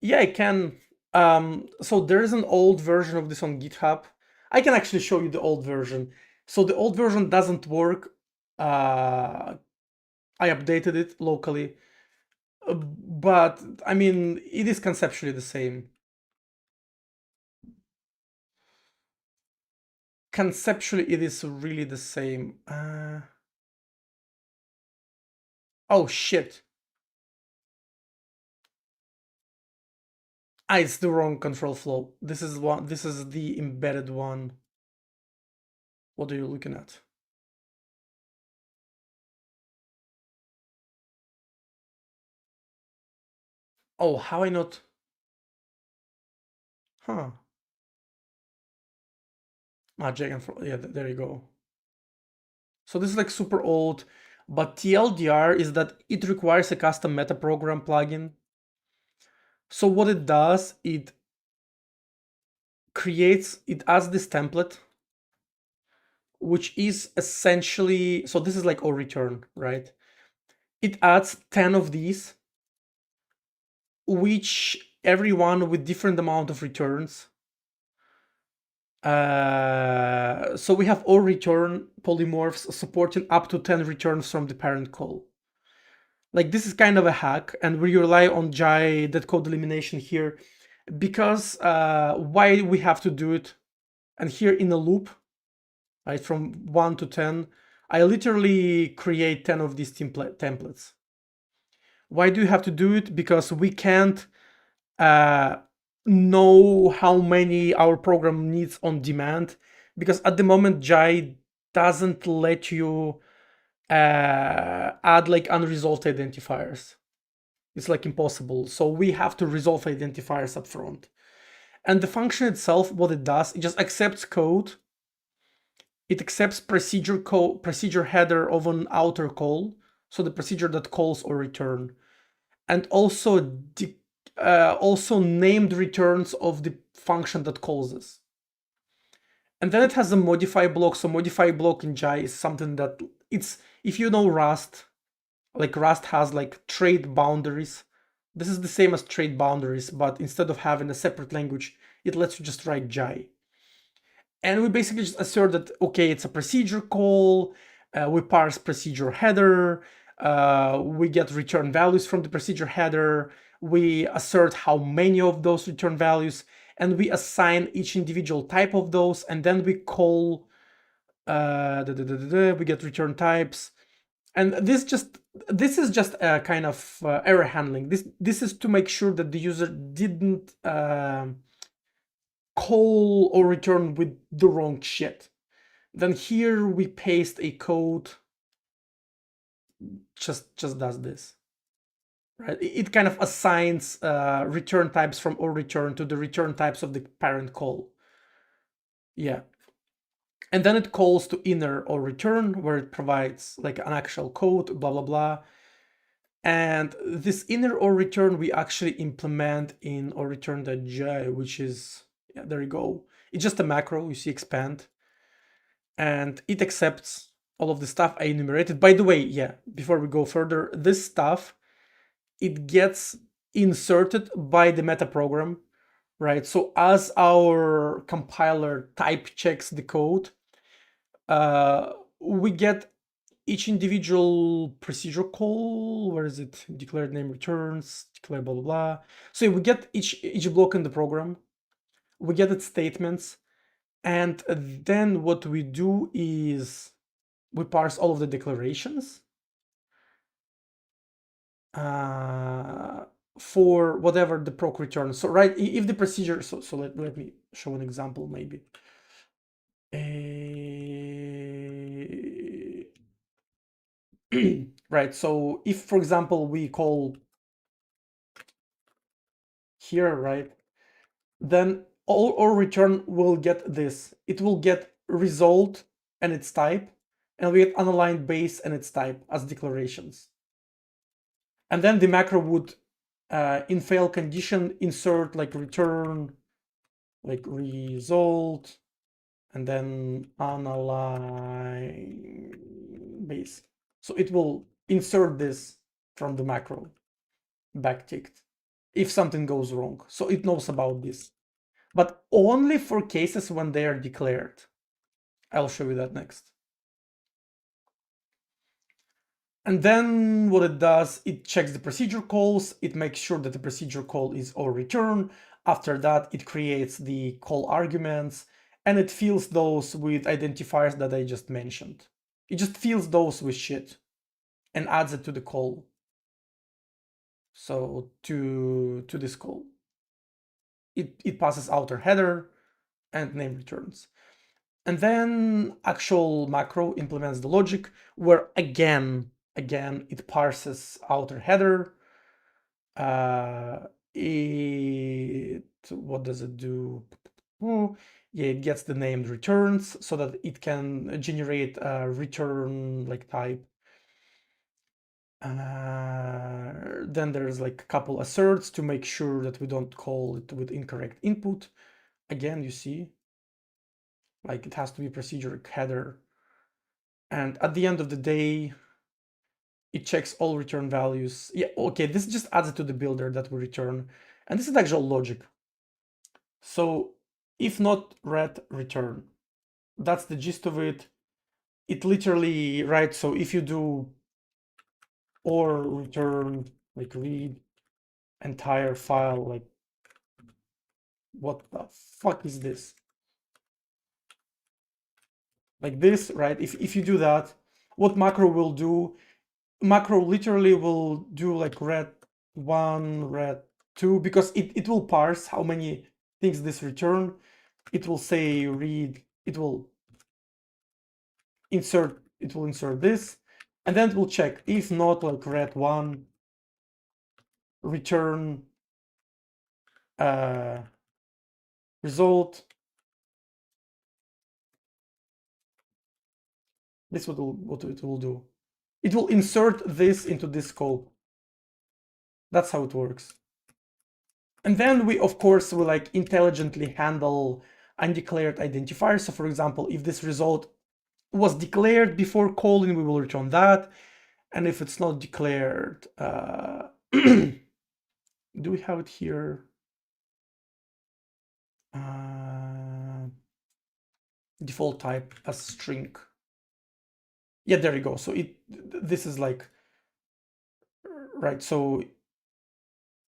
yeah, I can. So there is an old version of this on GitHub. I can actually show you the old version. So the old version doesn't work. I updated it locally, but I mean, it is conceptually the same. Conceptually, it is really the same. Oh shit. Ah, it's the wrong control flow. This is one. This is the embedded one. What are you looking at? Oh, how I not? Huh. Ah, Dragon. Yeah, there you go. So this is like super old, but TLDR is that it requires a custom meta program plugin. So what it does, it adds this template, which is essentially, so this is like O return, right? It adds 10 of these, which every one with different amount of returns. So we have O return polymorphs supporting up to 10 returns from the parent call. Like this is kind of a hack, and we rely on Jai that code elimination here because why we have to do it. And here in a loop, right, from 1 to 10, I literally create 10 of these templates. Why do you have to do it? Because we can't uh, know how many our program needs on demand, because at the moment Jai doesn't let you add like unresolved identifiers. It's like impossible. So we have to resolve identifiers up front. And the function itself, what it does, it just accepts code. It accepts procedure header of an outer call, so the procedure that calls or return, and also named returns of the function that calls this. And then it has a modify block. So modify block in Jai is something that it's, if you know Rust, like Rust has like trait boundaries. This is the same as trait boundaries, but instead of having a separate language, it lets you just write Jai. And we basically just assert that, okay, it's a procedure call, we parse procedure header, we get return values from the procedure header, we assert how many of those return values, and we assign each individual type of those, and then we call We get return types, and this is just a kind of error handling. This is to make sure that the user didn't call or return with the wrong shit. Then here we paste a code, just does this, right? It kind of assigns return types from or return to the return types of the parent call. Yeah. And then it calls to inner or return, where it provides like an actual code, blah, blah, blah. And this inner or return we actually implement in or return.j, which is, yeah, there you go. It's just a macro, you see expand. And it accepts all of the stuff I enumerated. By the way, yeah, before we go further, this stuff, it gets inserted by the meta program, right? So as our compiler type checks the code, we get each individual procedure call. Where is it? Declared name returns, declare blah, blah, blah. So we get each block in the program, we get its statements, and then what we do is we parse all of the declarations for whatever the proc returns. So right, if the procedure, so let me show an example maybe. Right, so if for example we call here, right, then all return will get this. It will get result and its type, and we get unaligned base and its type as declarations. And then the macro would in fail condition insert like return, like result, and then unaligned base. So it will insert this from the macro backticked if something goes wrong. So it knows about this, but only for cases when they are declared. I'll show you that next. And then what it does, it checks the procedure calls, it makes sure that the procedure call is or return. After that, it creates the call arguments, and it fills those with identifiers that I just mentioned. It just fills those with shit and adds it to the call. So to this call, it passes outer header and name returns. And then actual macro implements the logic, where again it parses outer header. What does it do? Oh, yeah, it gets the named returns so that it can generate a return like type. Then there's like a couple asserts to make sure that we don't call it with incorrect input. Again, you see, like it has to be procedure header. And at the end of the day, it checks all return values. Yeah, okay, this just adds it to the builder that we return. And this is actual logic. So if not ret, return. That's the gist of it. It literally, right, so if you do or return, like read entire file, like what the fuck is this? Like this, right? If you do that, what macro will do, macro literally will do like ret1, ret2, because it will parse how many things this return. It will say read, it will insert this, and then it will check if not like ret1 return result. This is what it will do. It will insert this into this scope. That's how it works. And then we, of course, will like intelligently handle undeclared identifiers. So for example, if this result was declared before calling, we will return that. And if it's not declared, do we have it here? Default type as string. Yeah, there you go. So this is like, right, so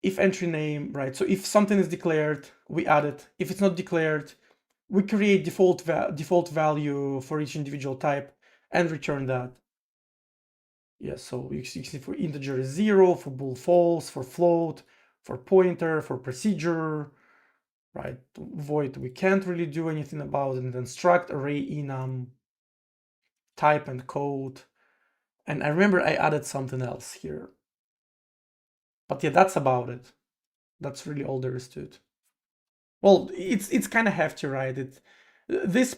if entry name, right, so if something is declared, we add it. If it's not declared, we create default value for each individual type and return that. Yeah, so you see for integer is 0, for bool false, for float, for pointer, for procedure, right? Void we can't really do anything about, and then struct array enum, type and code. And I remember I added something else here. But yeah, that's about it. That's really all there is to it. Well, it's kind of hefty, right? This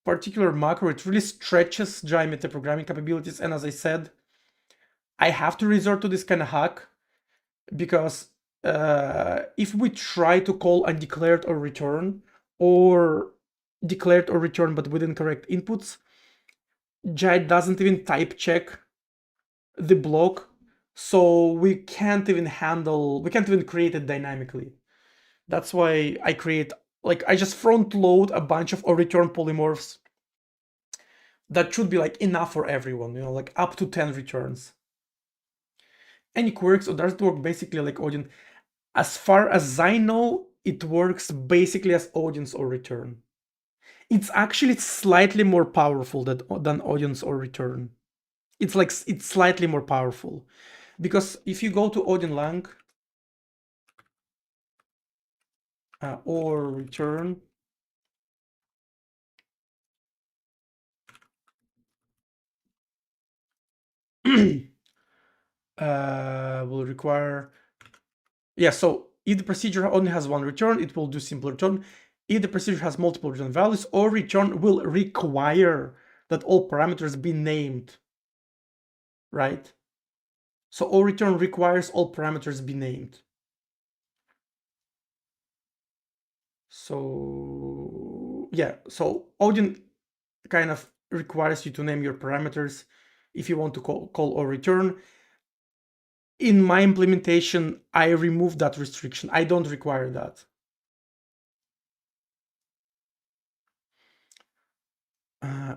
particular macro, it really stretches Jai metaprogramming capabilities. And as I said, I have to resort to this kind of hack because if we try to call undeclared or return, or declared or return but with incorrect inputs, Jai doesn't even type check the block, so we can't even create it dynamically. That's why I just front load a bunch of or return polymorphs that should be like enough for everyone, like up to 10 returns. Any quirks, or does it work basically like Odin? As far as I know, it works basically as Odin's or return. It's actually slightly more powerful than Odin's or return. It's slightly more powerful because if you go to Odin lang or return, will require, yeah, so if the procedure only has one return, it will do simple return. If the procedure has multiple return values, or return will require that all parameters be named, right? So or return requires all parameters be named. So yeah, so Odin kind of requires you to name your parameters if you want to call or return. In my implementation, I removed that restriction. I don't require that.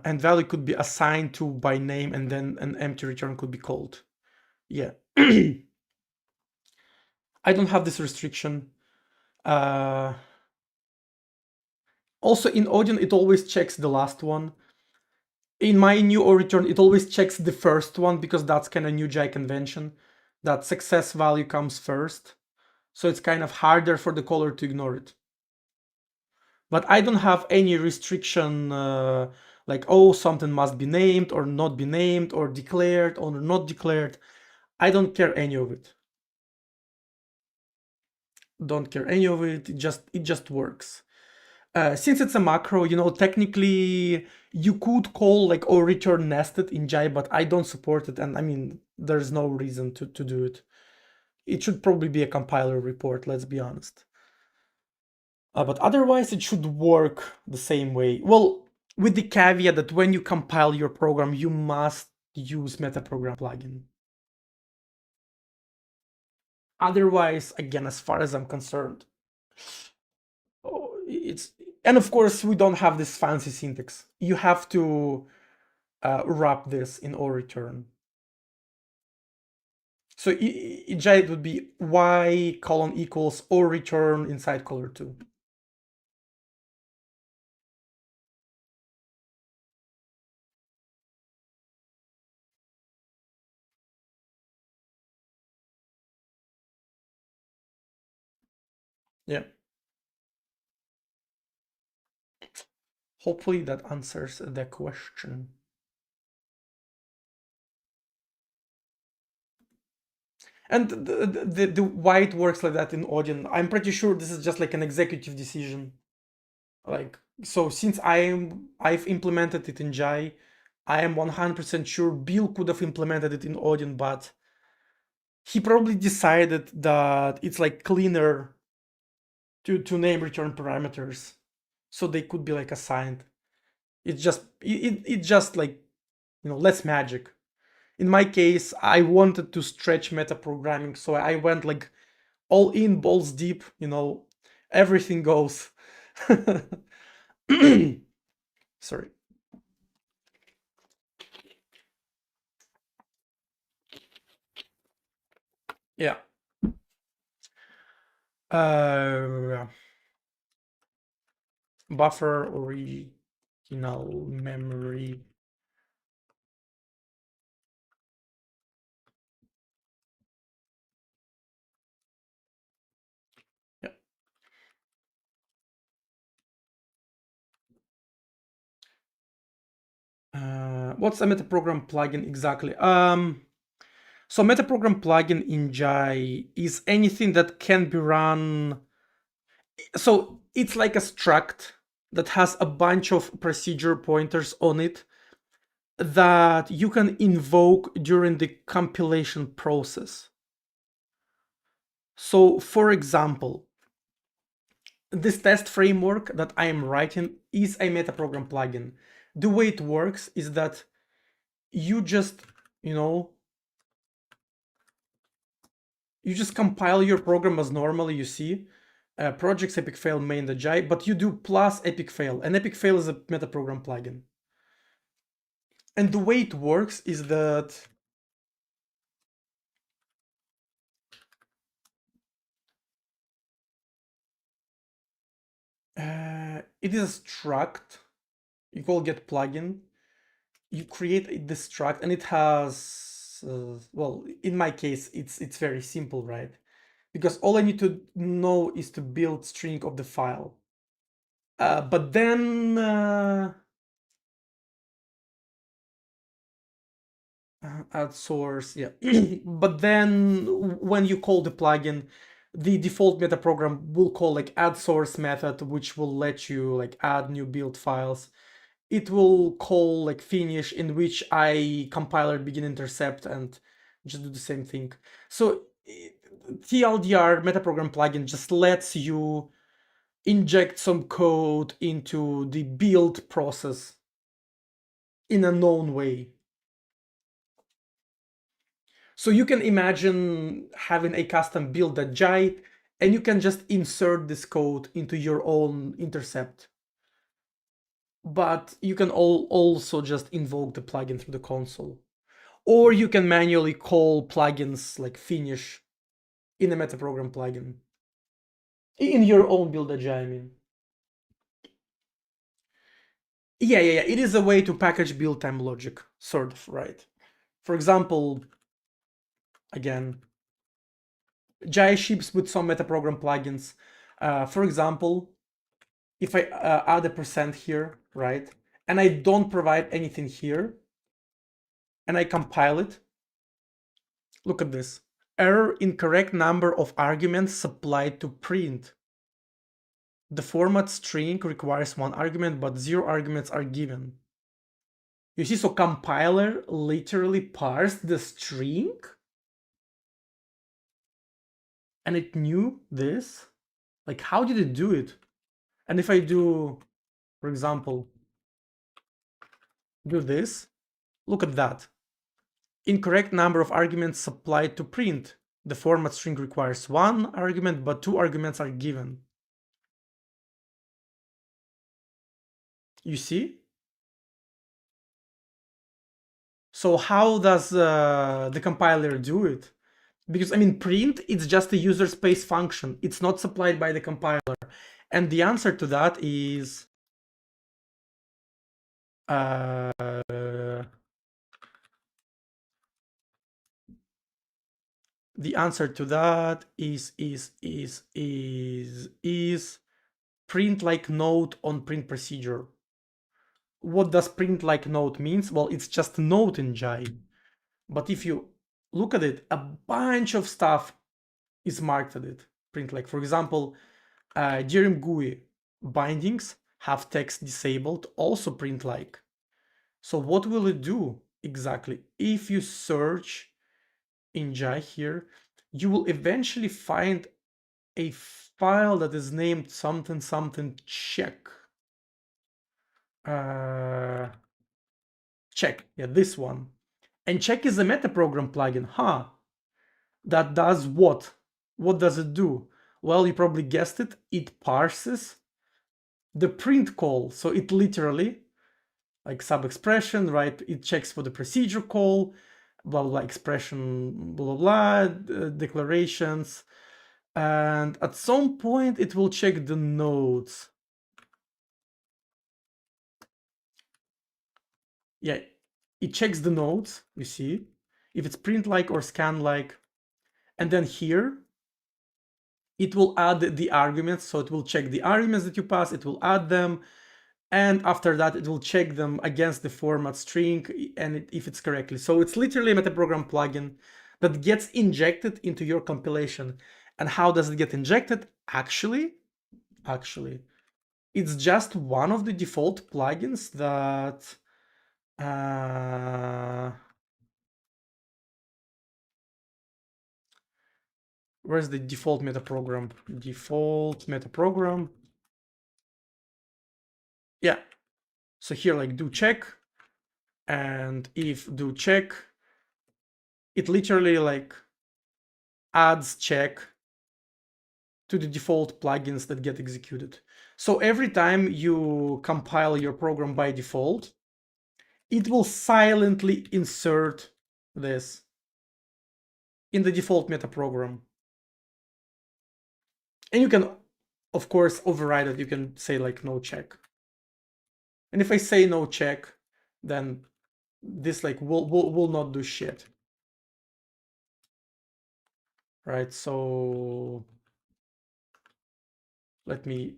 And value could be assigned to by name, and then an empty return could be called. Yeah. I don't have this restriction. Also in Odin, it always checks the last one. In my new or return, it always checks the first one because that's kind of new Jai convention. That success value comes first. So it's kind of harder for the caller to ignore it. But I don't have any restriction like, oh, something must be named or not be named or declared or not declared. I don't care any of it. Don't care any of it. It just works. Since it's a macro, technically you could call like or return nested in Jai, but I don't support it, and I mean there's no reason to do it. It should probably be a compiler report, let's be honest. But otherwise, it should work the same way. Well, with the caveat that when you compile your program, you must use metaprogram plugin. Otherwise, again, as far as I'm concerned, it's, and of course we don't have this fancy syntax. You have to wrap this in or return. So it would be y colon equals or return inside color 2. Yeah. Hopefully that answers the question. And the why it works like that in Odin, I'm pretty sure this is just like an executive decision. Like, so since I've implemented it in Jai, I am 100% sure Bill could have implemented it in Odin, but he probably decided that it's like cleaner to name return parameters, so they could be like assigned. It just like, less magic. In my case, I wanted to stretch metaprogramming, so I went like all in, balls deep, everything goes. Sorry. Yeah. Uh, buffer original memory. Yeah. What's a metaprogram plugin exactly? So metaprogram plugin in Jai is anything that can be run. So it's like a struct that has a bunch of procedure pointers on it that you can invoke during the compilation process. So for example, this test framework that I am writing is a metaprogram plugin. The way it works is that you just, you know, you just compile your program as normally you see. Projects epic fail main.jai, but you do plus epic fail, and epic fail is a metaprogram plugin. And the way it works is that it is a struct. You call get plugin. You create the struct, and it has well, in my case, it's very simple, right? Because all I need to know is to build string of the file. But then add source, yeah. But then when you call the plugin, the default metaprogram will call like add source method, which will let you like add new build files. It will call like finish, in which I compiler begin intercept and just do the same thing. So TLDR metaprogram plugin just lets you inject some code into the build process in a known way. So you can imagine having a custom build.jai, and you can just insert this code into your own intercept. But you can also just invoke the plugin through the console. Or you can manually call plugins like finish in a metaprogram plugin. In your own build.jai, I mean. Yeah. It is a way to package build time logic, sort of, right? For example, again, Jai ships with some metaprogram plugins. For example, if I add a percent here, right, and I don't provide anything here, and I compile it, look at this. Error, incorrect number of arguments supplied to print. The format string requires one argument, but 0 arguments are given. You see, so compiler literally parsed the string, and it knew this. Like, how did it do it? And if I do, for example, do this, look at that. Incorrect number of arguments supplied to print. The format string requires one argument, but 2 arguments are given. You see? So how does the compiler do it? Because, I mean, print, it's just a user space function. It's not supplied by the compiler. And the answer to that is the answer to that is print like note on print procedure. What does print like note means? Well, it's just note in Jai. But if you look at it, a bunch of stuff is marked at it. Print like, for example, during GUI bindings have text disabled, also print like. So what will it do exactly? If you search in Jai here, you will eventually find a file that is named something something check. Check, yeah, this one. And check is a metaprogram plugin. That does what? What does it do? Well, you probably guessed it. It parses the print call. So it literally, like sub-expression, right? It checks for the procedure call, blah, blah, expression, blah, blah, blah, declarations. And at some point, it will check the nodes. yeah, it checks the nodes, you see, if it's print like or scan like, and then here it will add the arguments. So it will check the arguments that you pass, it will add them, and after that it will check them against the format string and if it's correctly. So it's literally a metaprogram plugin that gets injected into your compilation. And how does it get injected? Actually, it's just one of the default plugins that where's the default metaprogram? Default metaprogram. Yeah. So here, like, do check, and if do check, it literally like adds check to the default plugins that get executed. So every time you compile your program by default, it will silently insert this in the default metaprogram. And you can, of course, override it. You can say like no check. And if I say no check, then this like will not do shit. Right? So let me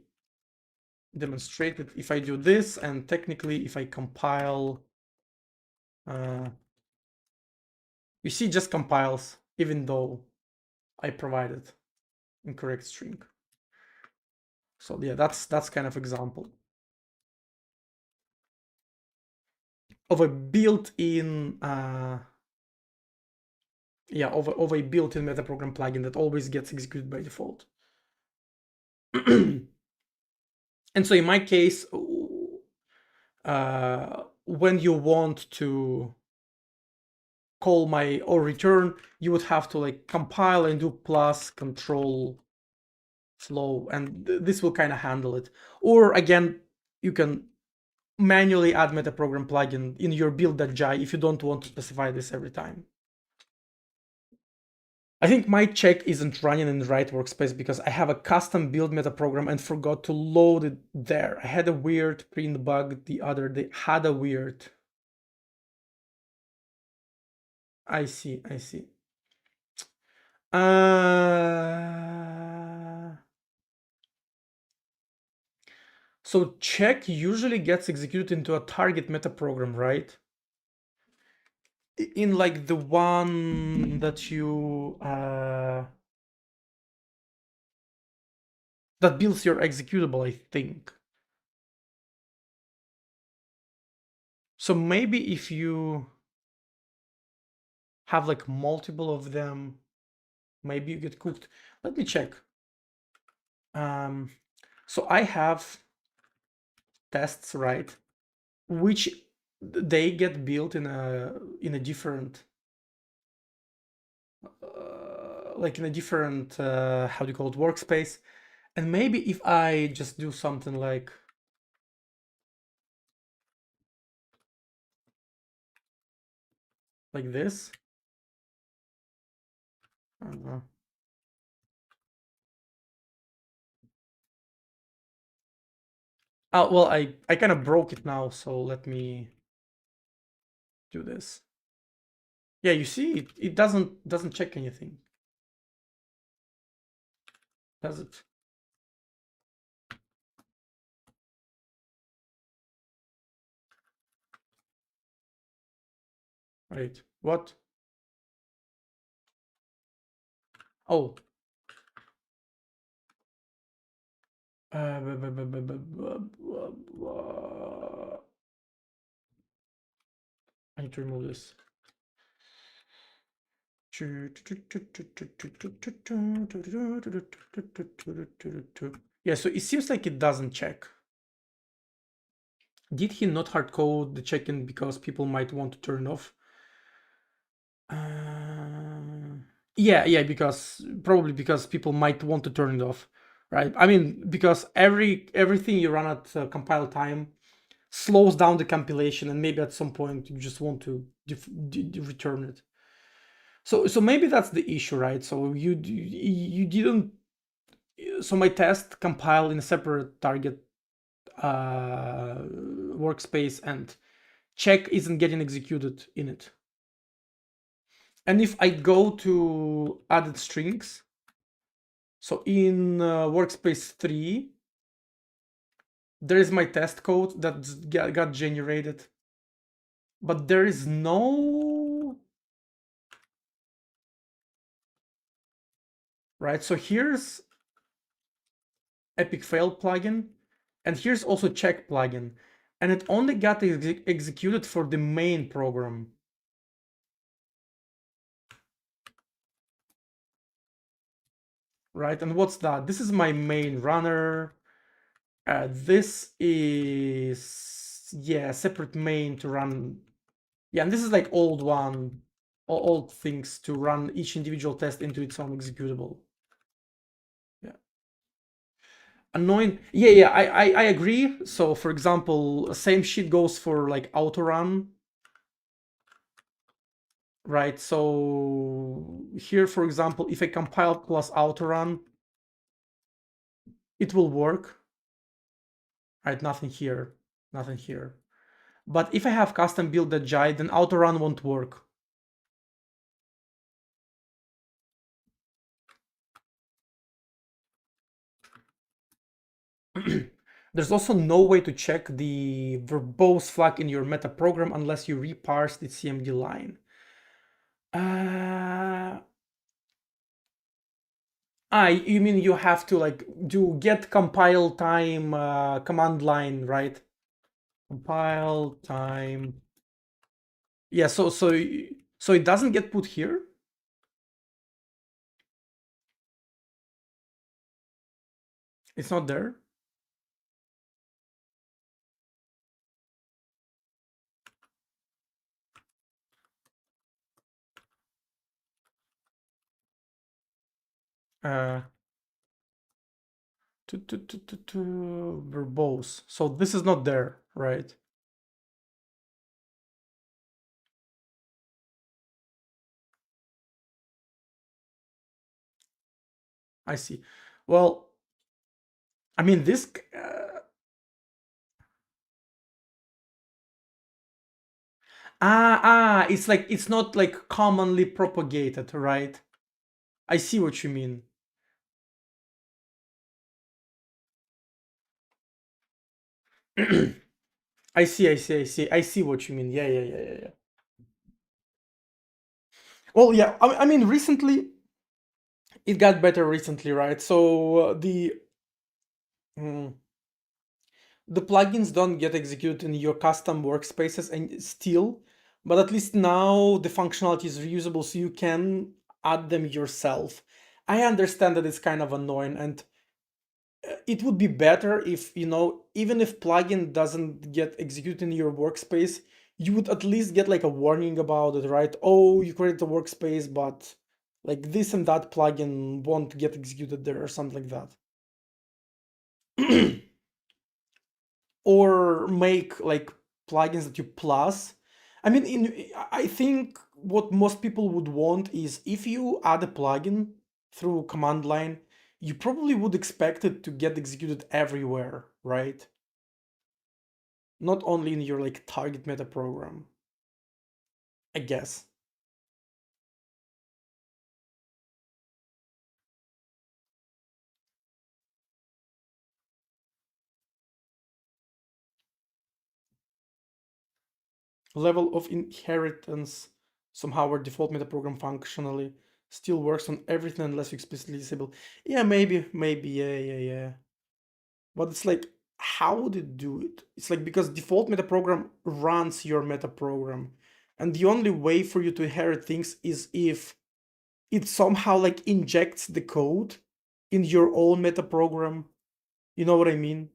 demonstrate it. If I do this, and technically if I compile, you see, it just compiles even though I provided incorrect string. So yeah, that's kind of example of a built-in of a built-in metaprogram plugin that always gets executed by default. And so in my case, when you want to call my or return, you would have to like compile and do plus control flow, and this will kind of handle it. Or again, you can manually add metaprogram plugin in your build.jai if you don't want to specify this every time. I think my check isn't running in the right workspace because I have a custom build metaprogram and forgot to load it there. I had a weird print bug the other day. I see. So check usually gets executed into a target metaprogram, right? In like the one that you that builds your executable, I think. So maybe if you have like multiple of them, maybe you get cooked. Let me check. So I have tests, right, which they get built in a different like in a different how do you call it, workspace. And maybe if I just do something like this, oh well, I kind of broke it now, so let me do this. Yeah, you see, it doesn't check anything, does it? Right, what? Oh, I need to remove this. Yeah, so it seems like it doesn't check. Did he not hardcode the check-in because people might want to turn off? Yeah, because probably because people might want to turn it off, right? I mean, because everything you run at compile time slows down the compilation, and maybe at some point you just want to return it. So maybe that's the issue, right? So you didn't. So my test compile in a separate target workspace, and check isn't getting executed in it. And if I go to added strings, so in workspace 3, there is my test code that got generated, but there is no, right? So here's epic fail plugin, and here's also check plugin, and it only got executed for the main program. Right, and what's that? This is my main runner. This is, yeah, separate main to run. Yeah, and this is like old one, old things to run each individual test into its own executable. Yeah, annoying. Yeah, I agree. So for example, same shit goes for like auto run, right? So here, for example, if I compile plus auto run, it will work. Right, nothing here, nothing here. But if I have custom build that Jai, then auto run won't work. There's also no way to check the verbose flag in your meta program unless you reparse the CMD line. You mean you have to like do get compile time command line, right? Compile time. Yeah, so it doesn't get put here. It's not there. Uh, verbose. So this is not there, right? I see. Well, I mean this. It's like it's not like commonly propagated, right? I see what you mean. I see what you mean. Yeah. Well, yeah. I mean, recently it got better recently, right? So mm, the plugins don't get executed in your custom workspaces and still, but at least now the functionality is reusable, so you can add them yourself. I understand that it's kind of annoying, and it would be better if, even if plugin doesn't get executed in your workspace, you would at least get like a warning about it, right? Oh, you created a workspace, but like this and that plugin won't get executed there or something like that. Or make like plugins that you plus. I mean, I think what most people would want is if you add a plugin through command line, you probably would expect it to get executed everywhere, right? Not only in your like target meta program, I guess. Level of inheritance somehow our default meta program functionally still works on everything unless you explicitly disable. Yeah, maybe, yeah. But it's like, how would it do it? It's like because default meta program runs your meta program, and the only way for you to inherit things is if it somehow like injects the code in your own meta program. You know what I mean?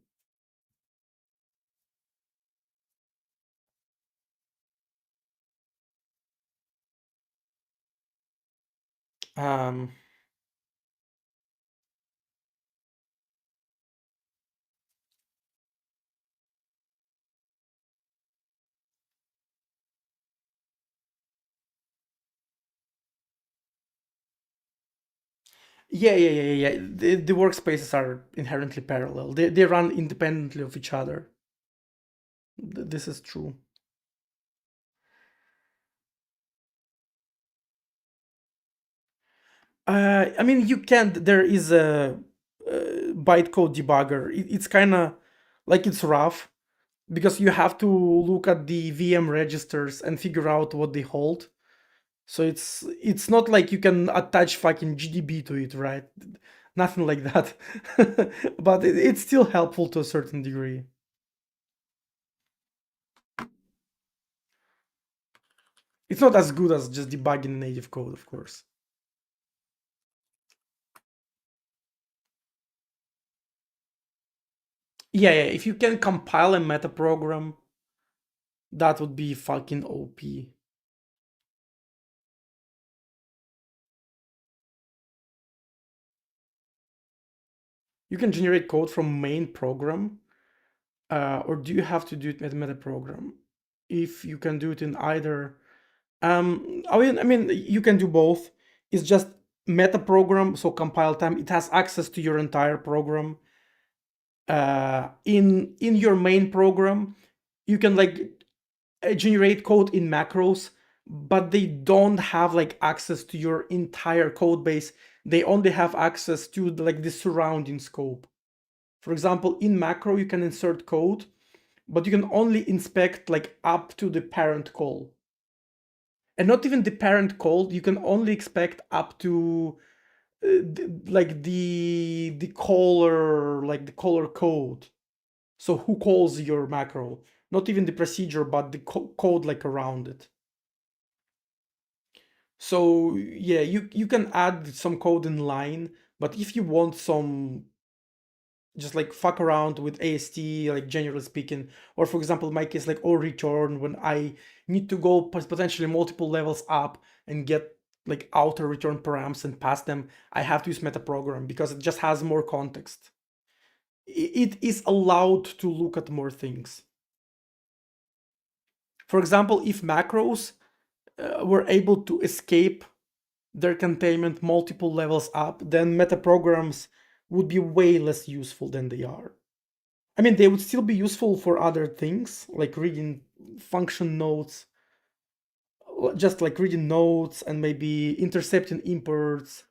Um, yeah. The workspaces are inherently parallel. They run independently of each other. This is true. I mean, you can't. There is a bytecode debugger. It's kind of like it's rough because you have to look at the VM registers and figure out what they hold. So it's not like you can attach fucking GDB to it, right? Nothing like that. But it's still helpful to a certain degree. It's not as good as just debugging native code, of course. Yeah, yeah. If you can compile a meta program, that would be fucking OP. You can generate code from main program, or do you have to do it with meta program? If you can do it in either, I mean, you can do both. It's just meta program, so compile time. It has access to your entire program. In your main program, you can like generate code in macros, but they don't have like access to your entire code base. They only have access to like the surrounding scope. For example, in macro, you can insert code, but you can only inspect like up to the parent call. And not even the parent call, you can only expect up to like the caller, like the caller code. So who calls your macro? Not even the procedure, but the code like around it. So yeah, you can add some code in line, but if you want some just like fuck around with AST, like generally speaking, or for example, in my case, like or return when I need to go potentially multiple levels up and get like outer return params and pass them, I have to use metaprogram because it just has more context. It is allowed to look at more things. For example, if macros were able to escape their containment multiple levels up, then metaprograms would be way less useful than they are. I mean, they would still be useful for other things, like reading function nodes, just like reading nodes and maybe intercepting imports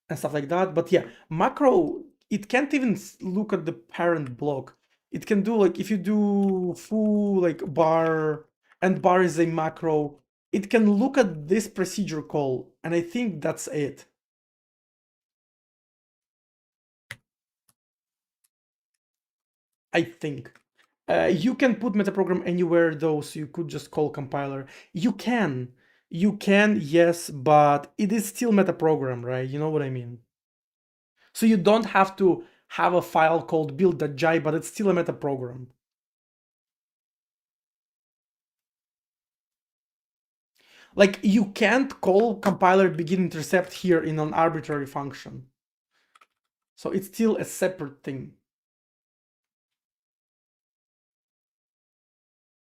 and stuff like that. But yeah, macro, it can't even look at the parent block. It can do like if you do foo like bar and bar is a macro, it can look at this procedure call, and I think that's it. I think. You can put metaprogram anywhere though, so you could just call compiler. You can, yes, but it is still metaprogram, right? You know what I mean? So you don't have to have a file called build.jai, but it's still a metaprogram. Like you can't call compiler begin intercept here in an arbitrary function. So it's still a separate thing.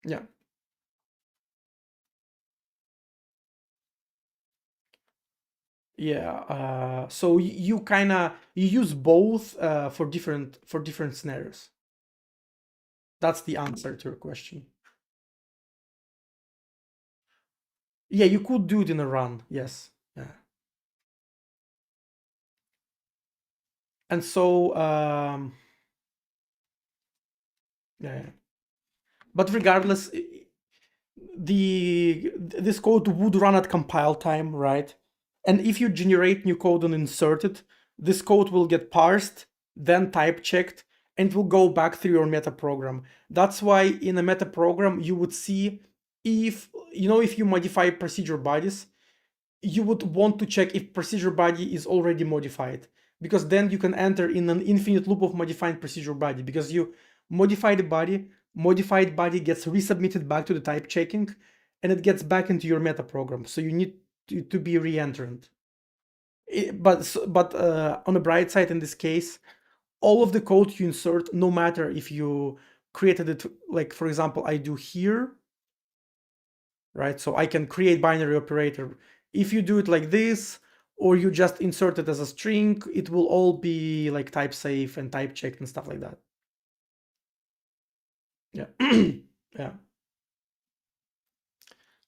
Yeah. Yeah. So you kind of you use both for different scenarios. That's the answer to your question. Yeah, you could do it in a run. Yes. Yeah. And so yeah, yeah. But regardless, this code would run at compile time, right? And if you generate new code and insert it, this code will get parsed, then type checked, and will go back through your meta program. That's why in a meta program you would see if you modify procedure bodies, you would want to check if procedure body is already modified, because then you can enter in an infinite loop of modifying procedure body, because you modify the body, modified body gets resubmitted back to the type checking, and it gets back into your meta program. So you need to be re-entrant. But on the bright side, in this case, all of the code you insert, no matter if you created it, like for example, I do here, right? So I can create binary operator. If you do it like this, or you just insert it as a string, it will all be like type safe and type checked and stuff like that. Yeah. Yeah.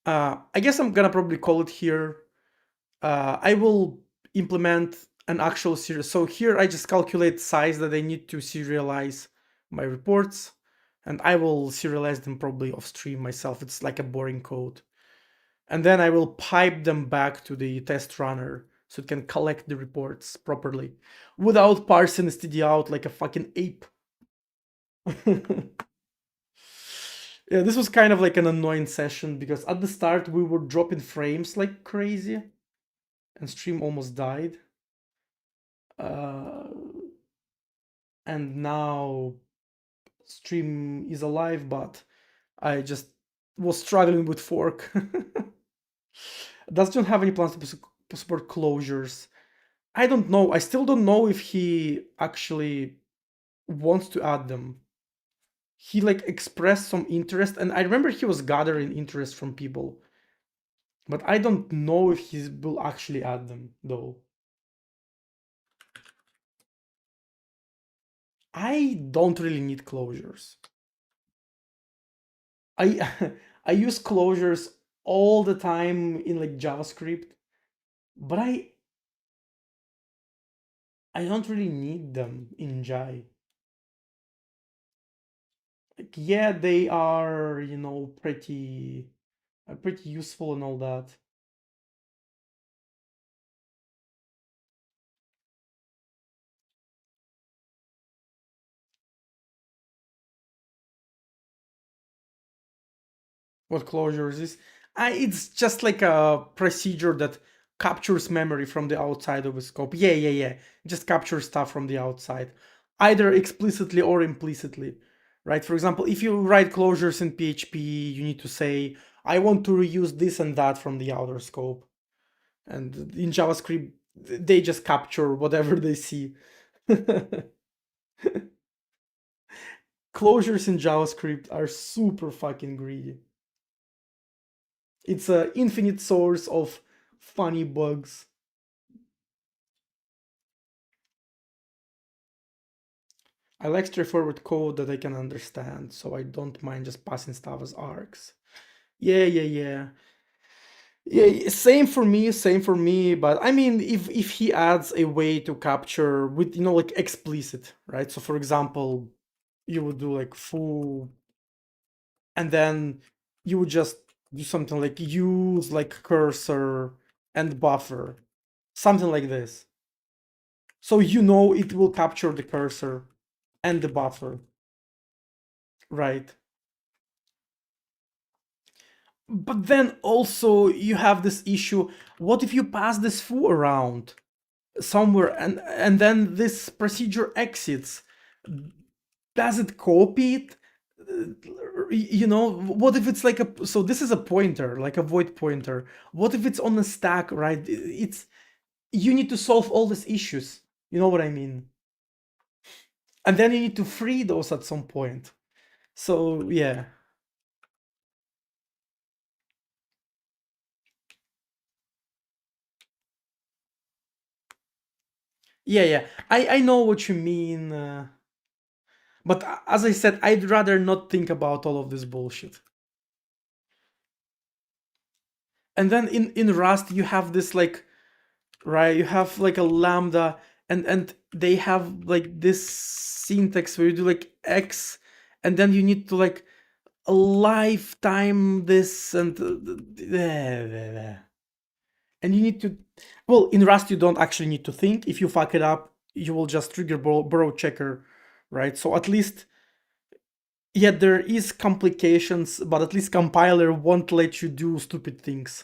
I guess I'm gonna probably call it here. I will implement an actual serial. So here I just calculate size that I need to serialize my reports, and I will serialize them probably off stream myself. It's like a boring code. And then I will pipe them back to the test runner so it can collect the reports properly without parsing std out like a fucking ape. Yeah, this was kind of like an annoying session because at the start we were dropping frames like crazy and stream almost died. Uh, and now stream is alive, but I just was struggling with fork. Does John have any plans to support closures? I don't know. I still don't know if he actually wants to add them. He like expressed some interest, and I remember he was gathering interest from people, but I don't know if he will actually add them though. I don't really need closures. I I use closures all the time in like JavaScript, but I don't really need them in Jai. Like, yeah, they are, pretty useful and all that. What closures is? It's just like a procedure that captures memory from the outside of a scope. Yeah, yeah, yeah. Just captures stuff from the outside, either explicitly or implicitly, right? For example, if you write closures in PHP, you need to say, I want to reuse this and that from the outer scope. And in JavaScript, they just capture whatever they see. Closures in JavaScript are super fucking greedy. It's an infinite source of funny bugs. I like straightforward code that I can understand, so I don't mind just passing stuff as args. Yeah, yeah, yeah. Yeah, same for me, same for me. But I mean, if he adds a way to capture with like explicit, right? So for example, you would do like foo, and then you would just do something like use like cursor and buffer, something like this. So it will capture the cursor and the buffer, right? But then also you have this issue. What if you pass this foo around somewhere and then this procedure exits? Does it copy it? What if it's like so this is a pointer, like a void pointer. What if it's on a stack, right? It's you need to solve all these issues. You know what I mean? And then you need to free those at some point. So yeah. Yeah, yeah. I know what you mean. But as I said, I'd rather not think about all of this bullshit. And then in Rust, you have this like, right? You have like a lambda, and they have like this syntax where you do like x, and then you need to like a lifetime this and you need to. Well, in Rust, you don't actually need to think. If you fuck it up, you will just trigger burrow checker, right? So at least yeah, there is complications, but at least compiler won't let you do stupid things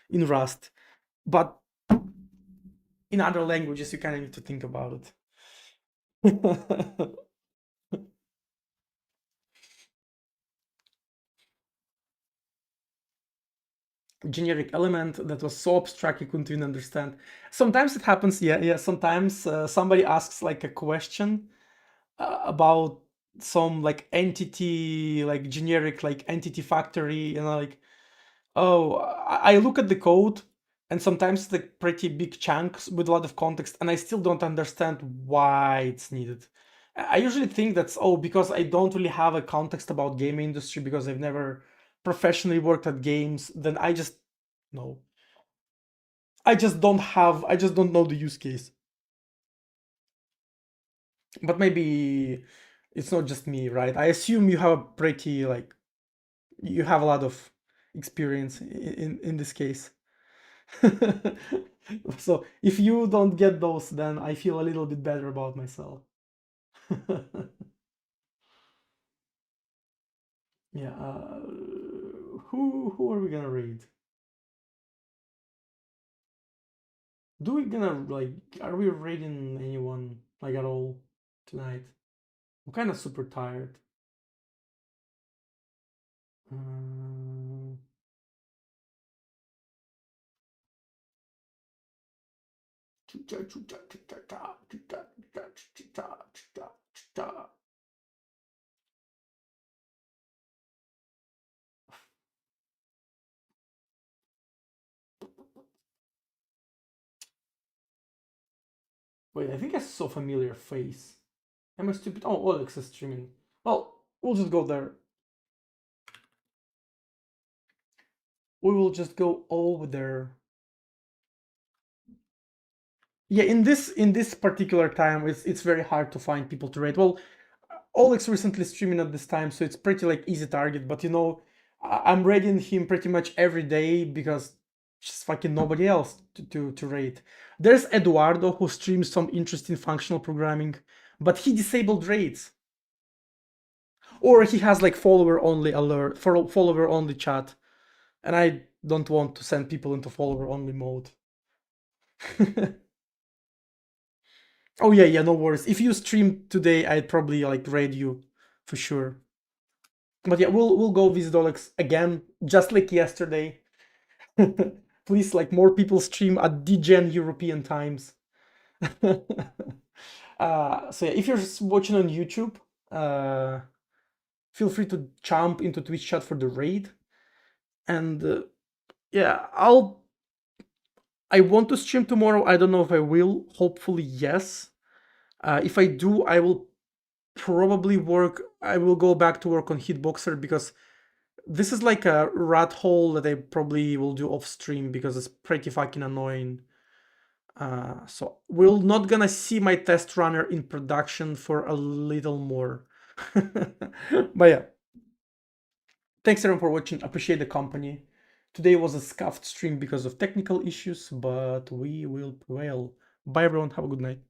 in Rust. But in other languages, you kind of need to think about it. Generic element that was so abstract you couldn't even understand. Sometimes it happens, yeah, yeah. Sometimes somebody asks like a question about some like entity, like generic, like entity factory, and like, oh, I look at the code and sometimes it's like pretty big chunks with a lot of context, and I still don't understand why it's needed. I usually think that's, oh, because I don't really have a context about game industry because I've never professionally worked at games, then I just know. I just don't know the use case. But maybe it's not just me, right? I assume you have a pretty like you have a lot of experience in this case. So if you don't get those, then I feel a little bit better about myself. Yeah. Who are we gonna read? Do we gonna like? Are we reading anyone like at all tonight? I'm kind of super tired. Um, Wait, I think I saw a familiar face. Am I stupid? Oh, Alex is streaming. Well, we'll just go there. We will just go over there. Yeah, in this particular time, it's very hard to find people to rate. Well, Oleg's recently streaming at this time, so it's pretty like easy target. But you know, I'm rating him pretty much every day because just fucking nobody else to rate. There's Eduardo who streams some interesting functional programming, but he disabled rates, or he has like follower only alert for follower only chat, and I don't want to send people into follower only mode. Oh yeah, yeah, no worries. If you stream today, I'd probably like raid you for sure. But yeah, we'll go visit Olex again, just like yesterday. Please, like more people stream at degen European times. So yeah, if you're watching on YouTube, uh, feel free to jump into Twitch chat for the raid. And yeah, I want to stream tomorrow. I don't know if I will. Hopefully, yes. If I do, I will probably work. I will go back to work on Hitboxer because this is like a rat hole that I probably will do off stream because it's pretty fucking annoying. So we're not gonna see my test runner in production for a little more. But yeah, thanks everyone for watching. Appreciate the company. Today was a scuffed stream because of technical issues, but we will prevail. Bye everyone. Have a good night.